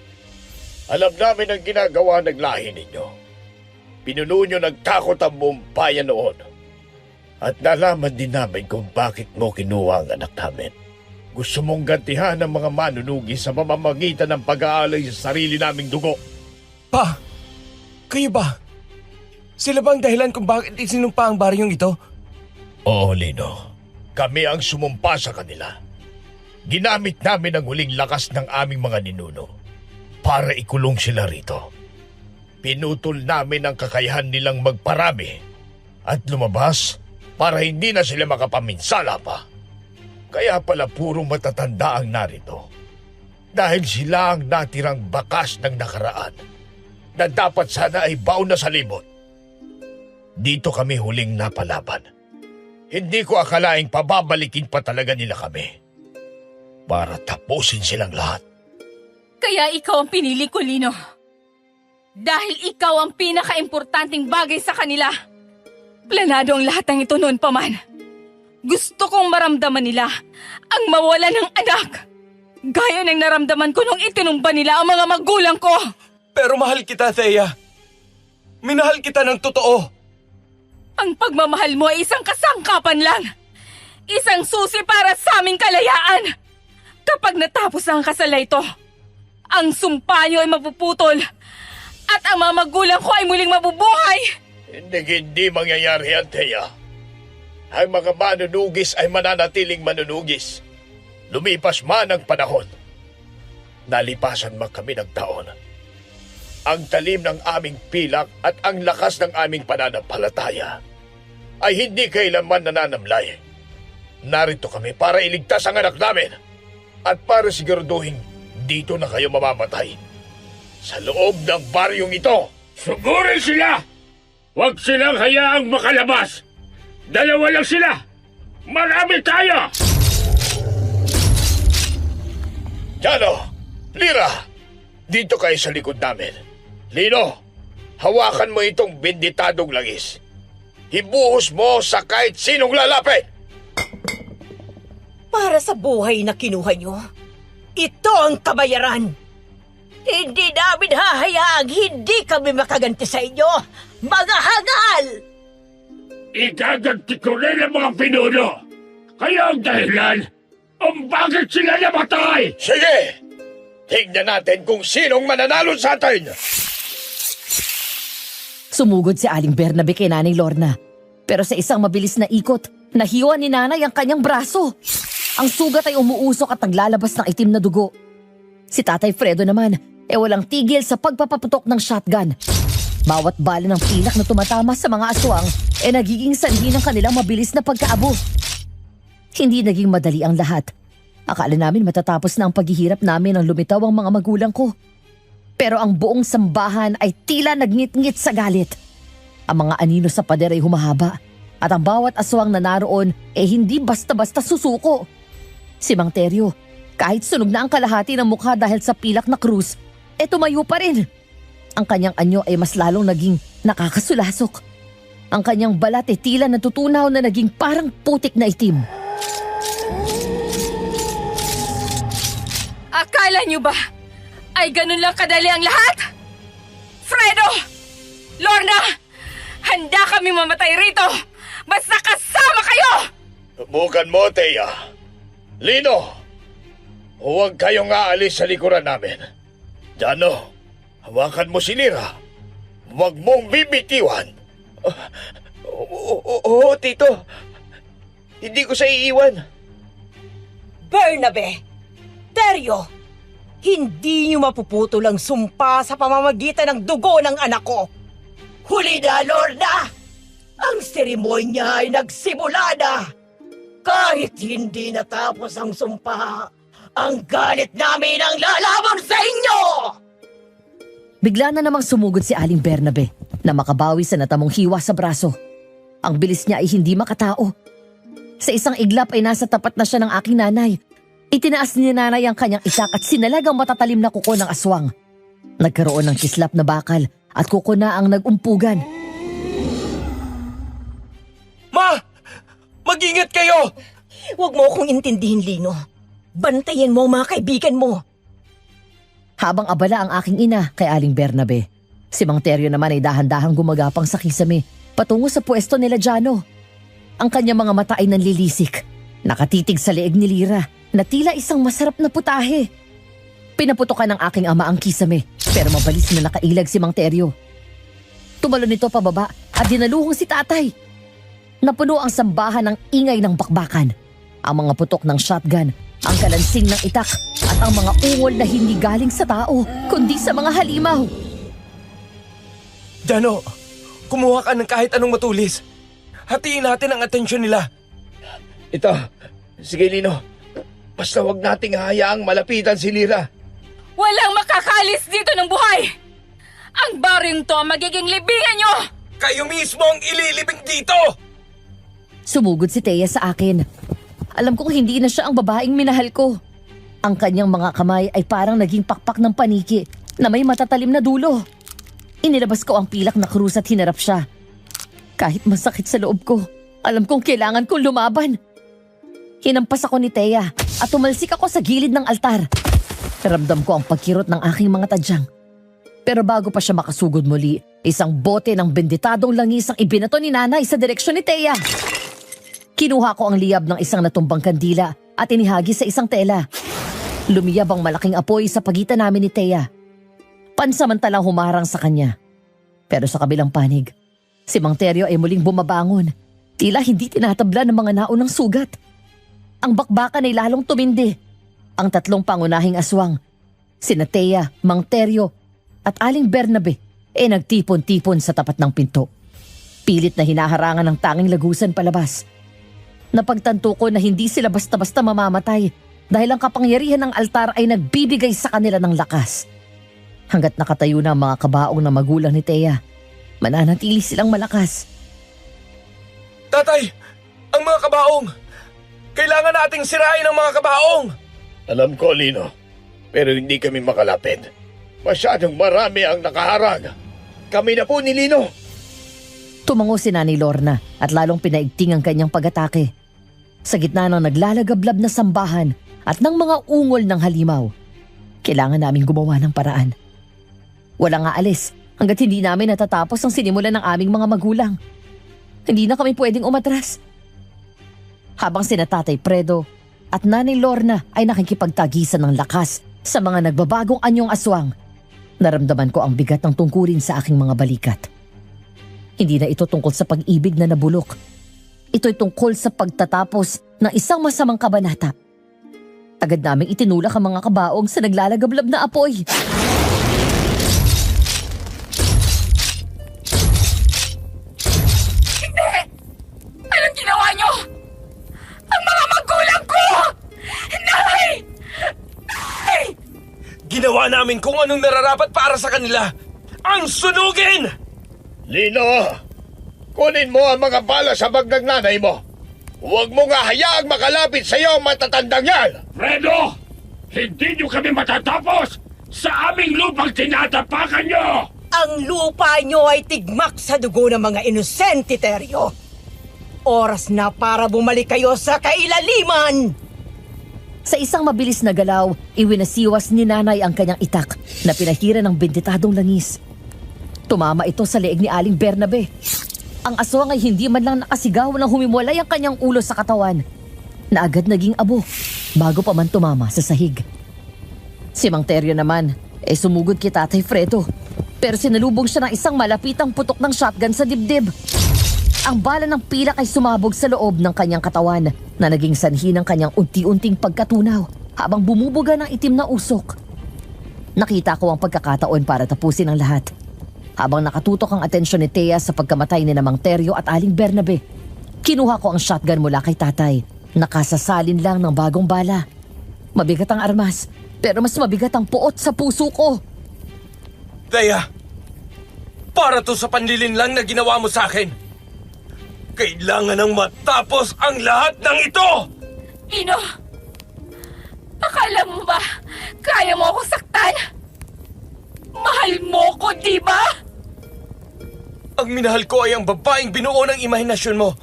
Alam namin ang ginagawa ng lahi ninyo. Pinuno nyo nagtakot ang buong bayan noon. At nalaman din namin kung bakit mo kinuha ang anak namin. Gusto mong gantihan ang mga manunugi sa pamamagitan ng pag-aalay sa sarili naming dugo. Pa, kayo ba? Sila ba ang dahilan kung bakit isinumpa ang baryong ito? Oo, Lino. Kami ang sumumpa sa kanila. Ginamit namin ang huling lakas ng aming mga ninuno para ikulong sila rito. Pinutol namin ang kakayahan nilang magparami at lumabas para hindi na sila makapaminsala pa. Kaya pala puro matatanda ang narito. Dahil sila ang natirang bakas ng nakaraan na dapat sana ay baon na sa limot. Dito kami huling napalaban. Hindi ko akalaing pababalikin pa talaga nila kami para tapusin silang lahat. Kaya ikaw ang pinili ko, Lino. Dahil ikaw ang pinaka-importanting bagay sa kanila. Planado ang lahat ng ito noon pa man. Gusto kong maramdaman nila ang mawala ng anak. Gaya ng naramdaman ko nung itinumba nila ang mga magulang ko. Pero mahal kita, Thea. Minahal kita ng totoo. Ang pagmamahal mo ay isang kasangkapan lang. Isang susi para sa aming kalayaan. Kapag natapos ang kasal na ito, ang sumpa niyo ay mapuputol at ang mga magulang ko ay muling mabubuhay. Hindi mangyayari yan, Thea. Ang mga manunugis ay mananatiling manunugis. Lumipas man ang panahon. Nalipasan man kami ng taon. Ang talim ng aming pilak at ang lakas ng aming pananampalataya ay hindi kailanman nananamlay. Narito kami para iligtas ang anak namin at para siguraduhin dito na kayo mamamatay. Sa loob ng baryong ito. Sugurin sila! Huwag silang hayaang makalabas! Dalawa lang sila! Marami tayo! Jano! Lira! Dito kayo sa likod namin. Lino, hawakan mo itong benditadong langis. Ibuhos mo sa kahit sinong lalapit! Para sa buhay na kinuha nyo, ito ang kabayaran. Hindi namin hahayaang hindi kami makaganti sa inyo, mga hangal! Igaganti ko rin ang mga pinuno. Kaya ang dahilan, bakit sila namatay? Sige! Tingnan natin kung sinong mananalo sa atin! Sumugod si Aling Bernabe kay Nanay Lorna. Pero sa isang mabilis na ikot, nahiwa ni Nanay ang kanyang braso. Ang sugat ay umuusok at naglalabas ng itim na dugo. Si Tatay Fredo naman ay walang tigil sa pagpapaputok ng shotgun. Bawat bala ng pilak na tumatama sa mga aswang ay nagiging sanhi ng kanilang mabilis na pagkaabo. Hindi naging madali ang lahat. Akala namin matatapos na ang paghihirap namin nang lumitaw ang mga magulang ko. Pero ang buong sambahan ay tila nagngit-ngit sa galit. Ang mga anino sa pader ay humahaba at ang bawat aswang na naroon ay hindi basta-basta susuko. Si Mang Teryo, kahit sunog na ang kalahati ng mukha dahil sa pilak na krus, tumayo pa rin. Ang kanyang anyo ay mas lalong naging nakakasulasok. Ang kanyang balat ay tila natutunaw na naging parang putik na itim. Akala niyo ba ay ganun lang kadali ang lahat? Fredo! Lorna! Handa kami mamatay rito! Basta kasama kayo! Subukan mo, Thea. Lino, huwag kayong aalis sa likuran namin. Jano, hawakan mo si Lira. Huwag mong bibitiwan. Oo, Tito. Hindi ko siya iiwan. Bernabe, Teryo, hindi niyo mapuputol ang sumpa sa pamamagitan ng dugo ng anak ko. Huli na, Lorna! Ang seremonya ay nagsimula na. Kahit hindi natapos ang sumpa, ang galit namin ang lalaban sa inyo! Bigla na namang sumugod si Aling Bernabe na makabawi sa natamong hiwa sa braso. Ang bilis niya ay hindi makatao. Sa isang iglap ay nasa tapat na siya ng aking nanay. Itinaas ni nanay ang kanyang itak at sinalagang matatalim na kuko ng aswang. Nagkaroon ng kislap na bakal at kuko na ang nagumpugan. Ma! Mag-ingat kayo! Huwag mo akong intindihin, Lino. Bantayan mo ang mga kaibigan mo. Habang abala ang aking ina kay Aling Bernabe, si Mang Teryo naman ay dahan-dahang gumagapang sa kisame patungo sa pwesto nila Jano. Ang kanyang mga mata ay nanlilisik, nakatitig sa leeg ni Lira na tila isang masarap na putahe. Pinaputokan ng aking ama ang kisame pero mabalis na nakailag si Mang Teryo. Tumalon nito pababa at dinaluhong si tatay. Napuno ang sambahan ng ingay ng bakbakan. Ang mga putok ng shotgun, ang kalansing ng itak, at ang mga ungol na hindi galing sa tao, kundi sa mga halimaw. Jano, kumuha ka ng kahit anong matulis. Hatiin natin ang atensyon nila. Ito, sige Lino. Basta wag nating hayaang malapitan si Lira. Walang makakalis dito ng buhay! Ang baring to ang magiging libingan nyo! Kayo mismo ang ililibing dito! Sumugod si Thea sa akin. Alam kong hindi na siya ang babaeng minahal ko. Ang kanyang mga kamay ay parang naging pakpak ng paniki na may matatalim na dulo. Inilabas ko ang pilak na krus at hinarap siya. Kahit masakit sa loob ko, alam kong kailangan kong lumaban. Hinampas ako ni Thea at tumalsik ako sa gilid ng altar. Ramdam ko ang pagkirot ng aking mga tadyang. Pero bago pa siya makasugod muli, isang bote ng benditadong langis ang ibinato ni nanay sa direksyon ni Thea. Kinuha ko ang liyab ng isang natumbang kandila at inihagi sa isang tela. Lumiyab ang malaking apoy sa pagitan namin ni Thea. Pansamantalang humarang sa kanya. Pero sa kabilang panig, si Mang Teryo ay muling bumabangon. Tila hindi tinatabla ng mga naunang sugat. Ang bakbakan ay lalong tumindi. Ang tatlong pangunahing aswang, sina Thea, Mang Teryo at Aling Bernabe, nagtipon-tipon sa tapat ng pinto. Pilit na hinaharangan ng tanging lagusan palabas. Napagtanto ko na hindi sila basta-basta mamamatay dahil ang kapangyarihan ng altar ay nagbibigay sa kanila ng lakas. Hanggat nakatayo na ang mga kabaong na magulang ni Thea, mananatili silang malakas. Tatay, ang mga kabaong! Kailangan nating sirain ang mga kabaong! Alam ko, Lino. Pero hindi kami makalapit. Masyadong marami ang nakaharang. Kami na po ni Lino. Tumango si Nanay Lorna at lalong pinaigting ang kanyang pag-atake. Sa gitna ng naglalagablab na sambahan at ng mga ungol ng halimaw, kailangan naming gumawa ng paraan. Walang aalis hanggat hindi namin natatapos ang sinimulan ng aming mga magulang. Hindi na kami pwedeng umatras. Habang sina Tatay Fredo at Nanay Lorna ay nakikipagtagisan ng lakas sa mga nagbabagong anyong aswang, naramdaman ko ang bigat ng tungkulin sa aking mga balikat. Hindi na ito tungkol sa pag-ibig na nabulok. Ito'y tungkol sa pagtatapos ng isang masamang kabanata. Agad naming itinulak ang mga kabaong sa naglalagablab na apoy. Hindi! Anong ginawa nyo? Ang mga magulang ko! Nay! Nay! Ginawa namin kung anong nararapat para sa kanila. Ang sunugin! Lino, kunin mo ang mga bala sa bag ng nanay mo. Huwag mo nga hayaang makalapit sa iyo ang matatandang yan! Fredo! Hindi nyo kami matatapos! Sa aming lupang tinatapakan nyo! Ang lupa nyo ay tigmak sa dugo ng mga inosente, Teryo. Oras na para bumalik kayo sa kailaliman! Sa isang mabilis na galaw, iwinasiwas ni nanay ang kanyang itak na pinahira ng benditadong langis. Tumama ito sa leeg ni Aling Bernabe. Ang aswang ay hindi man lang nakasigaw nang humiwalay ang kanyang ulo sa katawan, na agad naging abo bago pa man tumama sa sahig. Si Mang Teryo naman sumugod kay Tatay Fredo, pero sinalubong siya ng isang malapitang putok ng shotgun sa dibdib. Ang bala ng pilak ay sumabog sa loob ng kanyang katawan na naging sanhi ng kanyang unti-unting pagkatunaw habang bumubuga ng itim na usok. Nakita ko ang pagkakataon para tapusin ang lahat. Habang nakatutok ang atensyon ni Thea sa pagkamatay ni Mang Teryo at Aling Bernabe, kinuha ko ang shotgun mula kay tatay. Nakasasalin lang ng bagong bala. Mabigat ang armas, pero mas mabigat ang puot sa puso ko. Thea, para to sa panlilin lang na ginawa mo sa akin. Kailangan nang matapos ang lahat ng ito! Ino! Akala mo ba kaya mo akong saktan? Mahal mo ko, di ba? Ang minahal ko ay ang babaeng binuo ng imahinasyon mo.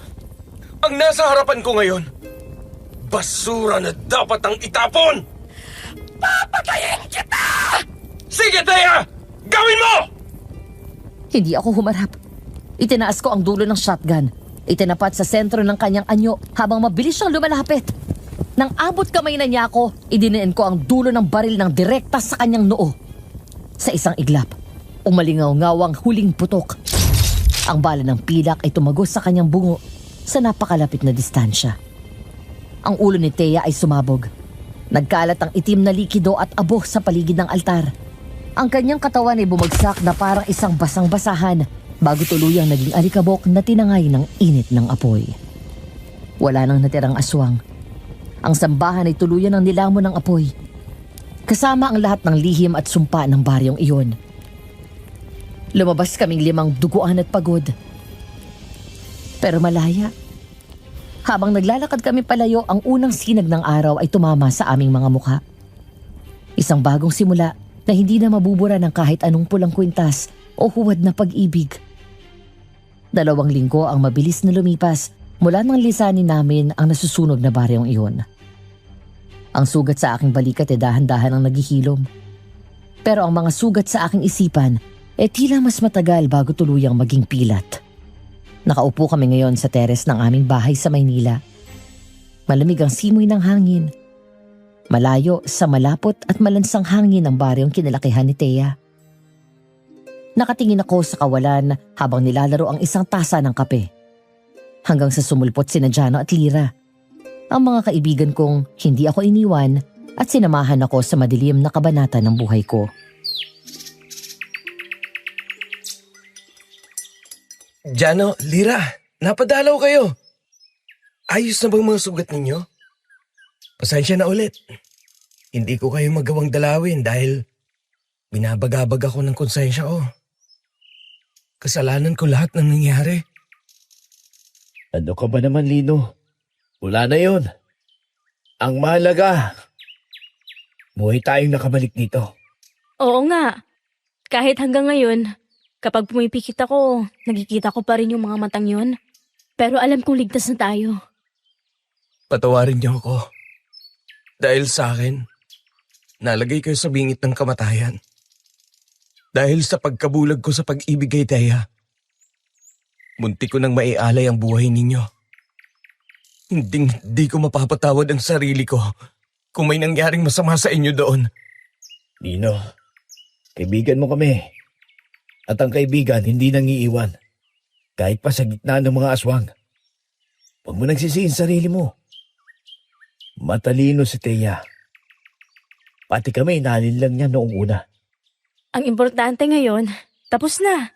Ang nasa harapan ko ngayon, basura na dapat ang itapon! Papatayin kita! Sige, Thea! Gawin mo! Hindi ako humarap. Itinaas ko ang dulo ng shotgun. Itinapat sa sentro ng kanyang anyo habang mabilis siyang lumalapit. Nang abot kamay na niya ako, idinaan ko ang dulo ng baril ng direkta sa kanyang noo. Sa isang iglap, umalingaw-ngaw ang huling putok. Ang bala ng pilak ay tumagos sa kanyang bungo sa napakalapit na distansya. Ang ulo ni Thea ay sumabog. Nagkalat ang itim na likido at abo sa paligid ng altar. Ang kanyang katawan ay bumagsak na parang isang basang-basahan bago tuluyang naging alikabok na tinangay ng init ng apoy. Wala nang natirang aswang. Ang sambahan ay tuluyan ng nilamon ng apoy. Kasama ang lahat ng lihim at sumpa ng baryong iyon. Lumabas kaming 5 duguan at pagod. Pero malaya. Habang naglalakad kami palayo, ang unang sinag ng araw ay tumama sa aming mga mukha. Isang bagong simula na hindi na mabubura ng kahit anong pulang kwintas o huwad na pag-ibig. 2 linggo ang mabilis na lumipas mula nang lisanin namin ang nasusunog na baryong iyon. Ang sugat sa aking balikat ay dahan-dahan ang naghihilom. Pero ang mga sugat sa aking isipan ay tila mas matagal bago tuluyang maging pilat. Nakaupo kami ngayon sa teres ng aming bahay sa Maynila. Malamig ang simoy ng hangin. Malayo sa malapot at malansang hangin ng baryong kinalakihan ni Thea. Nakatingin ako sa kawalan habang nilalaro ang isang tasa ng kape. Hanggang sa sumulpot sina Jano at Lira. Ang mga kaibigan kong hindi ako iniwan at sinamahan ako sa madilim na kabanata ng buhay ko. Jano, Lira, napadalaw kayo. Ayos na bang mga sugat ninyo? Pasensya na ulit. Hindi ko kayo magawang dalawin dahil binabagabag ako ng konsensya ko. Kasalanan ko lahat ng nangyari. Ano ka ba naman, Lino? Wala na yon. Ang mahalaga, buhay tayong nakabalik dito. Oo nga. Kahit hanggang ngayon, kapag pumipikit ako, nakikita ko pa rin yung mga matang yon. Pero alam kong ligtas na tayo. Patawarin niyo ako. Dahil sa akin, nalagay kayo sa bingit ng kamatayan. Dahil sa pagkabulag ko sa pag-ibig kay Thea, munti ko nang maialay ang buhay ninyo. Hindi ko mapapatawad ang sarili ko kung may nangyaring masama sa inyo doon. Lino, kaibigan mo kami. At ang kaibigan hindi nangiiwan. Kahit pa sa gitna ng mga aswang. Huwag mo nagsisihin sarili mo. Matalino si Thea. Pati kami inalin lang niya noong una. Ang importante ngayon, tapos na.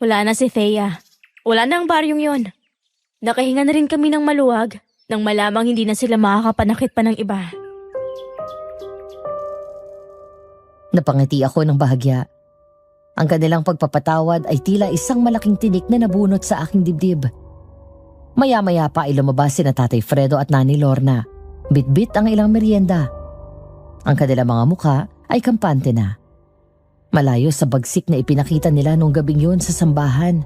Wala na si Thea. Wala na ang baryong yon. Nakahinga na rin kami ng maluwag nang malamang hindi na sila makakapanakit pa ng iba. Napangiti ako ng bahagya. Ang kanilang pagpapatawad ay tila isang malaking tinik na nabunot sa aking dibdib. Maya-maya pa ay lumabas sina Tatay Fredo at Nani Lorna. Bit-bit ang ilang merienda. Ang kanilang mga mukha ay kampante na. Malayo sa bagsik na ipinakita nila nung gabing yun sa sambahan.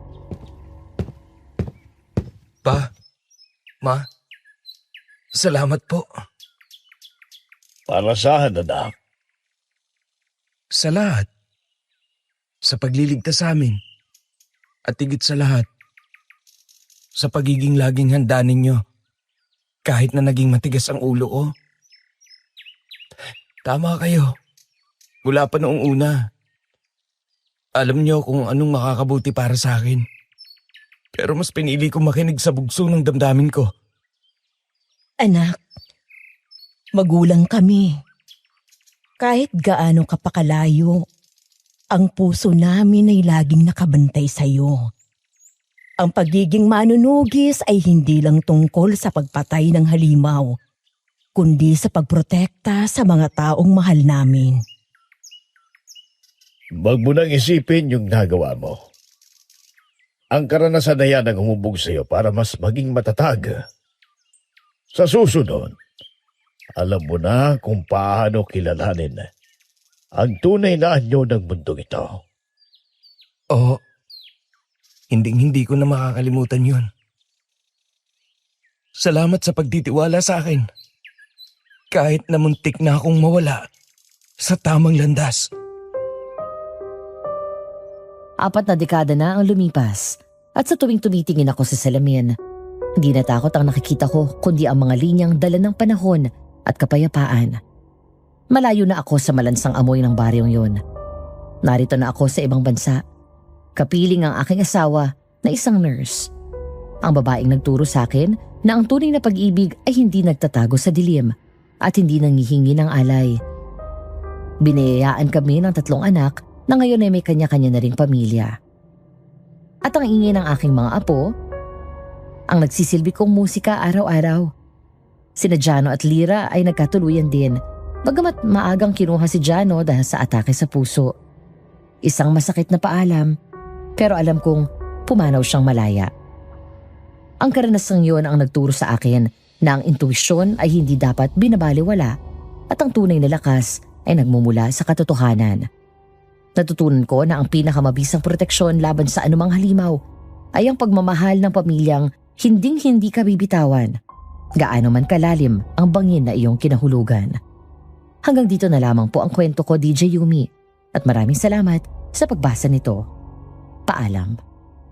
Pa, Ma, salamat po. Para saan, anak? Sa lahat. Sa pagliligtas sa amin. At higit sa lahat, sa pagiging laging handa ninyo. Kahit na naging matigas ang ulo ko. Tama kayo. Mula pa noong una. Alam niyo kung anong makakabuti para sa akin. Pero mas pinili kong makinig sa bugso ng damdamin ko. Anak, magulang kami. Kahit gaano ka pa kalayo, ang puso namin ay laging nakabantay sa'yo. Ang pagiging manunugis ay hindi lang tungkol sa pagpatay ng halimaw, kundi sa pagprotekta sa mga taong mahal namin. Huwag mo nang isipin yung nagawa mo. Ang karanasan na yan ang humubog sa'yo para mas maging matatag. Sa susunod, alam mo na kung paano kilalanin ang tunay na anyo ng mundong ito. Oo. Hindi ko na makakalimutan yun. Salamat sa pagtitiwala sa akin. Kahit na muntik na akong mawala sa tamang landas. 4 na dekada na ang lumipas at sa tuwing tumitingin ako sa salamin, hindi natakot ang nakikita ko kundi ang mga linyang dala ng panahon at kapayapaan. Malayo na ako sa malansang amoy ng baryong yun. Narito na ako sa ibang bansa. Kapiling ang aking asawa na isang nurse. Ang babaeng nagturo sa akin na ang tunay na pag-ibig ay hindi nagtatago sa dilim at hindi nangihingi ng alay. Biniyayaan kami ng 3 anak na ngayon ay may kanya-kanya na ring pamilya. At ang ingay ng aking mga apo, ang nagsisilbi kong musika araw-araw. Sina Jano at Lira ay nagkatuluyan din, bagamat maagang kinuha si Jano dahil sa atake sa puso. Isang masakit na paalam, pero alam kong pumanaw siyang malaya. Ang karanasang yun ang nagturo sa akin na ang intuisyon ay hindi dapat binabaliwala at ang tunay na lakas ay nagmumula sa katotohanan. Natutunan ko na ang pinakamabisang proteksyon laban sa anumang halimaw ay ang pagmamahal ng pamilyang hinding-hindi ka bibitawan, gaano man kalalim ang bangin na iyong kinahulugan. Hanggang dito na lamang po ang kwento ko, DJ Yumi, at maraming salamat sa pagbasa nito. Paalam.